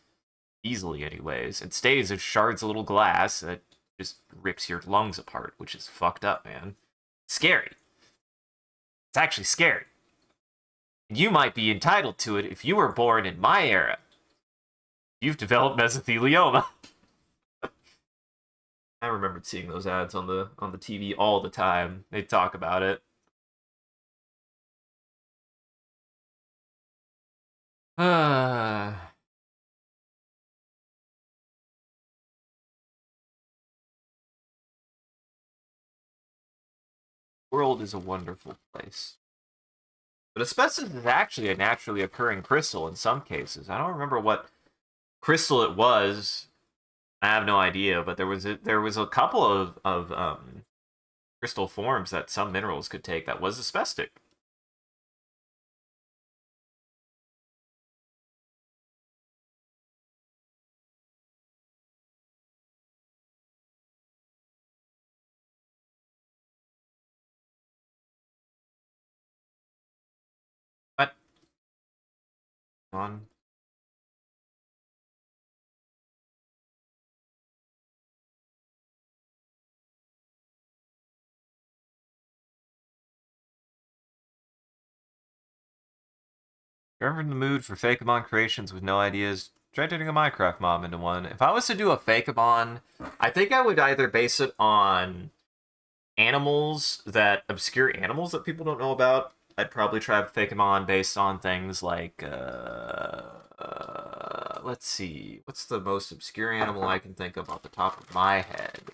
easily anyways. It stays as shards of little glass that just rips your lungs apart, which is fucked up, man. Scary. It's actually scary. You might be entitled to it if you were born in my era. You've developed mesothelioma. I remembered seeing those ads on the TV all the time. They talk about it. The world is a wonderful place. But asbestos is actually a naturally occurring crystal in some cases. I don't remember what crystal it was. I have no idea, but there was a couple of crystal forms that some minerals could take that was asbestic. But on You're ever in the mood for Fakemon creations with no ideas, try turning a Minecraft mob into one. If I was to do a Fakemon, I think I would either base it on obscure animals that people don't know about. I'd probably try Fakemon based on things like, let's see, what's the most obscure animal I can think of off the top of my head?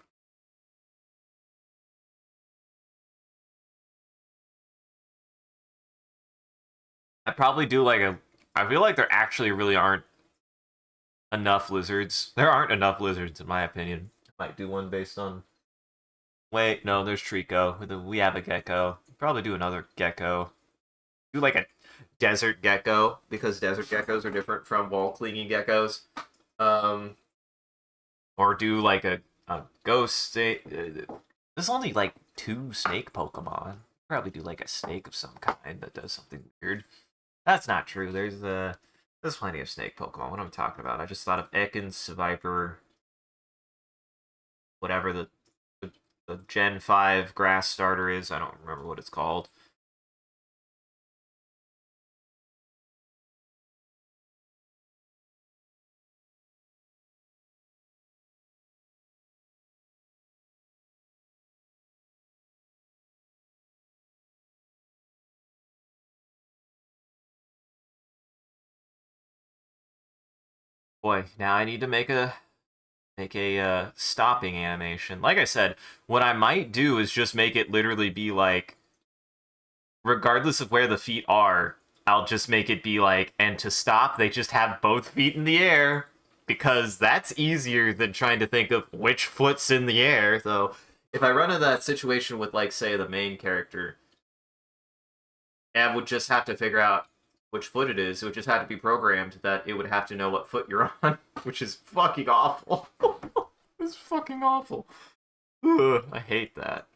I'd probably do like a. I feel like there actually really aren't enough lizards. There aren't enough lizards, in my opinion. Might do one based on. Wait, no, there's Trico. We have a gecko. Probably do another gecko. Do like a desert gecko because desert geckos are different from wall clinging geckos. Um, or do like a ghost. There's only like two snake Pokemon. Probably do like a snake of some kind that does something weird. That's not true. There's plenty of snake Pokemon. What am I talking about? I just thought of Ekans, Viper, whatever the Gen 5 grass starter is. I don't remember what it's called. Boy, now I need to make a stopping animation. Like I said, what I might do is just make it literally be like, regardless of where the feet are, I'll just make it be like, and to stop, they just have both feet in the air, because that's easier than trying to think of which foot's in the air. So if I run into that situation with, like, say, the main character, I would just have to figure out which foot it is. It would just have to be programmed that it would have to know what foot you're on, which is fucking awful. It's fucking awful. Ugh, I hate that.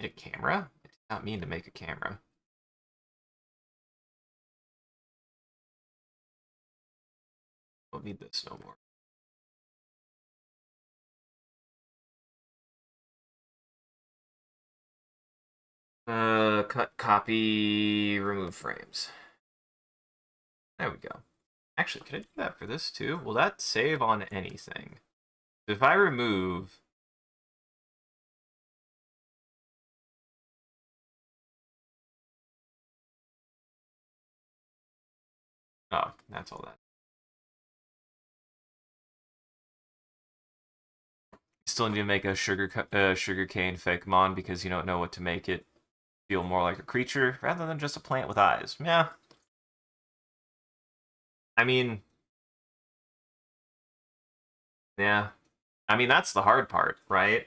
A camera? I did not mean to make a camera. Don't need this no more. Cut, copy, remove frames. There we go. Actually, can I do that for this too? Will that save on anything? If I remove... Oh, that's all that. Still need to make a sugar cane fakemon because you don't know what to make it feel more like a creature rather than just a plant with eyes. Yeah. I mean, yeah. I mean, that's the hard part, right?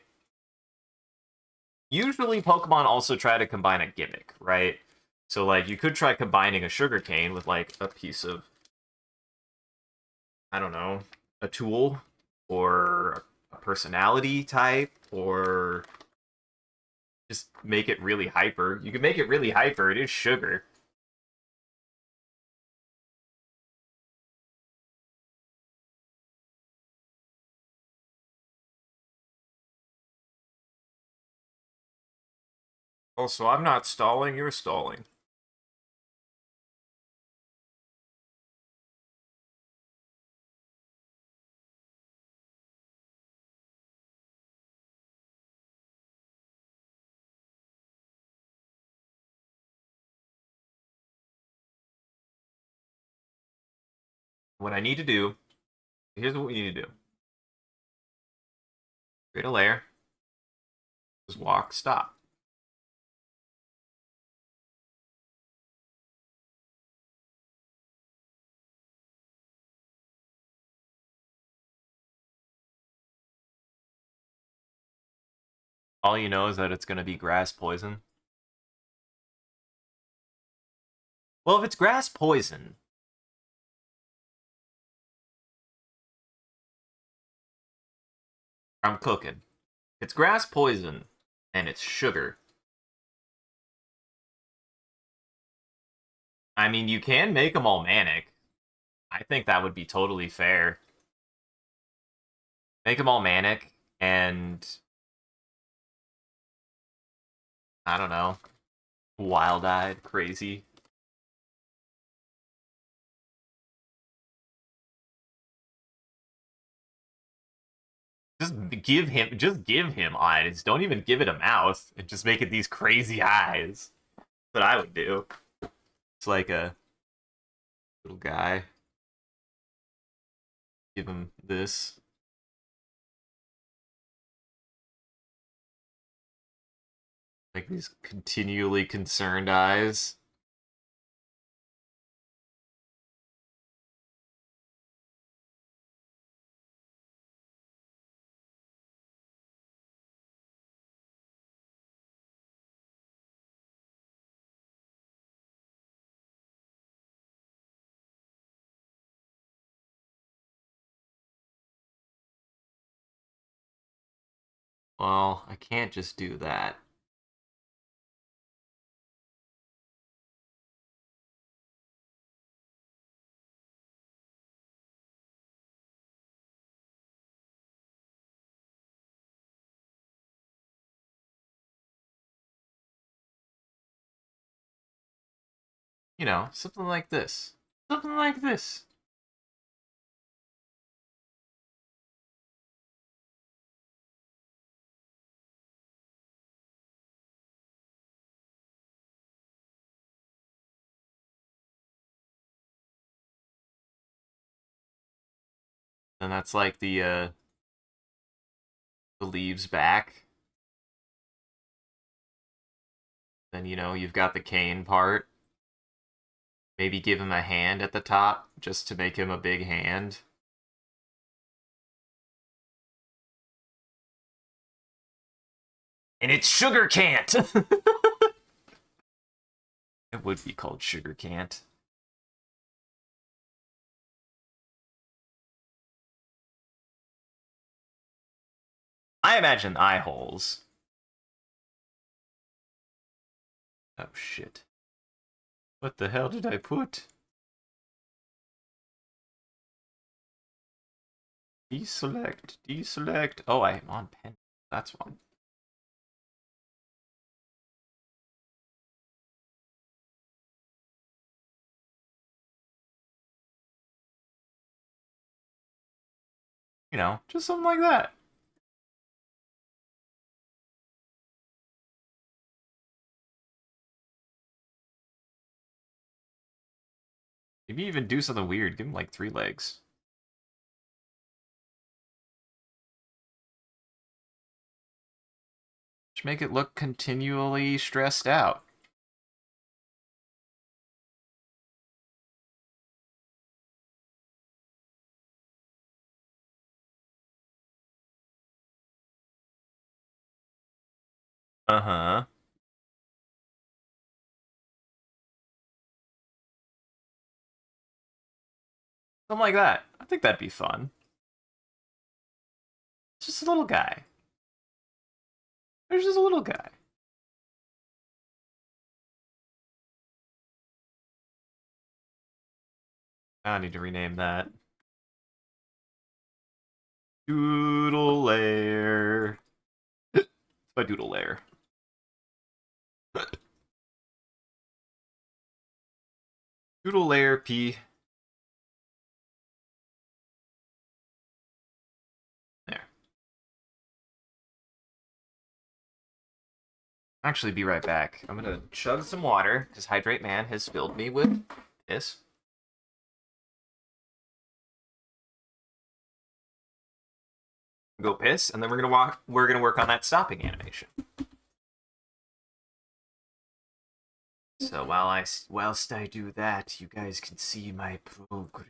Usually Pokemon also try to combine a gimmick, right? So, like, you could try combining a sugar cane with, like, a piece of, I don't know, a tool, or a personality type, or just make it really hyper. You can make it really hyper, it is sugar. Also, I'm not stalling, you're stalling. What I need to do, here's what we need to do. Create a layer, just walk, stop. All you know is that it's going to be grass poison. Well, if it's grass poison, I'm cooking. It's grass poison, and it's sugar. I mean, you can make them all manic. I think that would be totally fair. Make them all manic, and I don't know, wild-eyed, crazy. Just give him eyes. Don't even give it a mouth, and just make it these crazy eyes. That's what I would do. It's like a little guy. Give him this. Like these continually concerned eyes. Well, I can't just do that. You know, something like this. Something like this. And that's like the leaves back. Then, you know, you've got the cane part. Maybe give him a hand at the top, just to make him a big hand. And it's Sugar Can't! It would be called Sugar Can't. I imagine eye holes. Oh shit. What the hell did I put? Deselect, deselect. Oh, I am on pen. That's one. You know, just something like that. Maybe even do something weird. Give him like 3 legs. Just make it look continually stressed out. Uh-huh. Something like that. I think that'd be fun. It's just a little guy. There's just a little guy. I need to rename that. Doodle lair. It's my doodle lair. Doodle lair P. There. Actually, be right back. I'm gonna chug some water, because Hydrate Man has filled me with piss. Go piss, and then we're gonna work on that stopping animation. So whilst I do that, you guys can see my progress.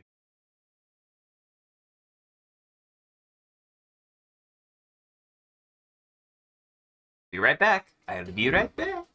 Be right back. I'll be right back.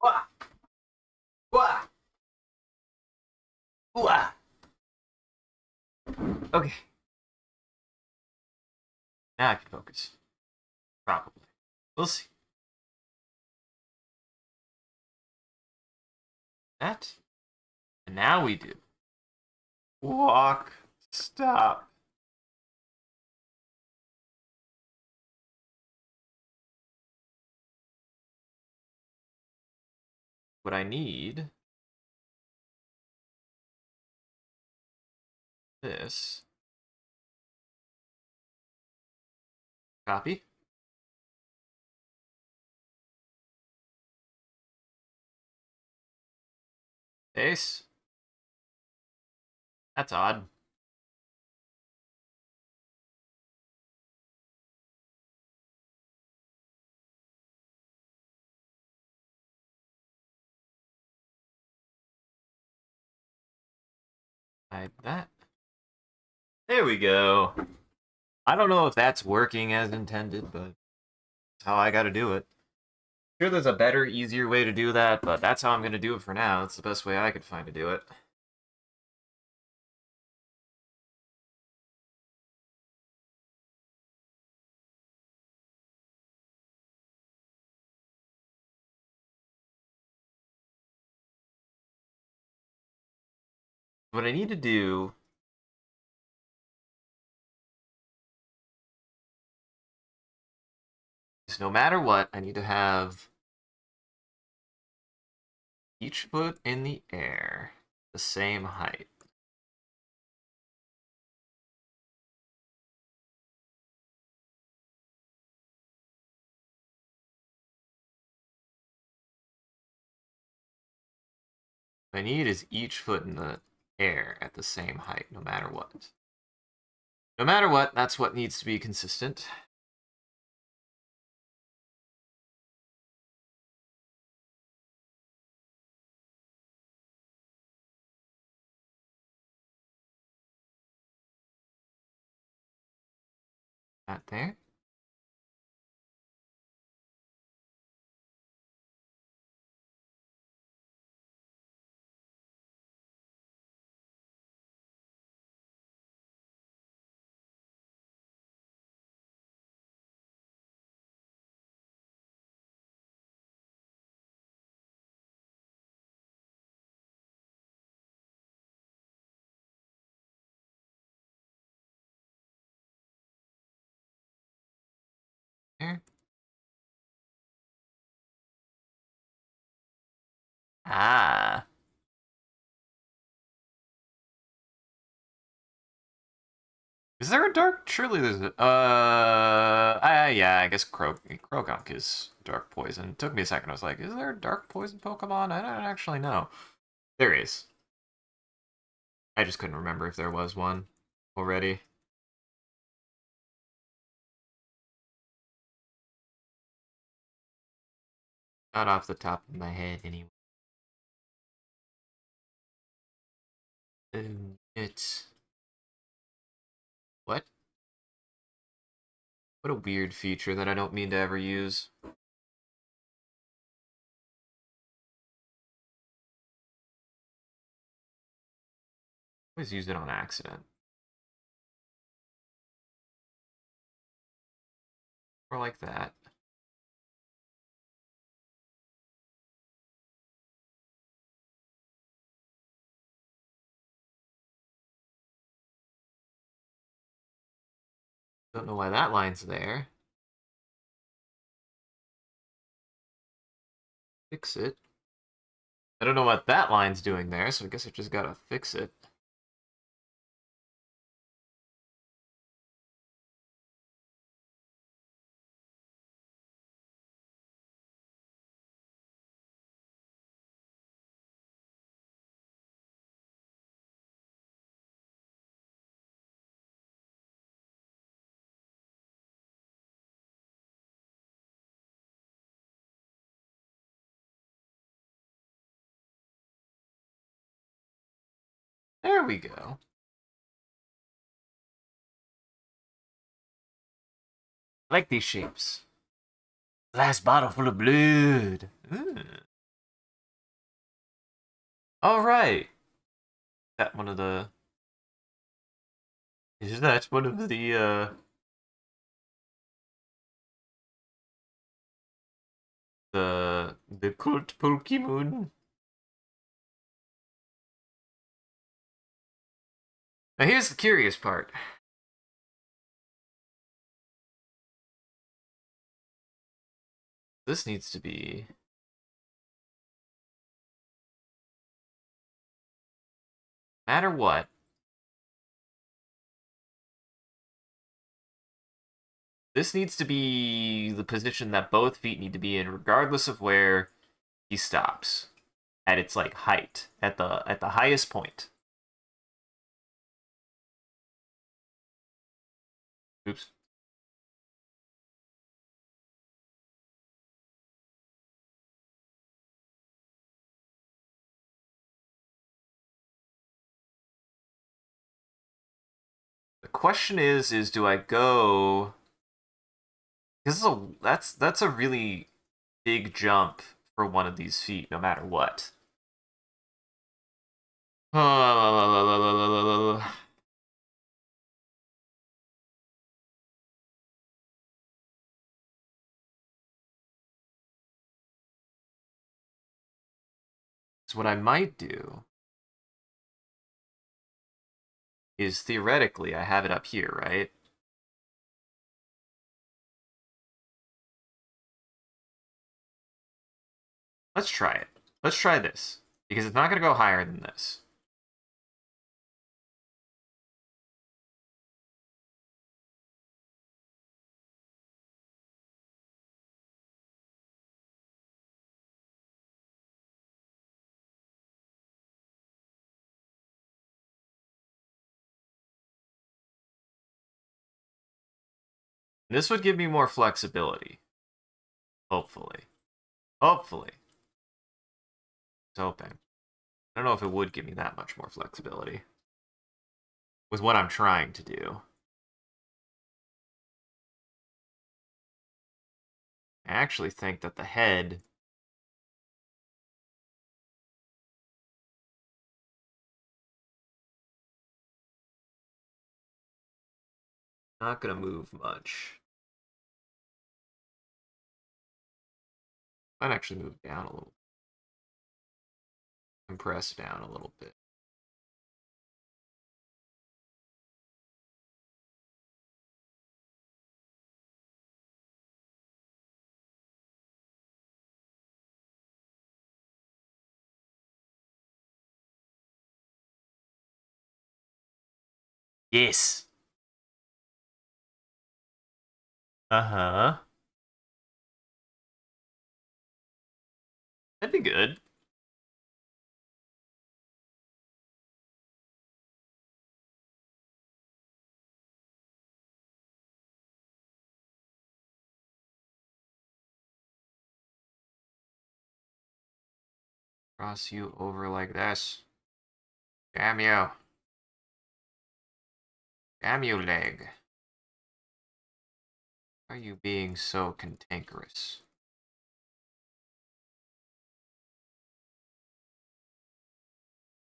Wah! Wah! Wah! Okay. Now I can focus. Probably. We'll see. That. And now we do. Walk. Stop. What I need. This. Copy. Paste. That's odd. Hide that. There we go. I don't know if that's working as intended, but that's how I gotta do it. Sure, there's a better, easier way to do that, but that's how I'm gonna do it for now. It's the best way I could find to do it. What I need to do is no matter what, I need to have each foot in the air the same height. What I need is each foot in the air at the same height, no matter what. No matter what, that's what needs to be consistent. That there. There. Ah. Is there a dark? Surely there's a. Yeah, I guess Croagunk is dark poison. It took me a second. I was like, is there a dark poison Pokemon? I don't actually know. There is. I just couldn't remember if there was one already. Not off the top of my head, anyway. It's what? What a weird feature that I don't mean to ever use. I always used it on accident. Or like that. Don't know why that line's there. Fix it. I don't know what that line's doing there, so I guess I just gotta fix it. There we go. I like these shapes. Last bottle full of blood. Ooh. All right. That one of the. Is that one of the cult Pokemon? Now here's the curious part. This needs to be matter what. This needs to be the position that both feet need to be in, regardless of where he stops. At its like height, at the highest point. Oops. The question is do I go? This is that's a really big jump for one of these feet, no matter what. So what I might do is theoretically I have it up here, right? Let's try it. Let's try this because it's not going to go higher than this. This would give me more flexibility. Hopefully. Hopefully. It's hoping. I don't know if it would give me that much more flexibility with what I'm trying to do. I actually think that the head not gonna move much. Might actually move down a little. Compress down a little bit. Yes. Uh-huh. That'd be good. Cross you over like this. Damn you. Damn you, leg. Why are you being so cantankerous?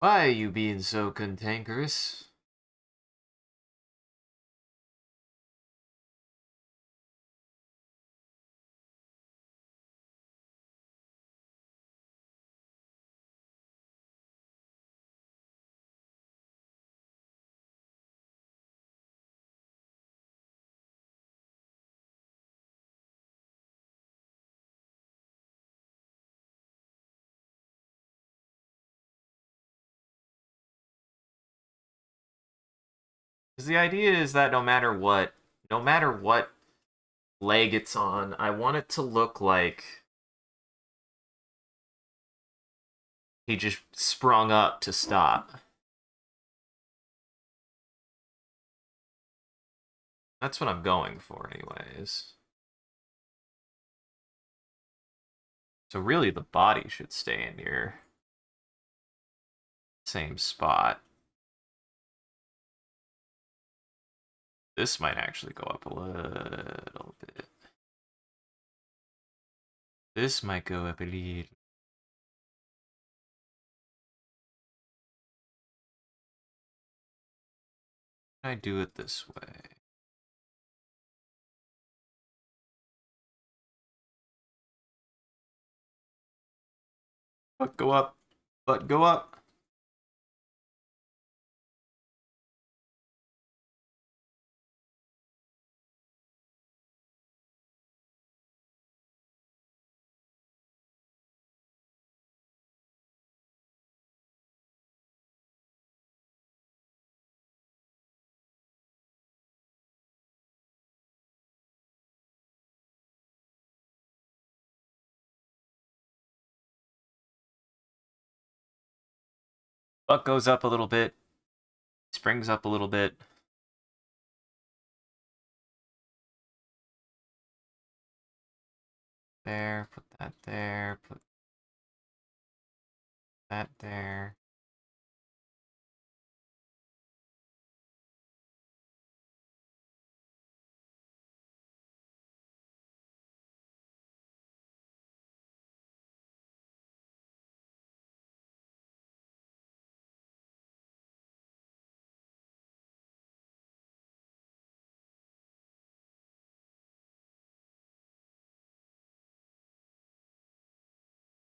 Why are you being so cantankerous? Because the idea is that no matter what leg it's on, I want it to look like he just sprung up to stop. That's what I'm going for, anyways. So really, the body should stay in your same spot. This might actually go up a little bit. This might go up a little. I do it this way. Butt go up. Butt go up. Butt goes up a little bit. Springs up a little bit. There, put that there, put that there.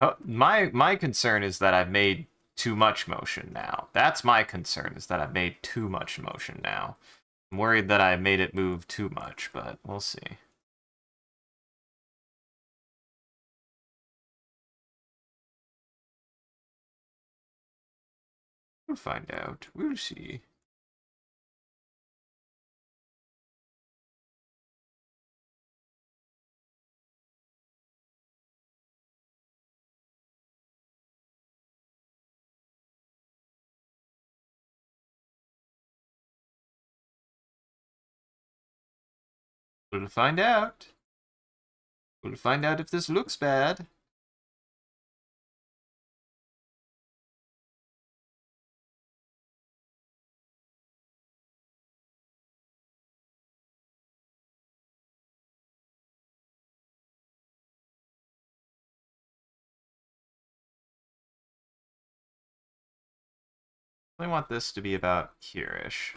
Oh, my concern is that I've made too much motion now. That's my concern, is that I've made too much motion now. I'm worried that I made it move too much, but we'll see. We'll find out. We'll see. We'll find out. We'll find out if this looks bad. I want this to be about here-ish.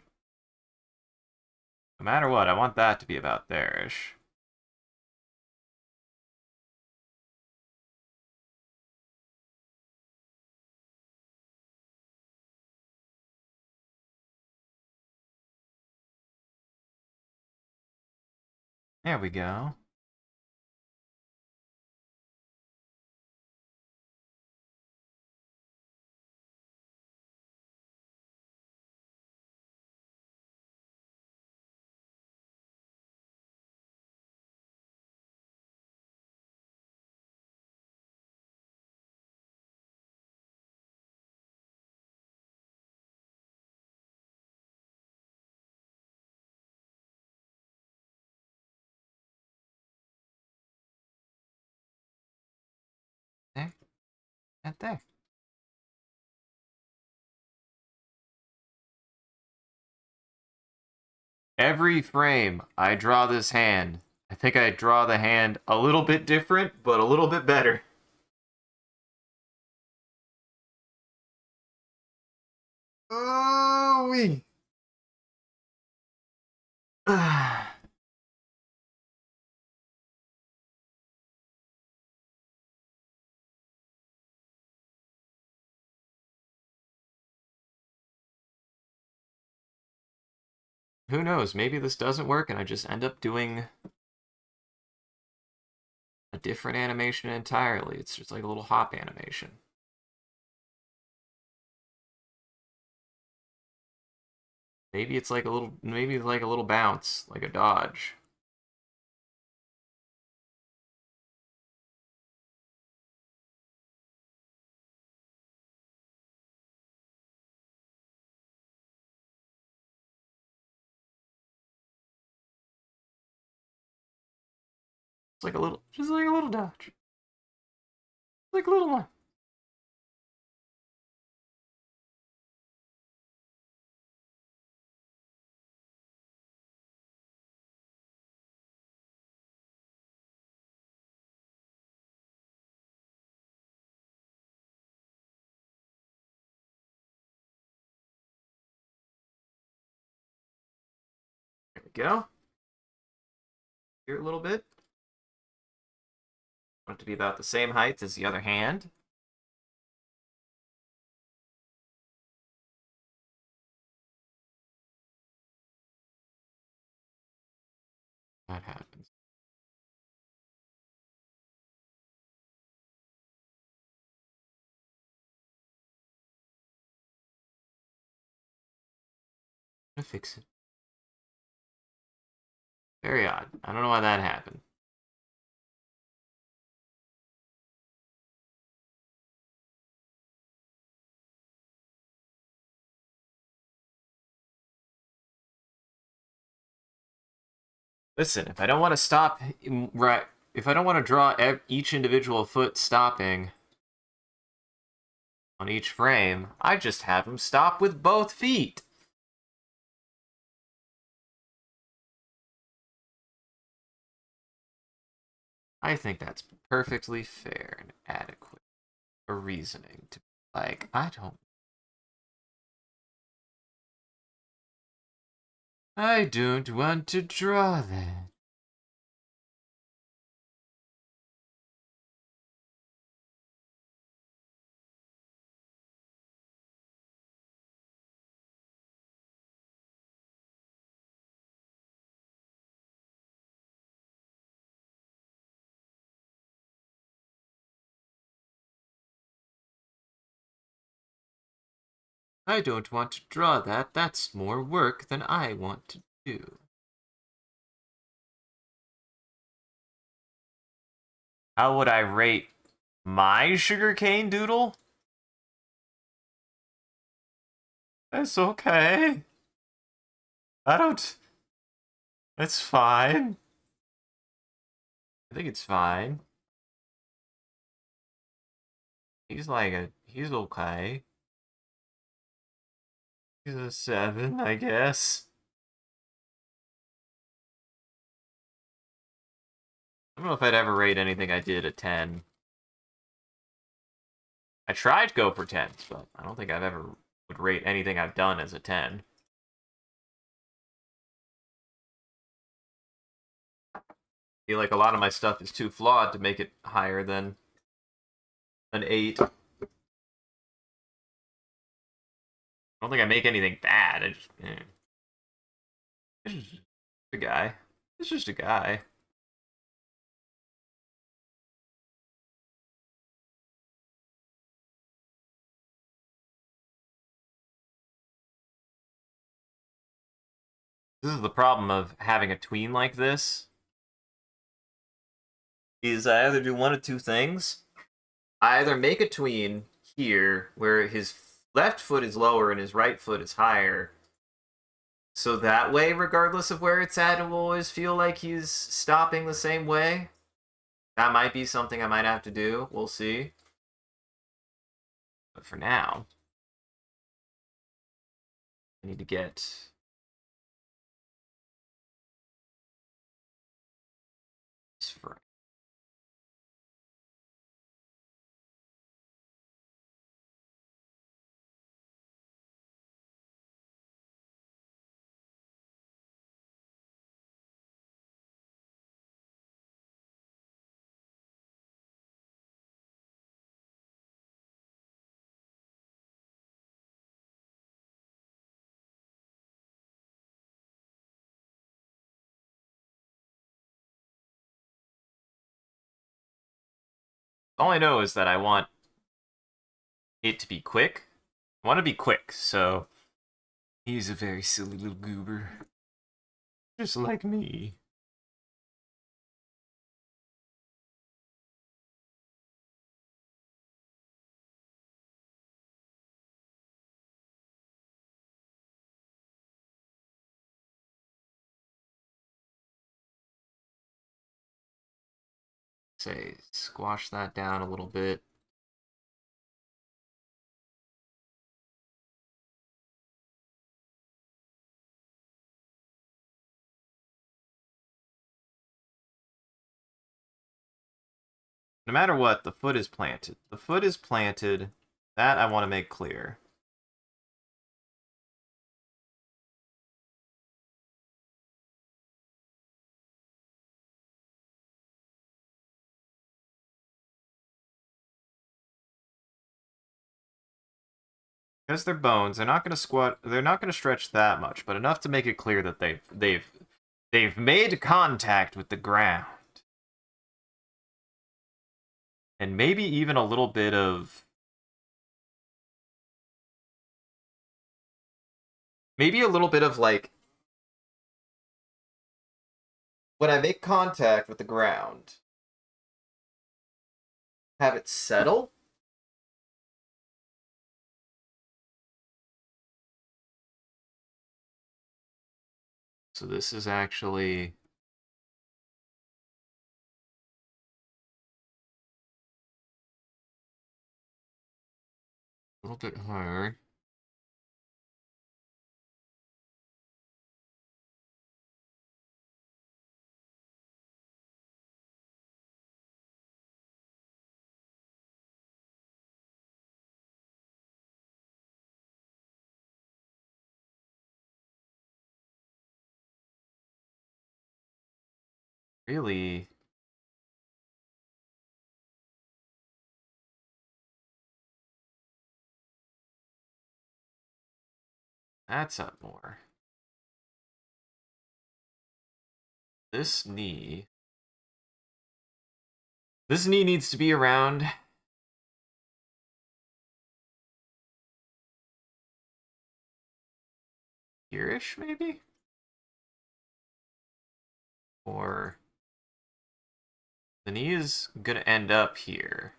No matter what, I want that to be about there-ish. There we go. There. And there. Every frame, I draw this hand. I think I draw the hand a little bit different, but a little bit better. Oh, we. Who knows? Maybe this doesn't work and I just end up doing a different animation entirely. It's just like a little hop animation. Maybe it's like a little, maybe like a little bounce, like a dodge. It's like a little, just like a little dodge. Like a little one. go. Here a little bit. I want it to be about the same height as the other hand. That happens. I'm gonna fix it. Very odd. I don't know why that happened. Listen, if I don't want to stop right, if I don't want to draw each individual foot stopping on each frame, I just have him stop with both feet. I think that's perfectly fair and adequate for reasoning to be like, I don't want to draw that. I don't want to draw that. That's more work than I want to do. How would I rate my sugarcane doodle? It's okay. I don't... It's fine. I think it's fine. He's okay. He's a 7, I guess. I don't know if I'd ever rate anything I did a 10. I tried to go for 10s, but I don't think I've ever would rate anything I've done as a 10. I feel like a lot of my stuff is too flawed to make it higher than an 8. I don't think I make anything bad. It's just a guy. It's just a guy. This is the problem of having a tween like this. Is I either do one of two things. I either make a tween here where his left foot is lower and his right foot is higher. So that way, regardless of where it's at, it will always feel like he's stopping the same way. That might be something I might have to do. We'll see. But for now, I need to get this frame. All I know is that I want it to be quick. I want to be quick, so he's a very silly little goober. Just like me. Say, squash that down a little bit. No matter what, the foot is planted. The foot is planted. That I want to make clear. Because they're bones, they're not going to squat. They're not going to stretch that much, but enough to make it clear that they've made contact with the ground, and maybe even a little bit of like when I make contact with the ground, have it settle. So this is actually a little bit higher. Really, that's up more. This knee. This knee needs to be around here-ish, maybe? Or the knee is gonna end up here.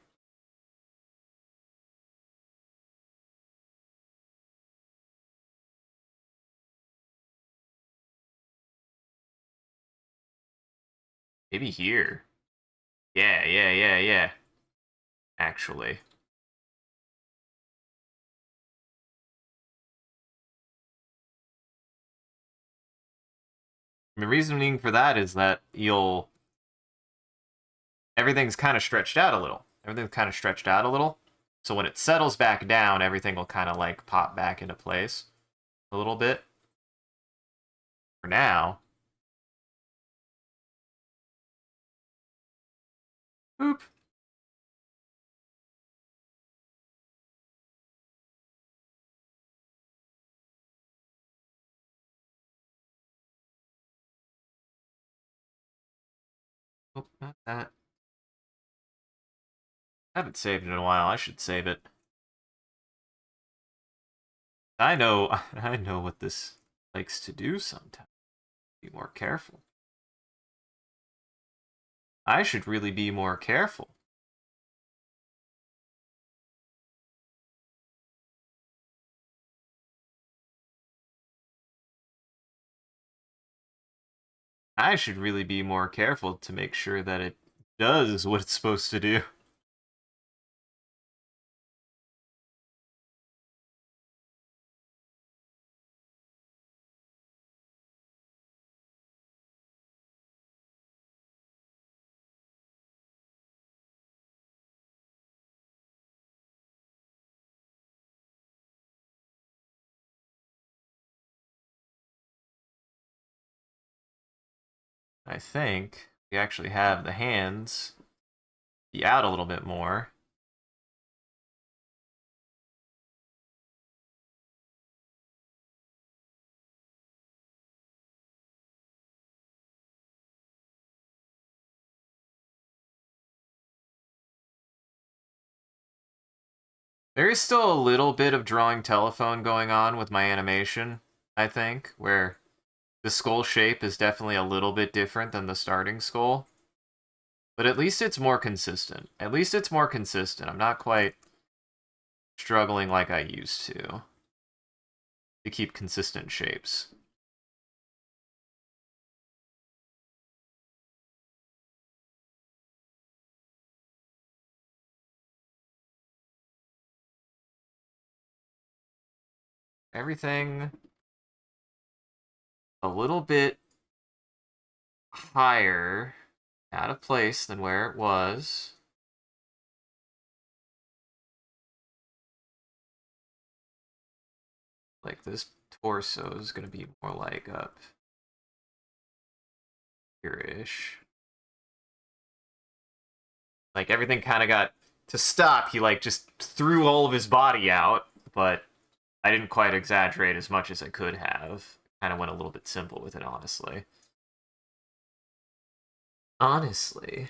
Maybe here. Yeah. Actually. And the reasoning for that is that everything's kind of stretched out a little. Everything's kind of stretched out a little. So when it settles back down, everything will kind of like pop back into place a little bit. For now. Boop. Oh, not that. I haven't saved it in a while. I should save it. I know I know what this likes to do sometimes. Be more careful. I should really be more careful. I should really be more careful to make sure that it does what it's supposed to do. I think we actually have the hands be out a little bit more. There is still a little bit of drawing telephone going on with my animation, I think, where the skull shape is definitely a little bit different than the starting skull. But at least it's more consistent. At least it's more consistent. I'm not quite struggling like I used to keep consistent shapes. Everything a little bit higher, out of place than where it was. Like this torso is going to be more like up here-ish. Like everything kind of got to stop. He like just threw all of his body out, but I didn't quite exaggerate as much as I could have. Kind of went a little bit simple with it, honestly. Honestly.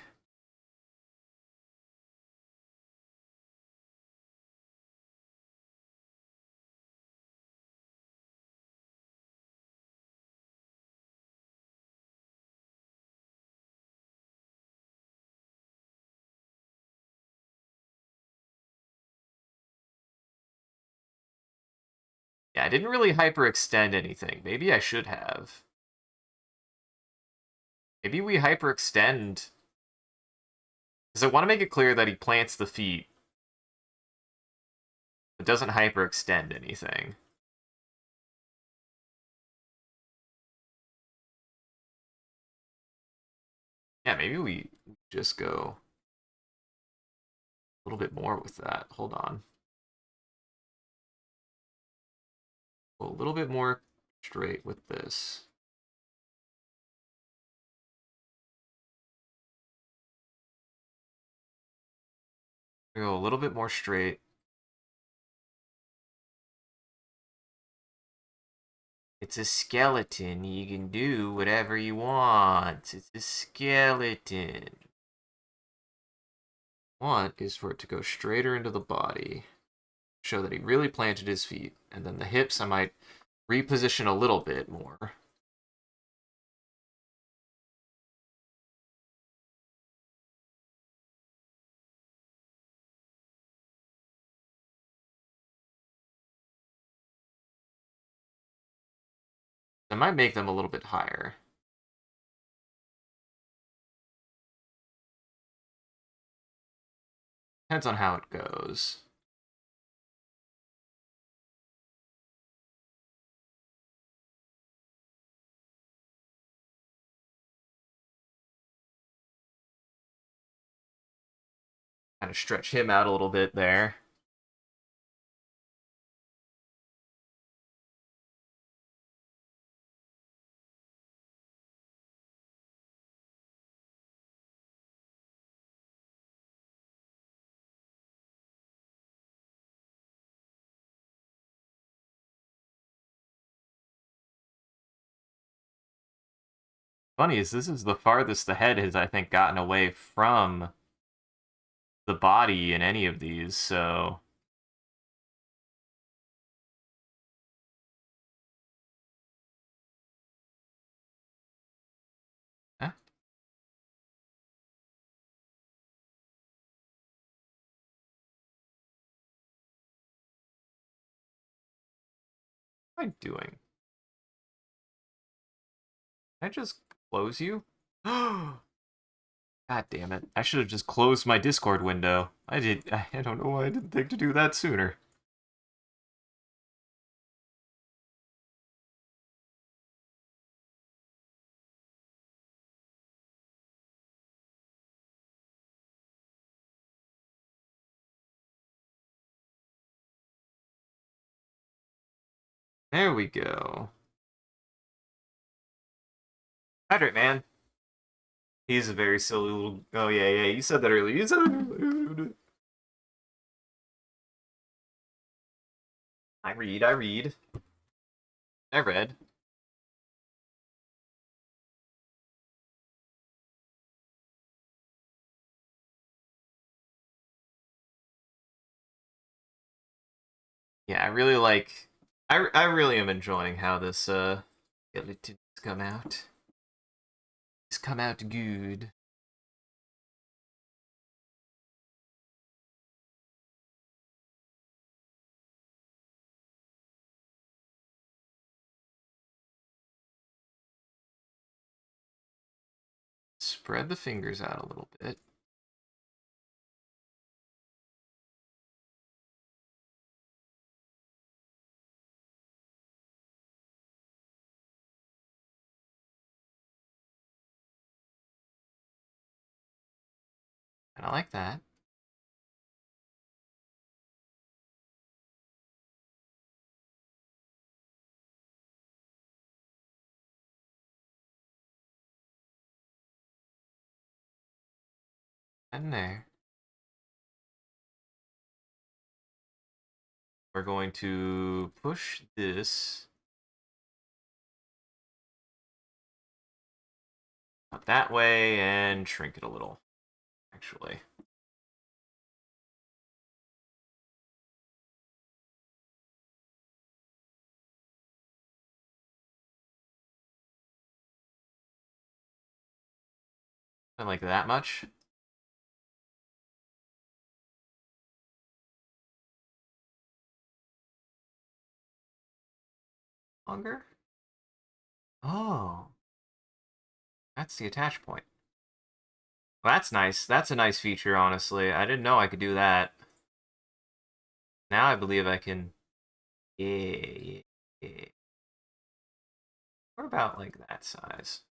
Yeah, I didn't really hyperextend anything. Maybe I should have. Maybe we hyperextend. Because I want to make it clear that he plants the feet. It doesn't hyperextend anything. Yeah, maybe we just go a little bit more with that. Hold on. Go a little bit more straight with this. Go a little bit more straight. It's a skeleton. You can do whatever you want. It's a skeleton. Want is for it to go straighter into the body. Show that he really planted his feet. And then the hips I might reposition a little bit more. I might make them a little bit higher. Depends on how it goes. Kind of stretch him out a little bit there. Funny is this is the farthest the head has, I think, gotten away from the body in any of these, so... Eh, what am I doing? Can I just close you? God damn it. I should have just closed my Discord window. I don't know why I didn't think to do that sooner. There we go. Hydrate, man. He's a very silly little... Oh, yeah, yeah, you said that earlier. You said... I read, I read. I read. Yeah, I really like... I really am enjoying how this, skeleton's come out. It's come out good. Spread the fingers out a little bit. And I like that. And there. We're going to push this up that way and shrink it a little, actually. Something like that much. Longer? Oh, that's the attach point. Well, that's nice. That's a nice feature, honestly. I didn't know I could do that. Now I believe I can. Yeah, yeah. What about like that size?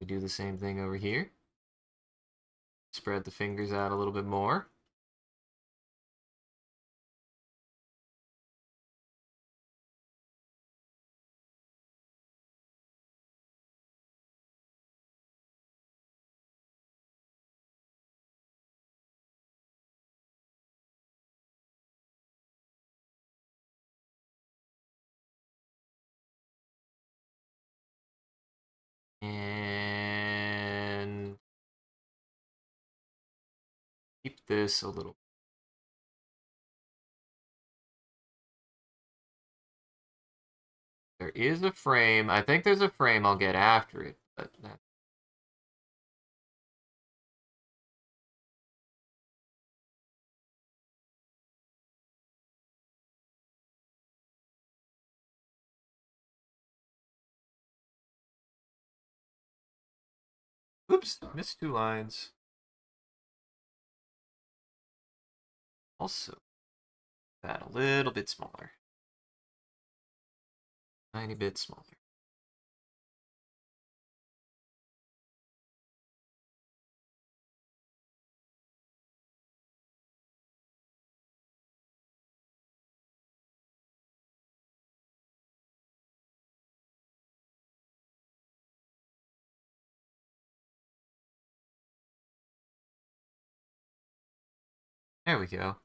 We do the same thing over here. Spread the fingers out a little bit more. And keep this a little. There is a frame. I think there's a frame I'll get after it, but that. Oops, missed 2 lines. Also, that a little bit smaller. Tiny bit smaller. There we go.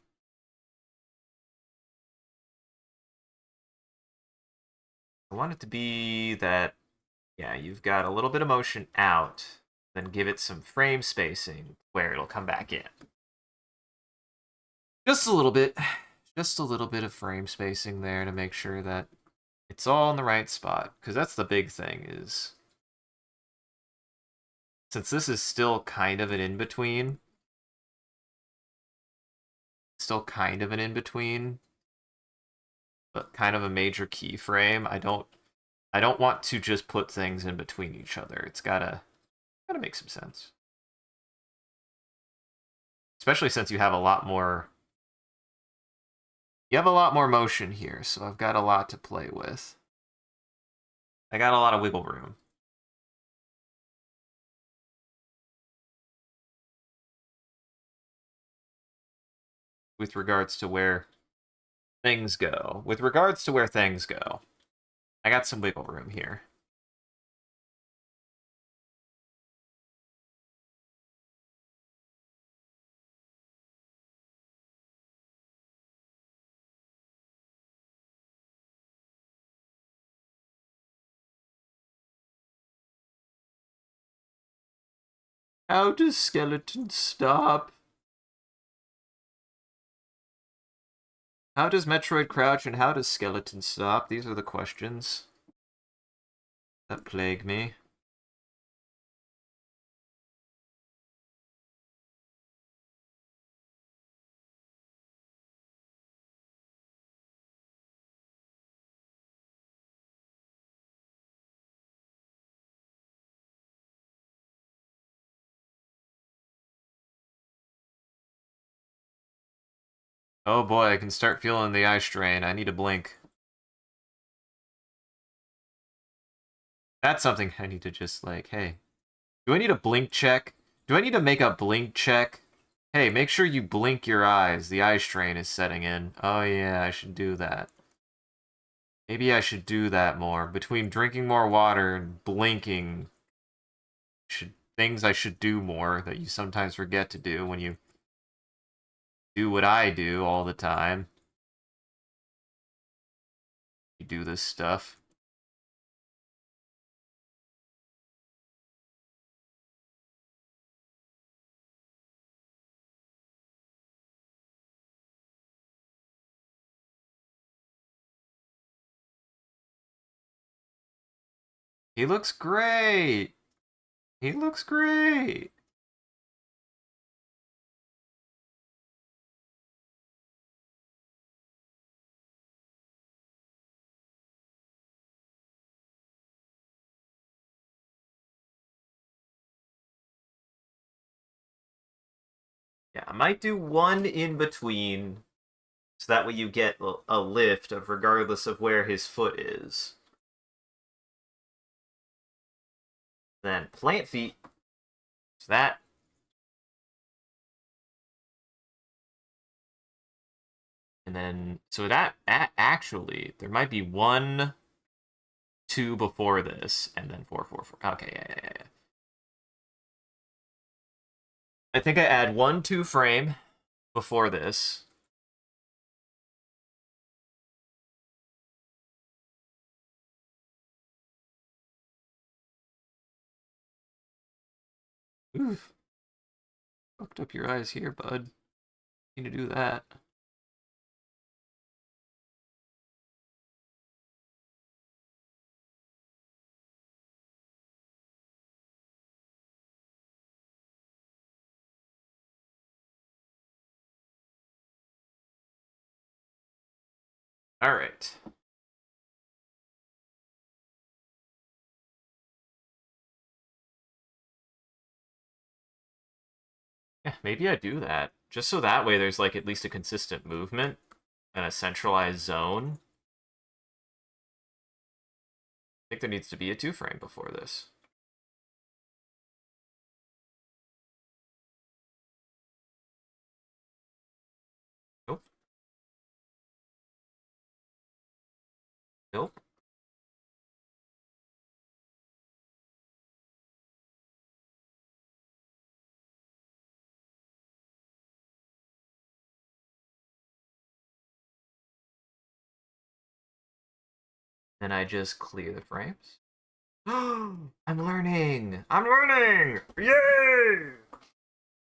I want it to be that, yeah, you've got a little bit of motion out, then give it some frame spacing where it'll come back in. Just a little bit. Just a little bit of frame spacing there to make sure that it's all in the right spot. Because that's the big thing is, since this is still kind of an in-between, but kind of a major keyframe, I don't want to just put things in between each other. It's gotta make some sense. Especially since you have a lot more motion here, so I've got a lot to play with. I got a lot of wiggle room. With regards to where things go. With regards to where things go, I got some wiggle room here. How does skeleton stop? How does Metroid crouch and how does skeleton stop? These are the questions that plague me. Oh boy, I can start feeling the eye strain. I need a blink. That's something I need to just like, hey, do I need a blink check? Do I need to make a blink check Hey, make sure you blink your eyes. The eye strain is setting in. Oh yeah, I should do that. Maybe I should do that more. Between drinking more water and blinking, things I should do more that you sometimes forget to do when you do what I do all the time. You do this stuff. He looks great. He looks great. Yeah, I might do one in between, so that way you get a lift of regardless of where his foot is. Then plant feet. So that. And then, so that actually, there might be one, two before this, and then four, four, four. Okay, yeah. I think I add 1, 2 frame before this. Oof. Fucked up your eyes here, bud. Need to do that. All right. Yeah, maybe I do that. Just so that way there's like at least a consistent movement and a centralized zone. I think there needs to be a 2 frame before this. Nope. Nope. Then I just clear the frames. I'm learning! I'm learning! Yay!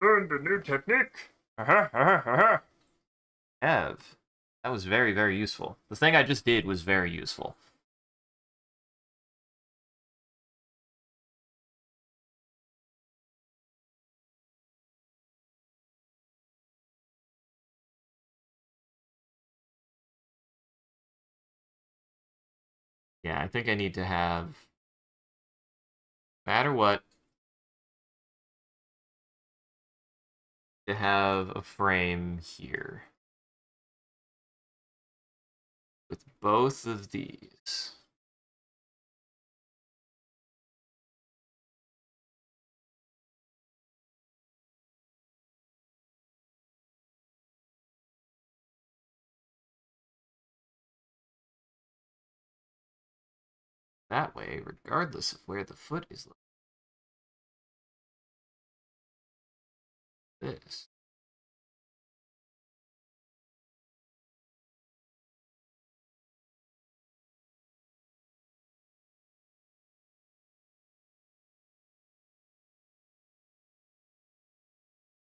Learned a new technique. Have. That was very, very useful. The thing I just did was very useful. Yeah, I think I need to have, no matter what, to have a frame here with both of these. That way, regardless of where the foot is like this.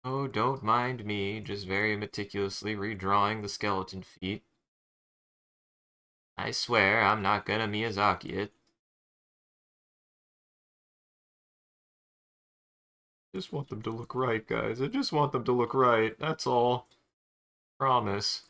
Oh, don't mind me, just very meticulously redrawing the skeleton feet. I swear I'm not gonna Miyazaki it. Just want them to look right, guys. I just want them to look right. That's all. Promise.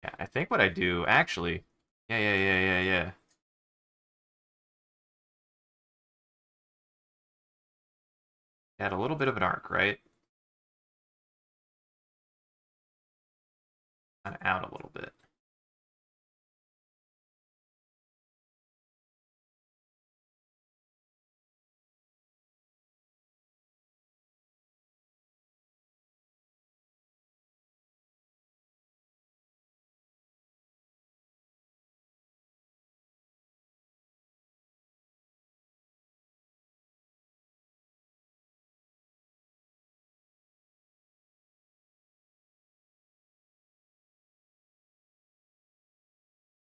Yeah, I think what I do, actually. Yeah. Add a little bit of an arc, right? kind of out a little bit.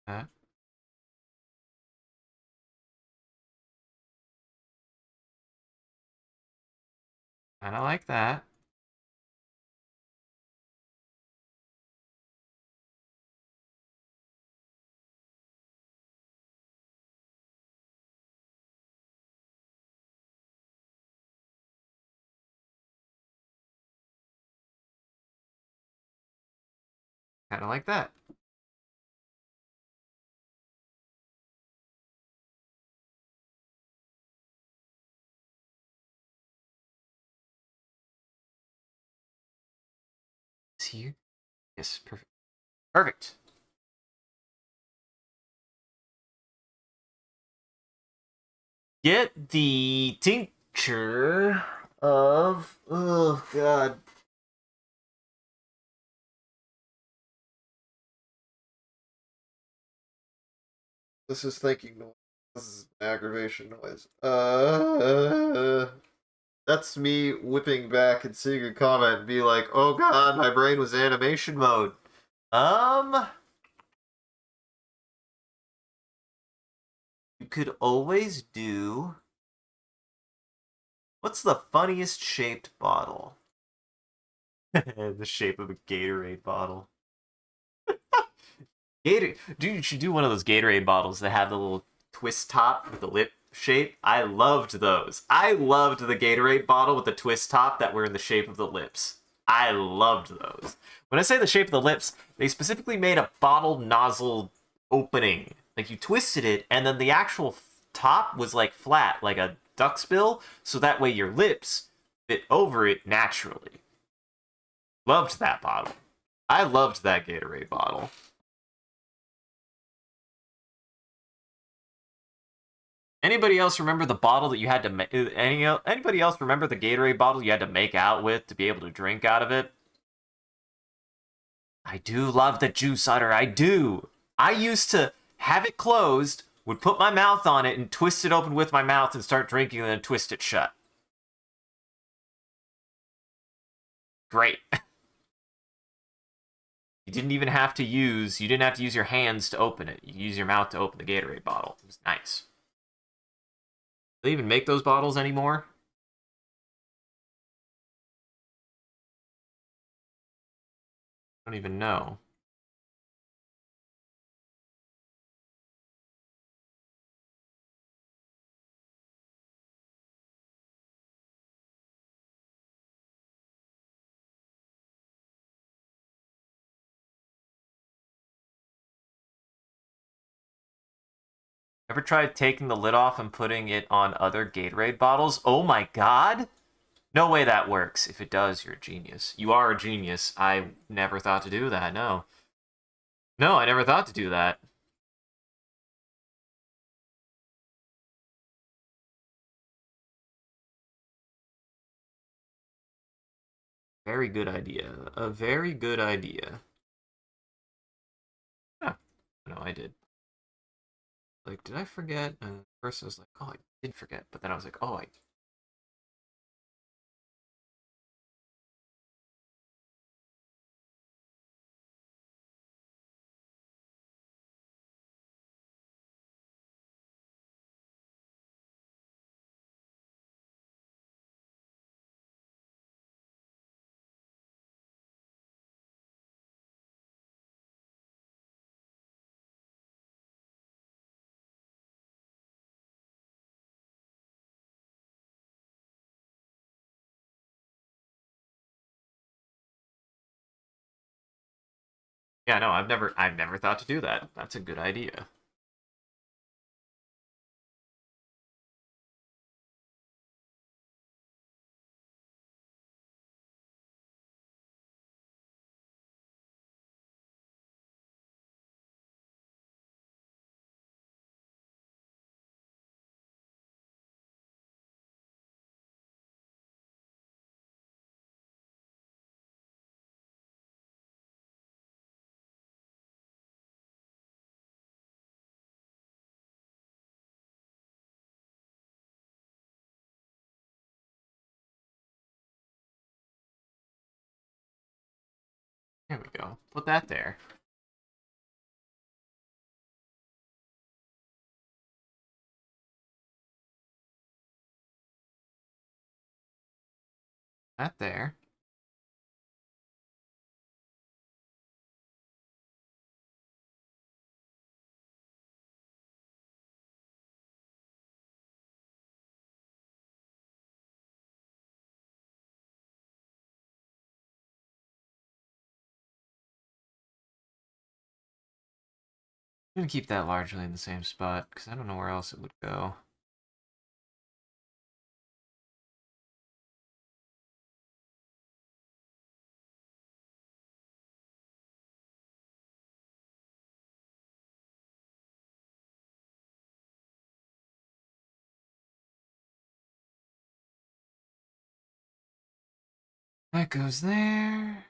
Okay. Kind of like that. Kind of like that. See? Yes, perfect. Perfect. Get the tincture of... Oh, God. This is thinking noise. This is aggravation noise. That's me whipping back and seeing a comment and be like, oh god, my brain was animation mode. Um, you could always do... What's the funniest shaped bottle? The shape of a Gatorade bottle. Gator, dude, you should do one of those Gatorade bottles that have the little twist top with the lip shape. I loved those. I loved the Gatorade bottle with the twist top that were in the shape of the lips. I loved those. When I say the shape of the lips, they specifically made a bottle nozzle opening. Like you twisted it, and then the actual top was like flat, like a duck's bill, so that way your lips fit over it naturally. Loved that bottle. I loved that Gatorade bottle. Anybody else remember the bottle that you had to make? Anybody else remember the Gatorade bottle you had to make out with to be able to drink out of it? I do love the juice udder. I do. I used to have it closed, would put my mouth on it and twist it open with my mouth and start drinking and then twist it shut. Great. You didn't have to use your hands to open it. You use your mouth to open the Gatorade bottle. It was nice. Do they even make those bottles anymore? I don't even know. Ever tried taking the lid off and putting it on other Gatorade bottles? Oh my god! No way that works. If it does, you're a genius. You are a genius. I never thought to do that, no. No, I never thought to do that. Very good idea. A very good idea. Huh. No, I did. Like, did I forget? First I was like, oh, I did forget. But then I was like, oh, I... Yeah, no, I've never thought to do that. That's a good idea. There we go. Put that there. That there. I'm gonna keep that largely in the same spot, because I don't know where else it would go. That goes there.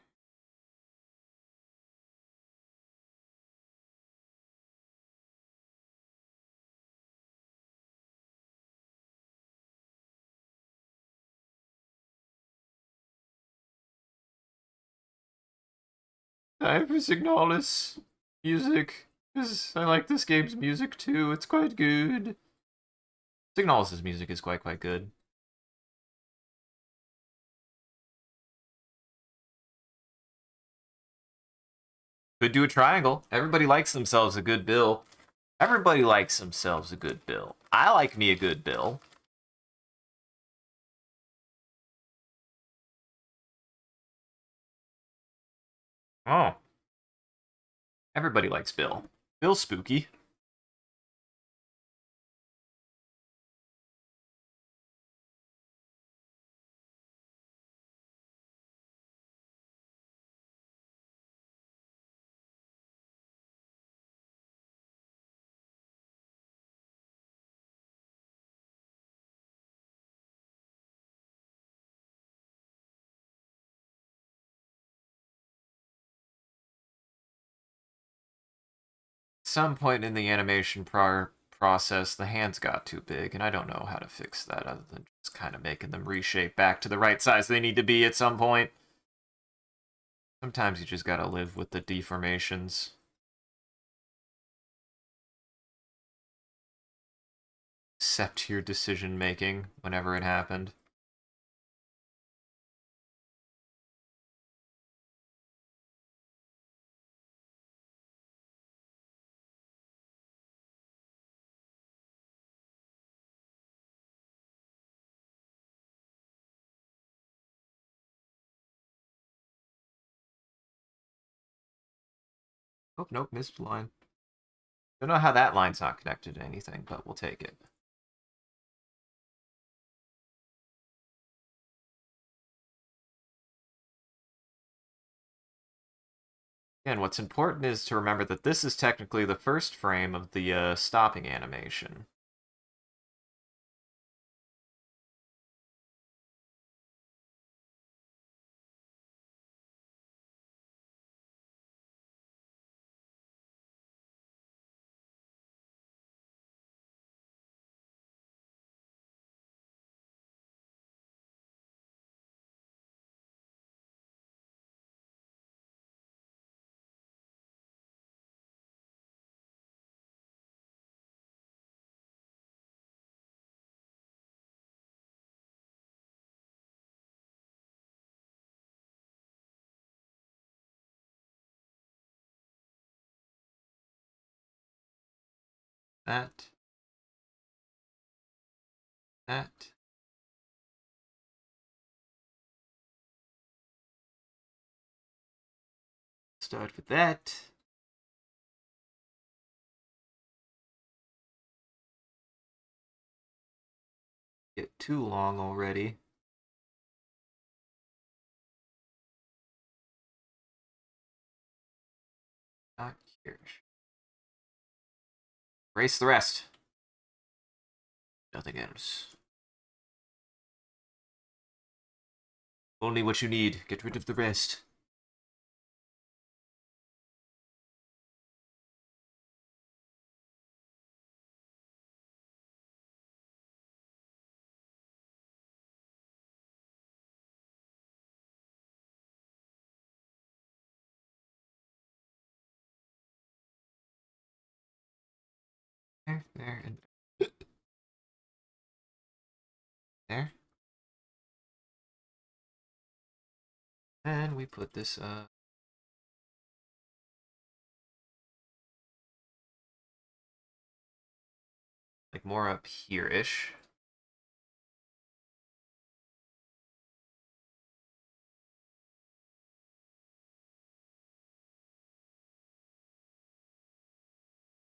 Time for Signalis music, because I like this game's music too. It's quite good. Signalis' music is quite good. Could do a triangle. Everybody likes themselves a good bill. Everybody likes themselves a good bill. I like me a good bill. Oh. Everybody likes Bill. Bill's spooky. Some point in the animation process, the hands got too big, and I don't know how to fix that other than just kind of making them reshape back to the right size they need to be at some point. Sometimes you just gotta live with the deformations. Accept your decision making whenever it happened. Oh, nope, missed line. Don't know how that line's not connected to anything, but we'll take it. Again, what's important is to remember that this is technically the first frame of the stopping animation. That. That. Start with that. Get too long already. Not here. Erase the rest. Nothing else. Only what you need. Get rid of the rest. there, and there. And we put this like more up here-ish.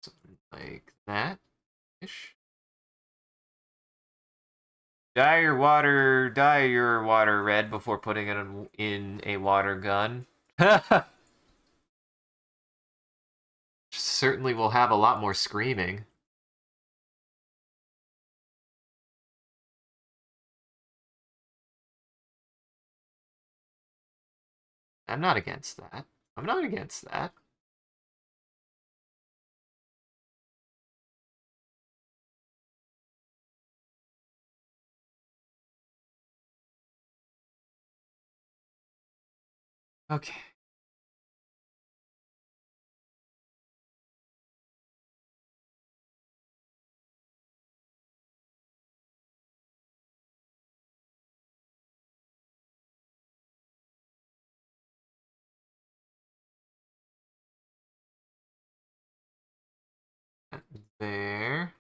Something like that-ish. Dye your water red before putting it in a water gun. Certainly will have a lot more screaming. I'm not against that. I'm not against that. Okay. There.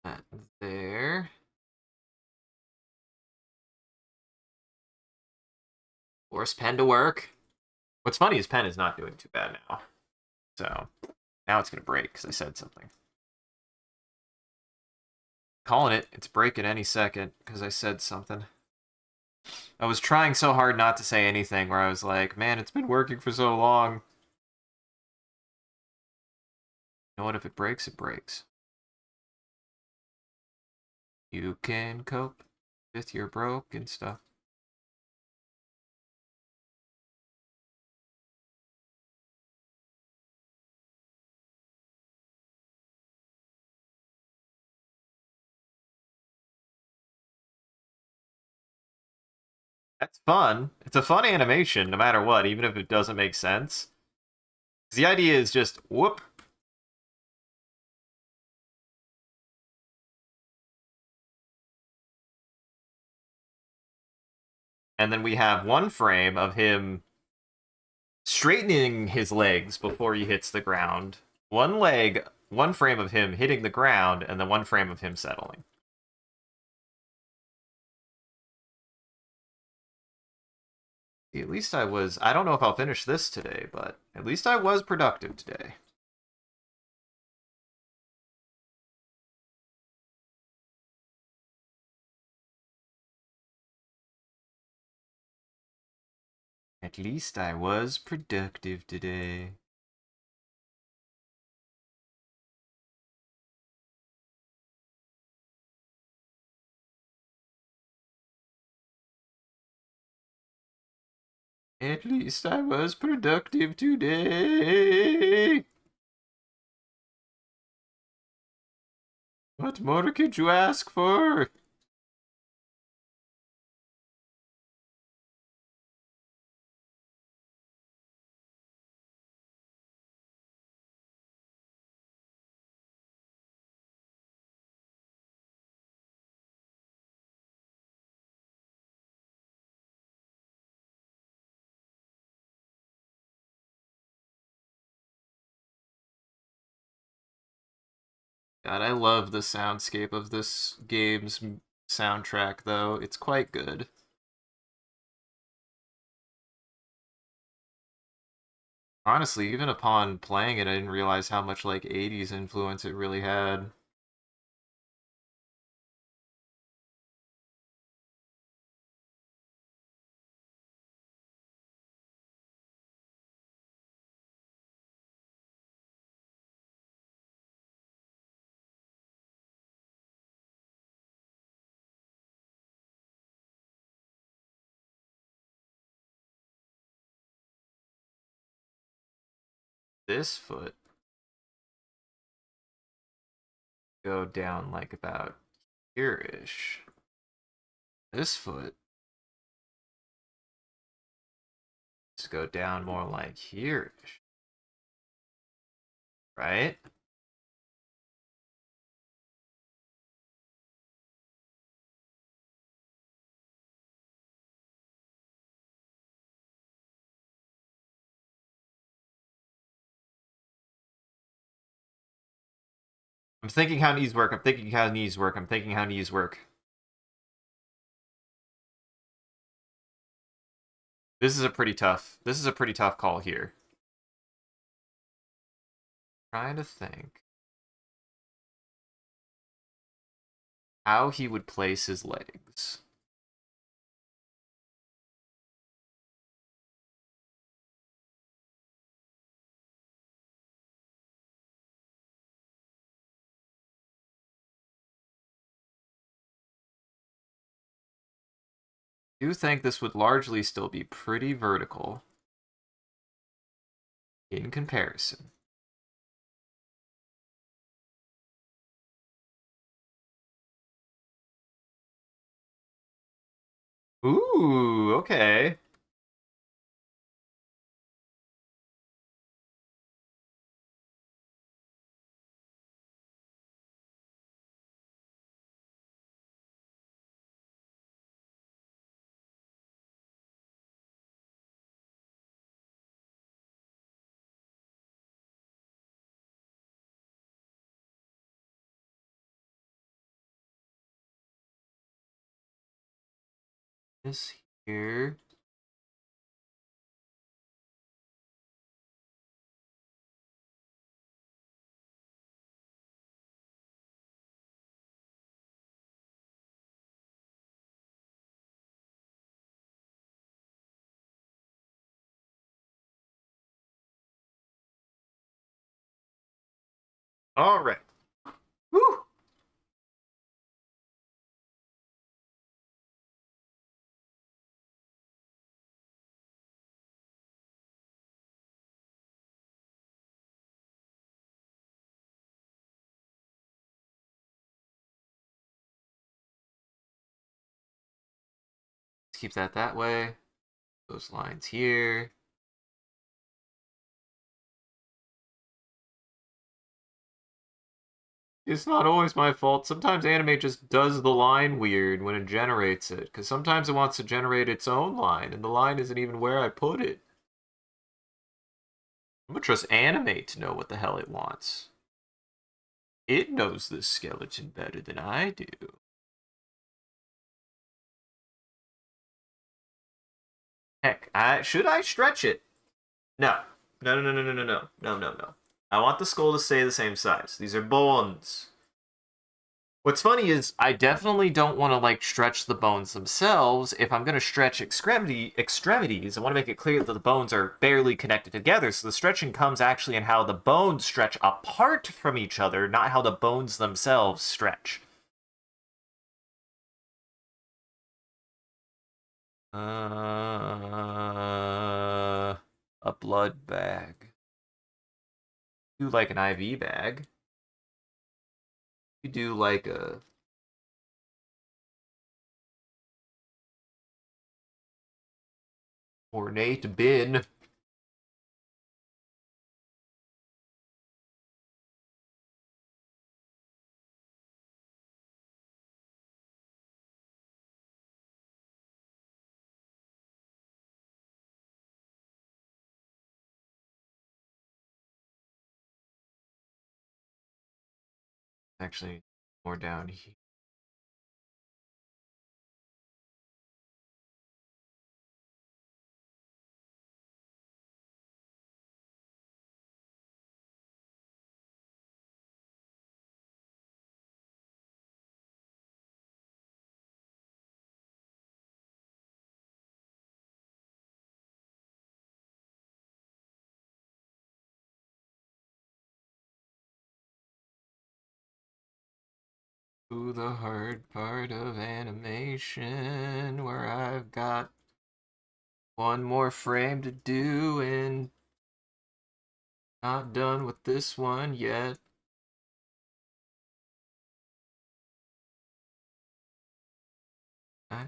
That there. Force pen to work. What's funny is pen is not doing too bad now. So now it's gonna break because I said something. Calling it. It's breaking any second because I said something. I was trying so hard not to say anything where I was like, man, it's been working for so long. You know what? If it breaks, it breaks. You can cope with your broken stuff. That's fun. It's a fun animation no matter what, even if it doesn't make sense. The idea is just whoop. And then we have one frame of him straightening his legs before he hits the ground. One frame of him hitting the ground, and then one frame of him settling. At least I don't know if I'll finish this today, but at least I was productive today. At least I was productive today. At least I was productive today. What more could you ask for? God, I love the soundscape of this game's soundtrack, though. It's quite good. Honestly, even upon playing it, I didn't realize how much, like, 80s influence it really had. This foot go down, like, about here-ish. This foot Let's go down more like here. Right? I'm thinking how knees work. I'm thinking how knees work. I'm thinking how knees work. This is a pretty tough call here. Trying to think how he would place his legs. I do think this would largely still be pretty vertical in comparison. Ooh, okay. This here. All right. Woo! Let's keep that way. Those lines here. It's not always my fault. Sometimes anime just does the line weird when it generates it, because sometimes it wants to generate its own line, and the line isn't even where I put it. I'm gonna trust anime to know what the hell it wants. It knows this skeleton better than I do. Heck, should I stretch it? No. No, no, no, no, no, no, no, no, no. I want the skull to stay the same size. These are bones. What's funny is I definitely don't want to like stretch the bones themselves. If I'm going to stretch extremities, I want to make it clear that the bones are barely connected together. So the stretching comes actually in how the bones stretch apart from each other, not how the bones themselves stretch. A blood bag. Do like an IV bag. You do like a ornate bin. Actually, more down here. To the hard part of animation where I've got one more frame to do and not done with this one yet. I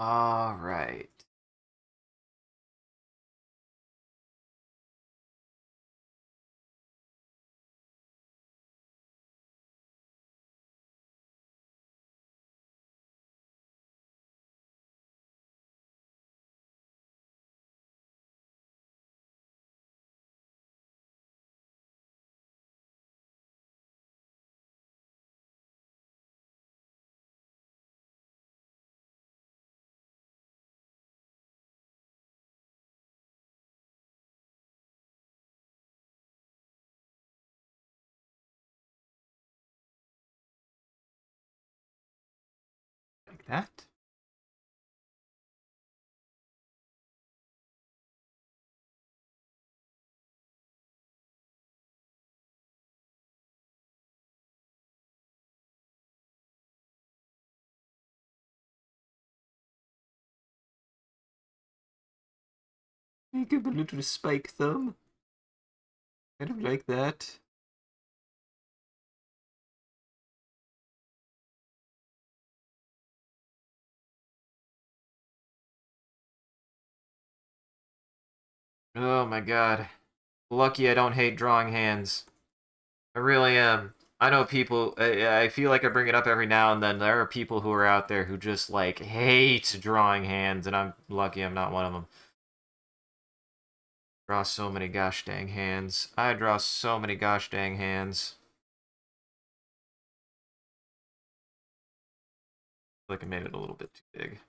All right. Like that. Make it a little spike thumb. Kind of like that. Oh my god. Lucky I don't hate drawing hands. I really am. I know people, I feel like I bring it up every now and then. There are people who are out there who just, like, hate drawing hands, and I'm lucky I'm not one of them. Draw so many gosh dang hands. I draw so many gosh dang hands. I feel like I made it a little bit too big.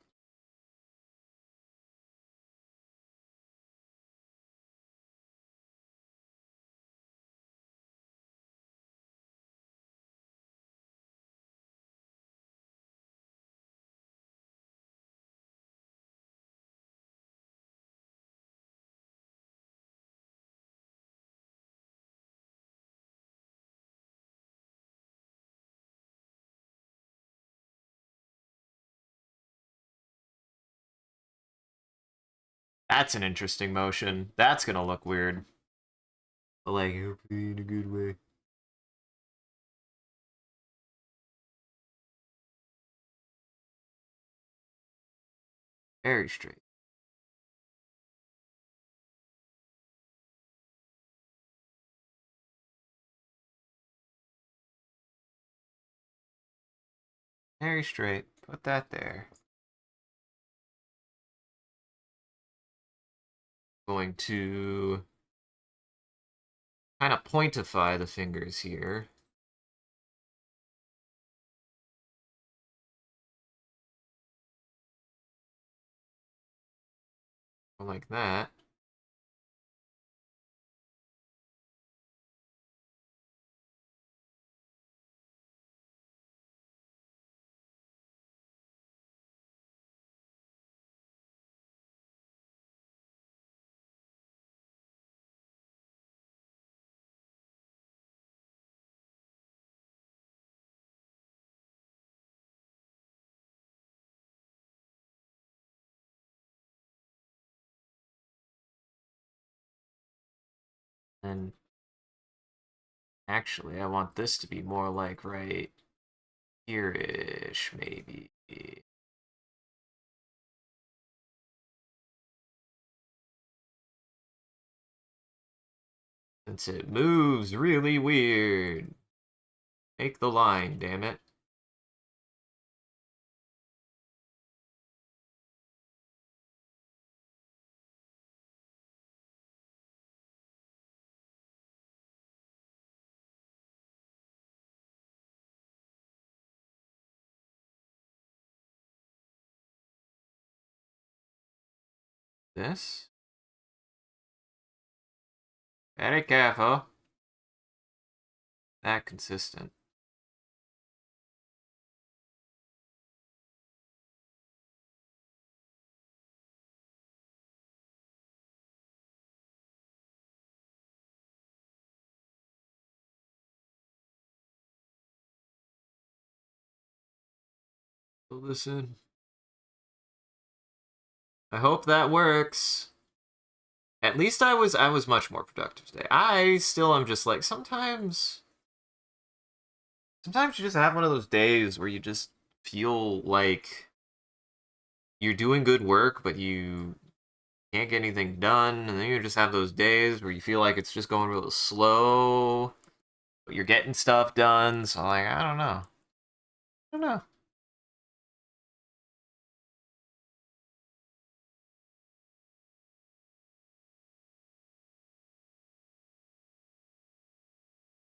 That's an interesting motion. That's gonna look weird. But, like, in a good way. Very straight. Very straight. Put that there. Going to kind of pointify the fingers here. Like that. And actually, I want this to be more like right here-ish, maybe. Since it moves really weird. Make the line, damn it. This. Very careful. That consistent. Fill this in. I hope that works. At least I was much more productive today. I still am just like sometimes you just have one of those days where you just feel like you're doing good work, but you can't get anything done, and then you just have those days where you feel like it's just going real slow, but you're getting stuff done. So like, I don't know. I don't know.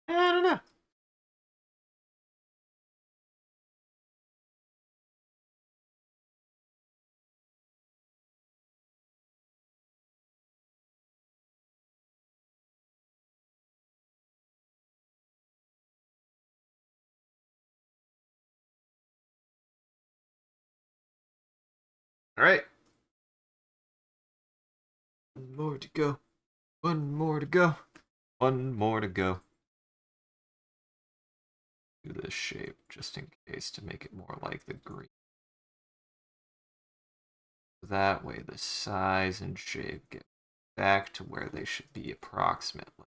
I don't know. All right. One more to go. One more to go. One more to go. Do this shape just in case to make it more like the green. That way the size and shape get back to where they should be approximately.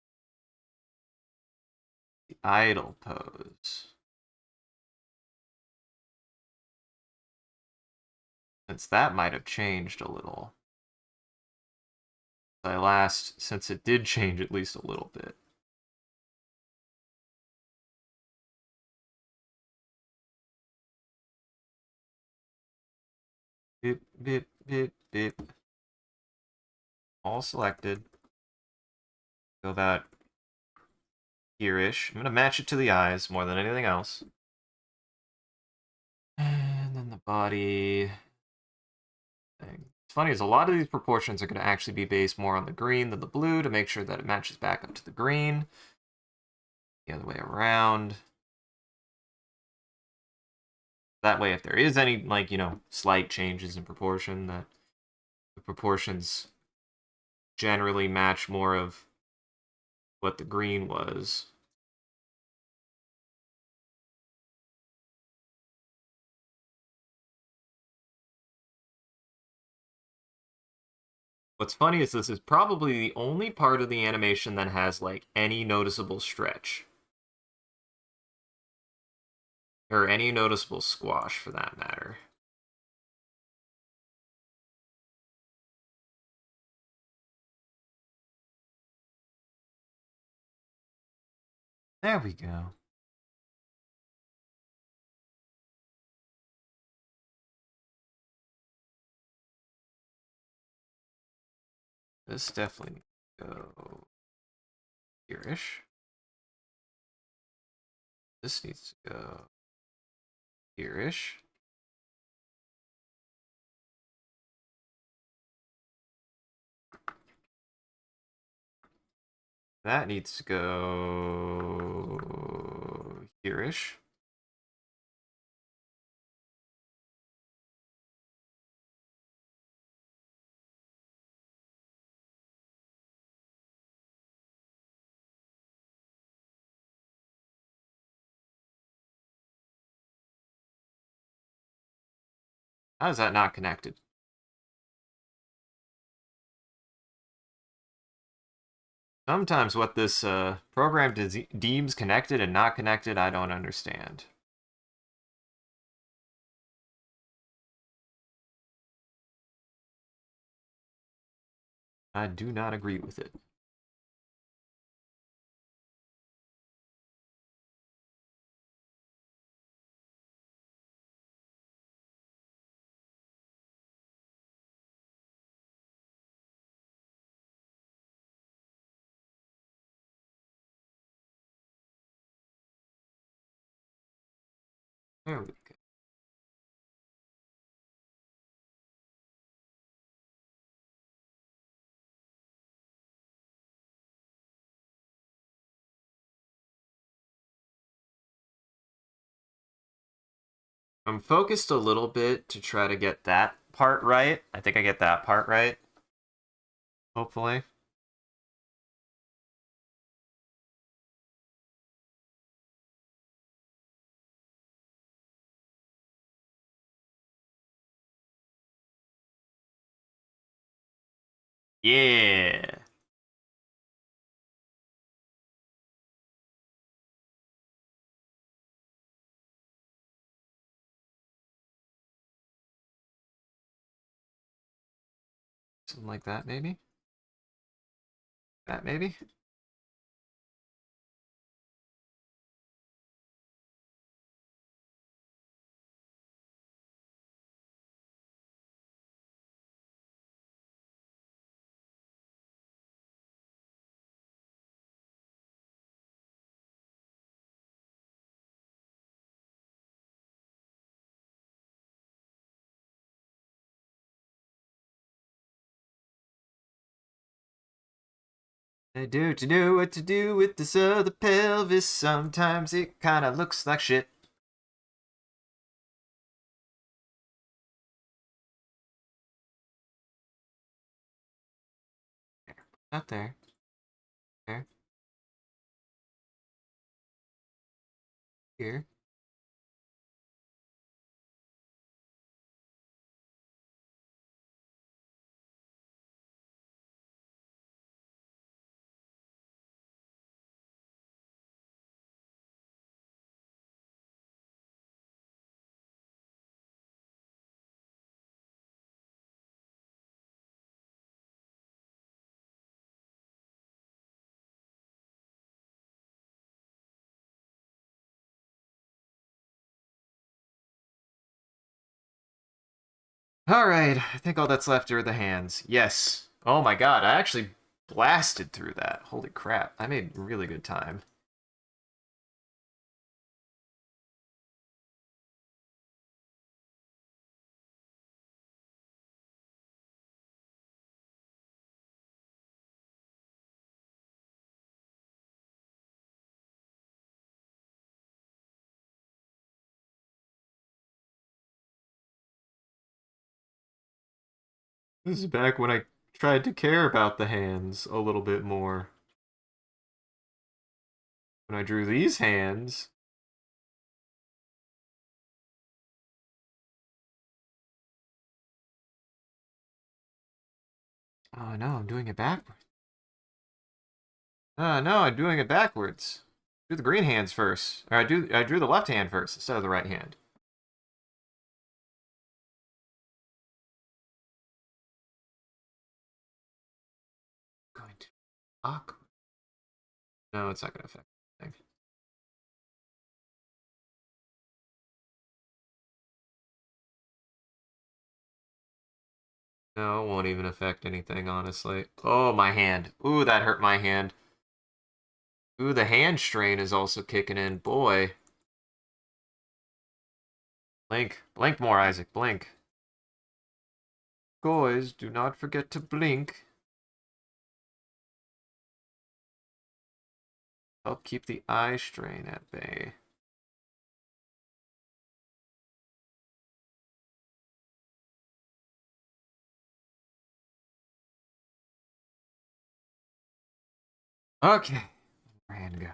The idle pose. Since that might have changed a little. Since it did change at least a little bit. Bip, bip, bip, bip. All selected. Go about here-ish. I'm going to match it to the eyes more than anything else. And then the body thing. It's funny is a lot of these proportions are going to actually be based more on the green than the blue to make sure that it matches back up to the green. The other way around. That way, if there is any, like, slight changes in proportion, that the proportions generally match more of what the green was. What's funny is this is probably the only part of the animation that has, like, any noticeable stretch. Or any noticeable squash, for that matter. There we go. This definitely needs to go here-ish. This needs to go here-ish. That needs to go here-ish. How is that not connected? Sometimes what this program deems connected and not connected, I don't understand. I do not agree with it. There we go. I'm focused a little bit to try to get that part right. I think I get that part right. Hopefully. Yeah. Something like that, maybe? That, maybe? I do to know what to do with this other pelvis. Sometimes it kind of looks like shit. Not there. There. Here. Alright, I think all that's left are the hands. Yes. Oh my god, I actually blasted through that. Holy crap. I made really good time. This is back when I tried to care about the hands a little bit more. When I drew these hands. Oh no, I'm doing it backwards. No, I'm doing it backwards. Do the green hands first. Or I drew the left hand first instead of the right hand. Going to awkward. No, it's not gonna affect anything. No, it won't even affect anything, honestly. Oh, my hand. Ooh, that hurt my hand. Ooh, the hand strain is also kicking in. Boy. Blink. Blink more, Isaac. Blink. Guys, do not forget to blink. Help keep the eye strain at bay. Okay. Hand go.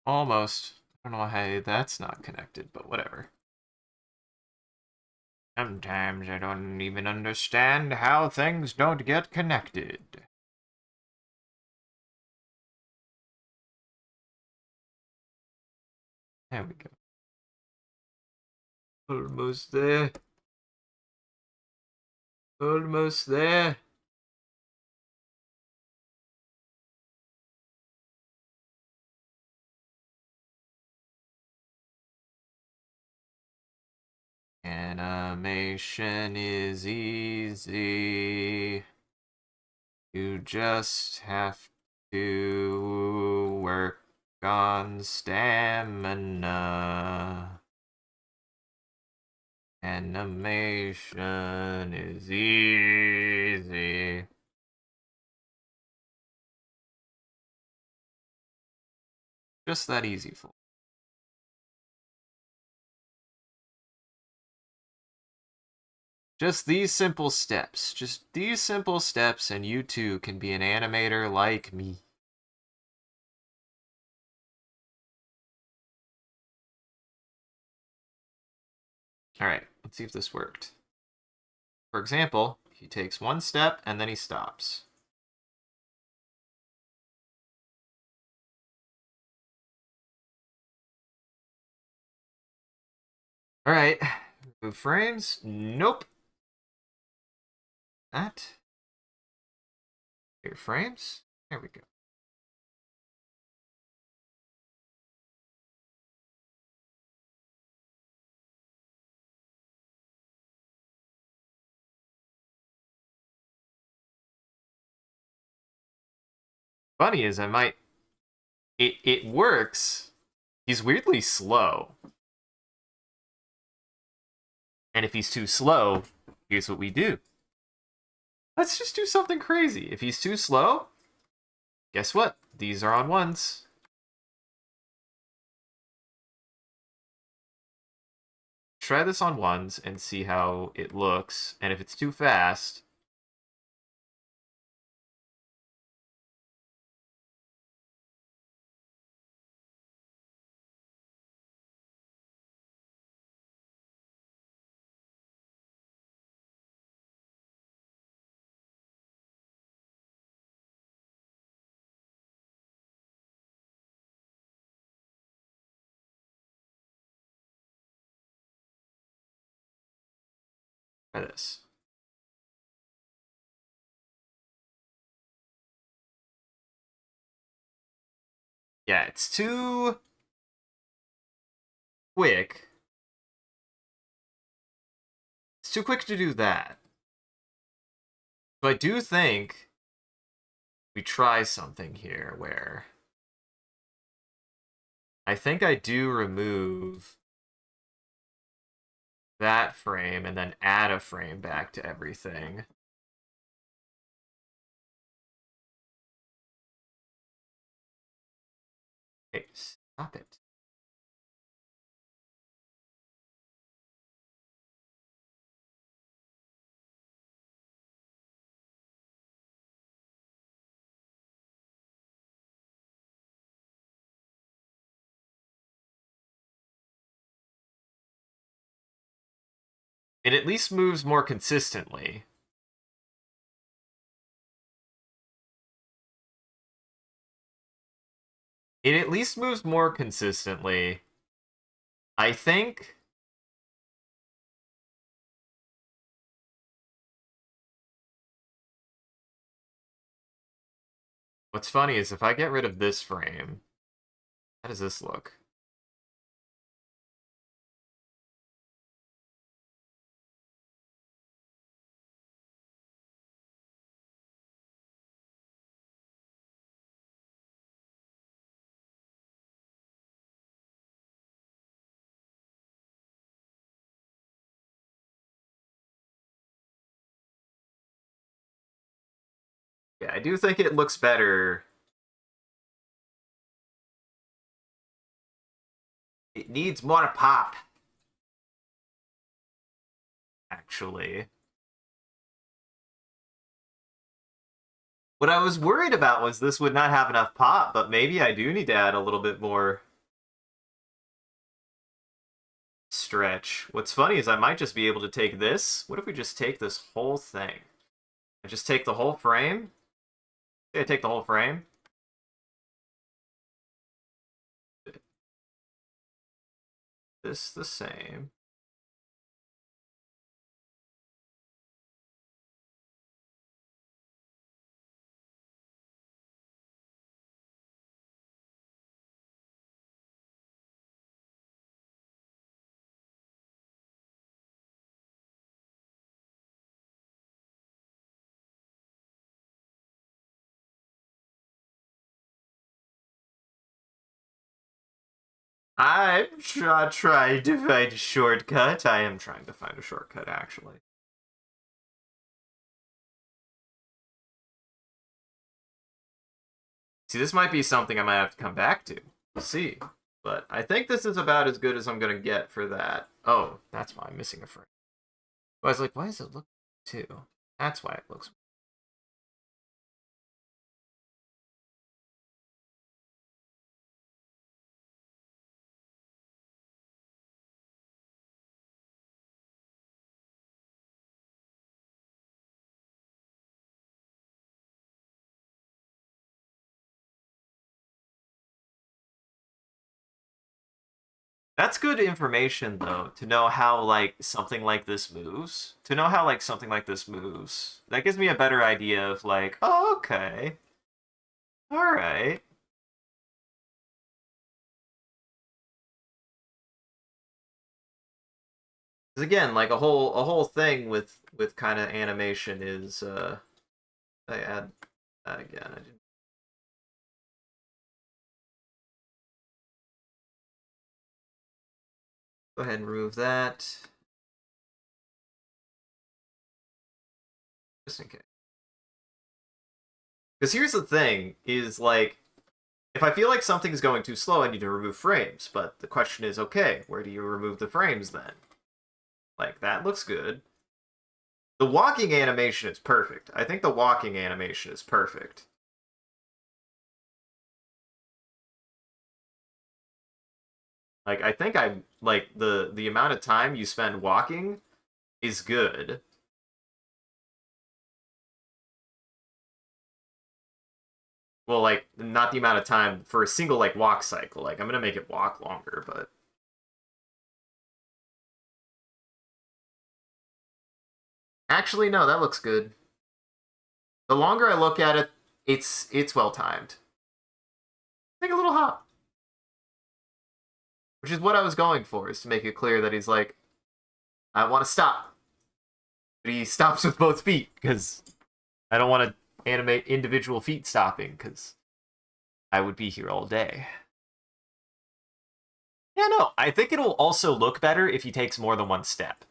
Almost. I don't know how that's not connected, but whatever. Sometimes I don't even understand how things don't get connected. There we go. Almost there. Almost there. And Animation is easy. You just have to work on stamina. Animation is easy. Just that easy for. Just these simple steps. Just these simple steps, and you too can be an animator like me. Alright, let's see if this worked. For example, he takes one step and then he stops. Alright, move frames. Nope. That. Here, frames. There we go. Funny is I might... It works. He's weirdly slow. And if he's too slow, here's what we do. Let's just do something crazy. If he's too slow, guess what? These are on ones. Try this on ones and see how it looks. And if it's too fast... Try this. Yeah, it's too quick. It's too quick to do that. So I do think we try something here where I think I do remove that frame and then add a frame back to everything. Hey, stop it. It at least moves more consistently. It at least moves more consistently. I think... What's funny is if I get rid of this frame, how does this look? Yeah, I do think it looks better. It needs more pop, actually. What I was worried about was this would not have enough pop, but maybe I do need to add a little bit more stretch. What's funny is I might just be able to take this. What if we just take this whole thing? I just take the whole frame? Say I take the whole frame. This the same. I'm trying to find a shortcut. I am trying to find a shortcut, actually. See, this might be something I might have to come back to. We'll see. But I think this is about as good as I'm going to get for that. Oh, that's why I'm missing a frame. I was like, why does it look two? That's why it looks. That's good information, though, to know how, like, something like this moves. To know how, like, something like this moves. That gives me a better idea of, like, oh, okay. Alright. Because again, like, a whole thing with kind of animation is, I add that again. I didn't. Go ahead and remove that. Just in case. Because here's the thing, is, like, if I feel like something's going too slow, I need to remove frames. But the question is, okay, where do you remove the frames then? Like, that looks good. The walking animation is perfect. I think the walking animation is perfect. Like, I think I like the amount of time you spend walking is good. Well, like, not the amount of time for a single, like, walk cycle. Like, I'm gonna make it walk longer, but actually, no, that looks good. The longer I look at it, it's well timed. Take a little hop, which is what I was going for, is to make it clear that he's like, I want to stop, but he stops with both feet because I don't want to animate individual feet stopping because I would be here all day. Yeah, no, I think it'll also look better if he takes more than one step.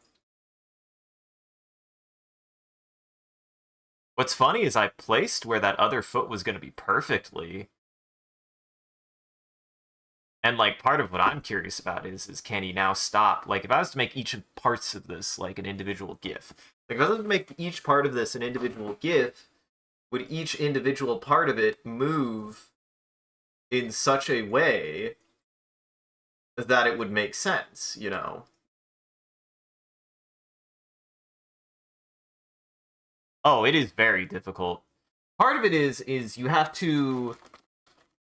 What's funny is I placed where that other foot was going to be perfectly. And, like, part of what I'm curious about is can he now stop? Like, if I was to make each parts of this, like, an individual GIF. Like, if I was to make each part of this an individual GIF, would each individual part of it move in such a way that it would make sense, you know? Oh, it is very difficult. Part of it is you have to,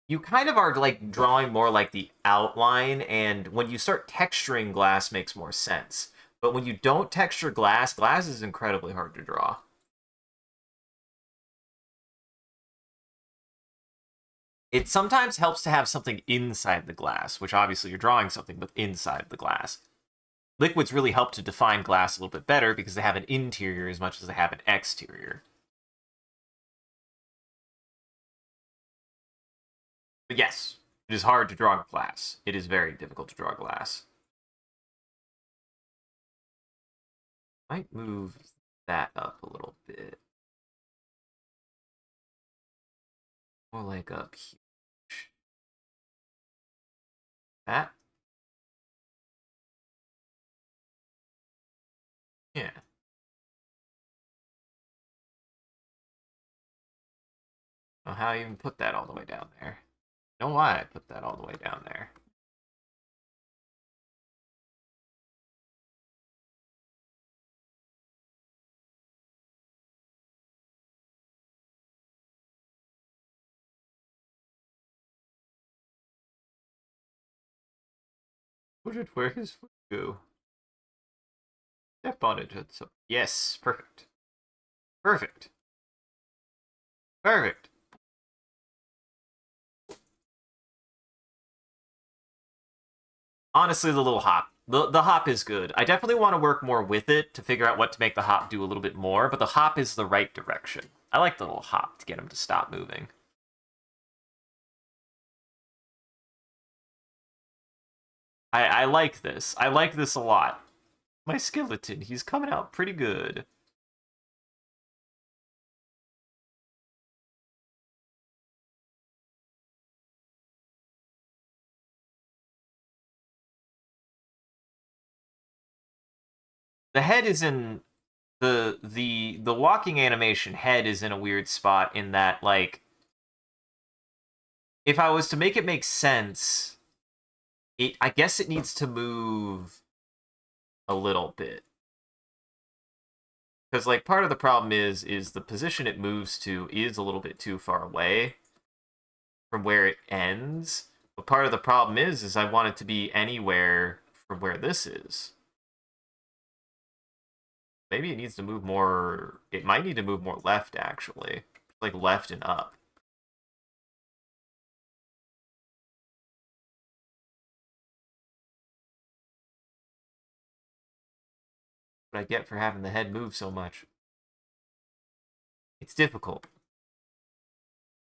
you kind of are like drawing more like the outline, and when you start texturing glass makes more sense. But when you don't texture glass, glass is incredibly hard to draw. It sometimes helps to have something inside the glass, which obviously you're drawing something but inside the glass. Liquids really help to define glass a little bit better because they have an interior as much as they have an exterior. But yes, it is hard to draw glass. It is very difficult to draw glass. Might move that up a little bit. More like up here. That? Yeah. Know how I even put that all the way down there. Know why I put that all the way down there. Where his foot go? Step on it. Yes, perfect. Perfect. Perfect. Honestly, the little hop. The hop is good. I definitely want to work more with it to figure out what to make the hop do a little bit more, but the hop is the right direction. I like the little hop to get him to stop moving. I like this. I like this a lot. My skeleton, he's coming out pretty good. The head is in the walking animation head is in a weird spot in that, like, if I was to make it make sense, I guess it needs to move a little bit. Because, like, part of the problem is the position it moves to is a little bit too far away from where it ends. But part of the problem is I want it to be anywhere from where this is. Maybe it needs to move more... It might need to move more left, actually. Like, left and up. What I get for having the head move so much. It's difficult.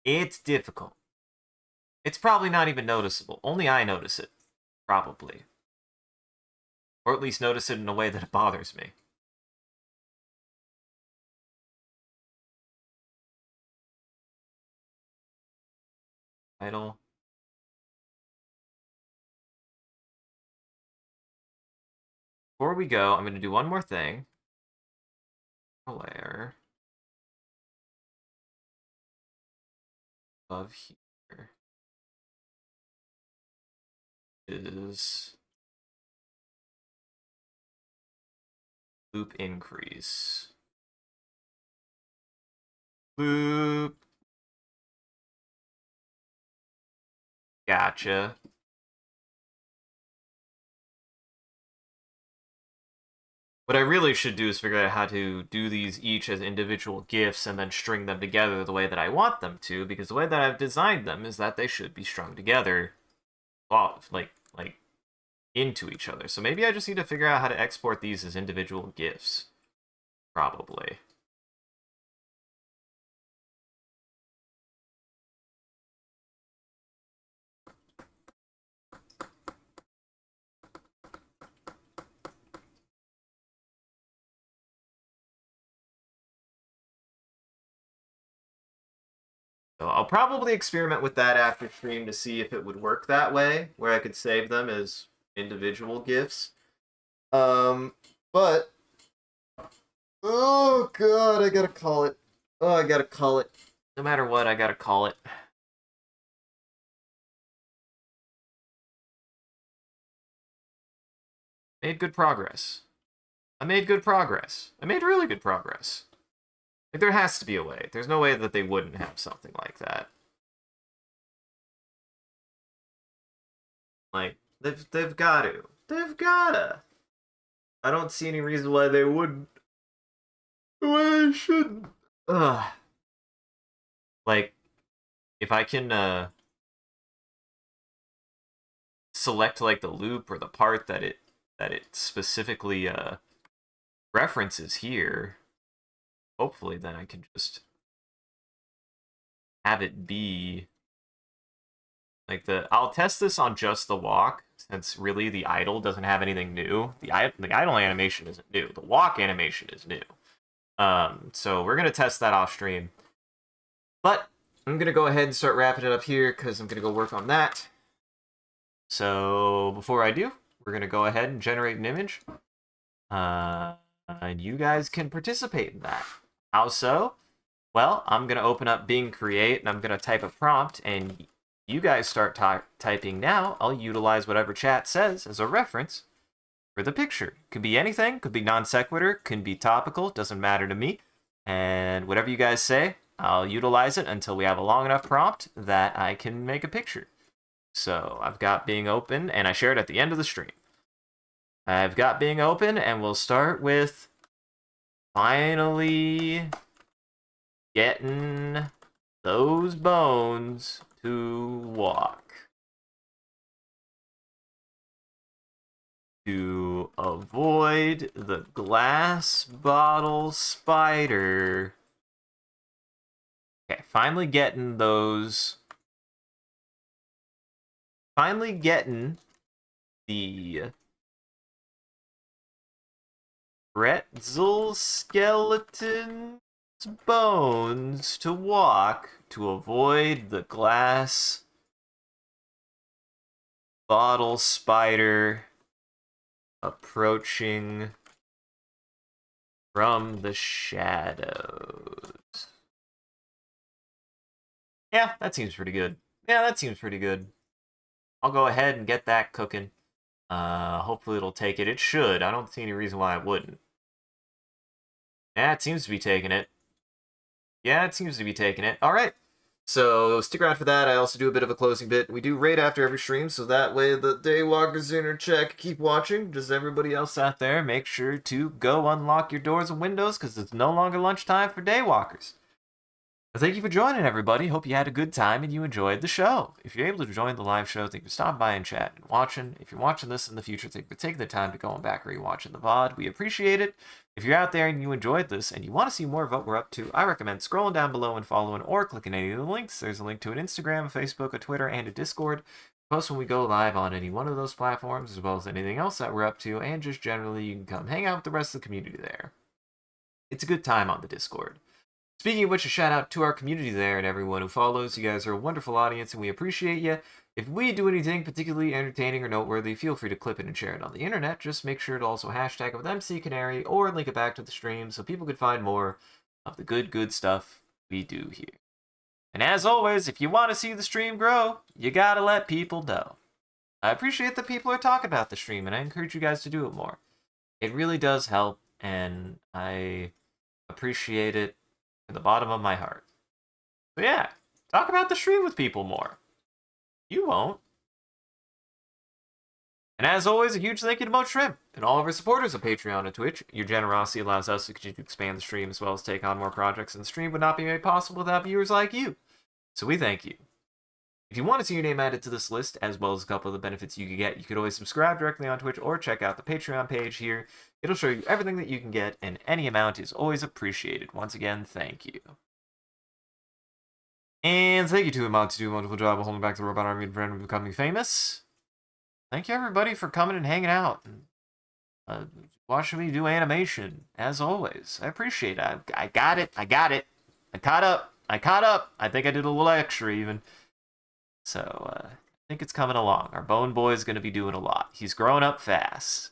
It's difficult. It's probably not even noticeable. Only I notice it. Probably. Or at least notice it in a way that it bothers me. Idle. Before we go, I'm going to do one more thing. Layer. Above here is loop increase. Loop. Gotcha. What I really should do is figure out how to do these each as individual GIFs and then string them together the way that I want them to, because the way that I've designed them is that they should be strung together, like into each other. So maybe I just need to figure out how to export these as individual GIFs. Probably. So I'll probably experiment with that after stream to see if it would work that way, where I could save them as individual GIFs. But oh god, I gotta call it. Oh, I gotta call it. No matter what, I gotta call it. Made good progress. I made good progress. I made really good progress. Like, there has to be a way. There's no way that they wouldn't have something like that. Like, they've got to. They've gotta. I don't see any reason why they wouldn't. Why they shouldn't. Ugh. Like, if I can select like the loop or the part that it specifically references here, hopefully then I can just have it be like I'll test this on just the walk, since really the idle doesn't have anything new. The idle animation isn't new. The walk animation is new. So we're gonna test that off stream. But I'm gonna go ahead and start wrapping it up here because I'm gonna go work on that. So before I do, we're gonna go ahead and generate an image. And you guys can participate in that. How so? Well, I'm gonna open up Bing Create and I'm gonna type a prompt, and you guys start typing now. I'll utilize whatever chat says as a reference for the picture. Could be anything, could be non sequitur, could be topical, doesn't matter to me. And whatever you guys say, I'll utilize it until we have a long enough prompt that I can make a picture. So I've got Bing open, and I share it at the end of the stream. I've got Bing open, and we'll start with finally getting those bones to walk. To avoid the glass bottle spider. Okay, finally getting those. Finally getting the pretzel skeleton's bones to walk to avoid the glass bottle spider approaching from the shadows. Yeah, that seems pretty good. Yeah, that seems pretty good. I'll go ahead and get that cooking. Hopefully it'll take it. It should. I don't see any reason why it wouldn't. Yeah, it seems to be taking it. Yeah, it seems to be taking it. All right. So stick around for that. I also do a bit of a closing bit. We do raid after every stream, so that way the Daywalkers inner check. Keep watching. Just everybody else out there, make sure to go unlock your doors and windows, because it's no longer lunchtime for Daywalkers. Thank you for joining, everybody. Hope you had a good time and you enjoyed the show. If you're able to join the live show, thank you for stopping by and chat and watching. If you're watching this in the future, thank you for taking the time to go on back or rewatching the VOD. We appreciate it. If you're out there and you enjoyed this and you want to see more of what we're up to, I recommend scrolling down below and following or clicking any of the links. There's a link to an Instagram, a Facebook, a Twitter, and a Discord. Post when we go live on any one of those platforms, as well as anything else that we're up to, and just generally you can come hang out with the rest of the community there. It's a good time on the Discord. Speaking of which, a shout out to our community there and everyone who follows. You guys are a wonderful audience and we appreciate you. If we do anything particularly entertaining or noteworthy, feel free to clip it and share it on the internet. Just make sure to also hashtag it with MCCanary or link it back to the stream so people could find more of the good stuff we do here. And as always, if you want to see the stream grow, you gotta let people know. I appreciate that people are talking about the stream and I encourage you guys to do it more. It really does help and I appreciate it from the bottom of my heart. So yeah, talk about the stream with people more. You won't. And as always, a huge thank you to Mo Shrimp and all of our supporters of Patreon and Twitch. Your generosity allows us to continue to expand the stream as well as take on more projects, and the stream would not be made possible without viewers like you. So we thank you. If you want to see your name added to this list, as well as a couple of the benefits you can get, you could always subscribe directly on Twitch or check out the Patreon page here. It'll show you everything that you can get, and any amount is always appreciated. Once again, thank you. And thank you to Amount to do a wonderful job of holding back the robot army and brand becoming famous. Thank you everybody for coming and hanging out and watching me do animation, as always. I appreciate it. I got it. I caught up. I think I did a little extra even. So, I think it's coming along. Our Bone Boy is going to be doing a lot. He's growing up fast.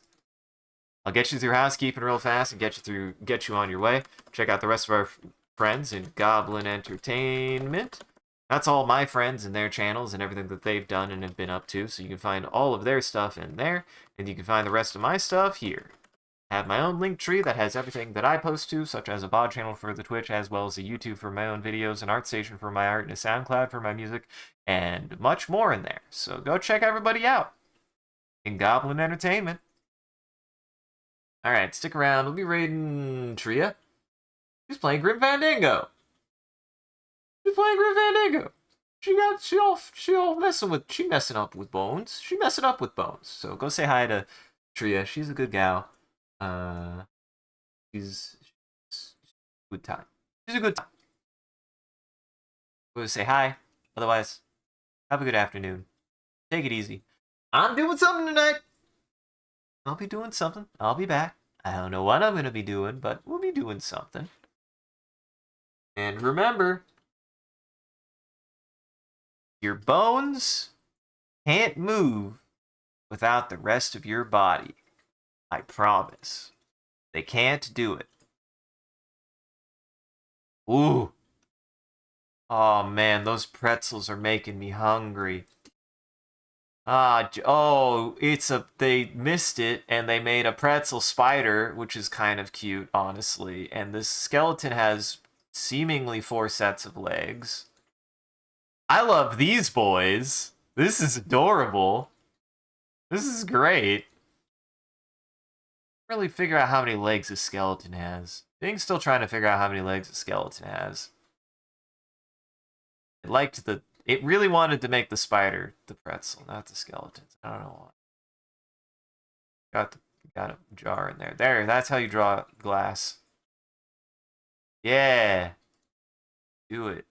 I'll get you through housekeeping real fast and get you on your way. Check out the rest of our friends in Goblin Entertainment. That's all my friends and their channels and everything that they've done and have been up to. So you can find all of their stuff in there. And you can find the rest of my stuff here. I have my own link tree that has everything that I post to, such as a VOD channel for the Twitch, as well as a YouTube for my own videos, an ArtStation for my art, and a SoundCloud for my music, and much more in there. So go check everybody out in Goblin Entertainment. Alright, stick around. We'll be raiding Tria. She's playing Grim Fandango. She messing up with Bones. So go say hi to Tria. She's a good gal. She's a good time. Go say hi. Otherwise, have a good afternoon. Take it easy. I'm doing something tonight. I'll be doing something. I'll be back. I don't know what I'm going to be doing, but we'll be doing something. And remember, your bones can't move without the rest of your body. I promise. They can't do it. Ooh. Oh man, those pretzels are making me hungry. They missed it and they made a pretzel spider, which is kind of cute, honestly. And this skeleton has seemingly 4 sets of legs. I love these boys. This is adorable. This is great. Really figure out how many legs a skeleton has. Thing's still trying to figure out how many legs a skeleton has. It really wanted to make the spider the pretzel, not the skeletons. I don't know why. Got a jar in there. There, that's how you draw glass. Yeah. Do it.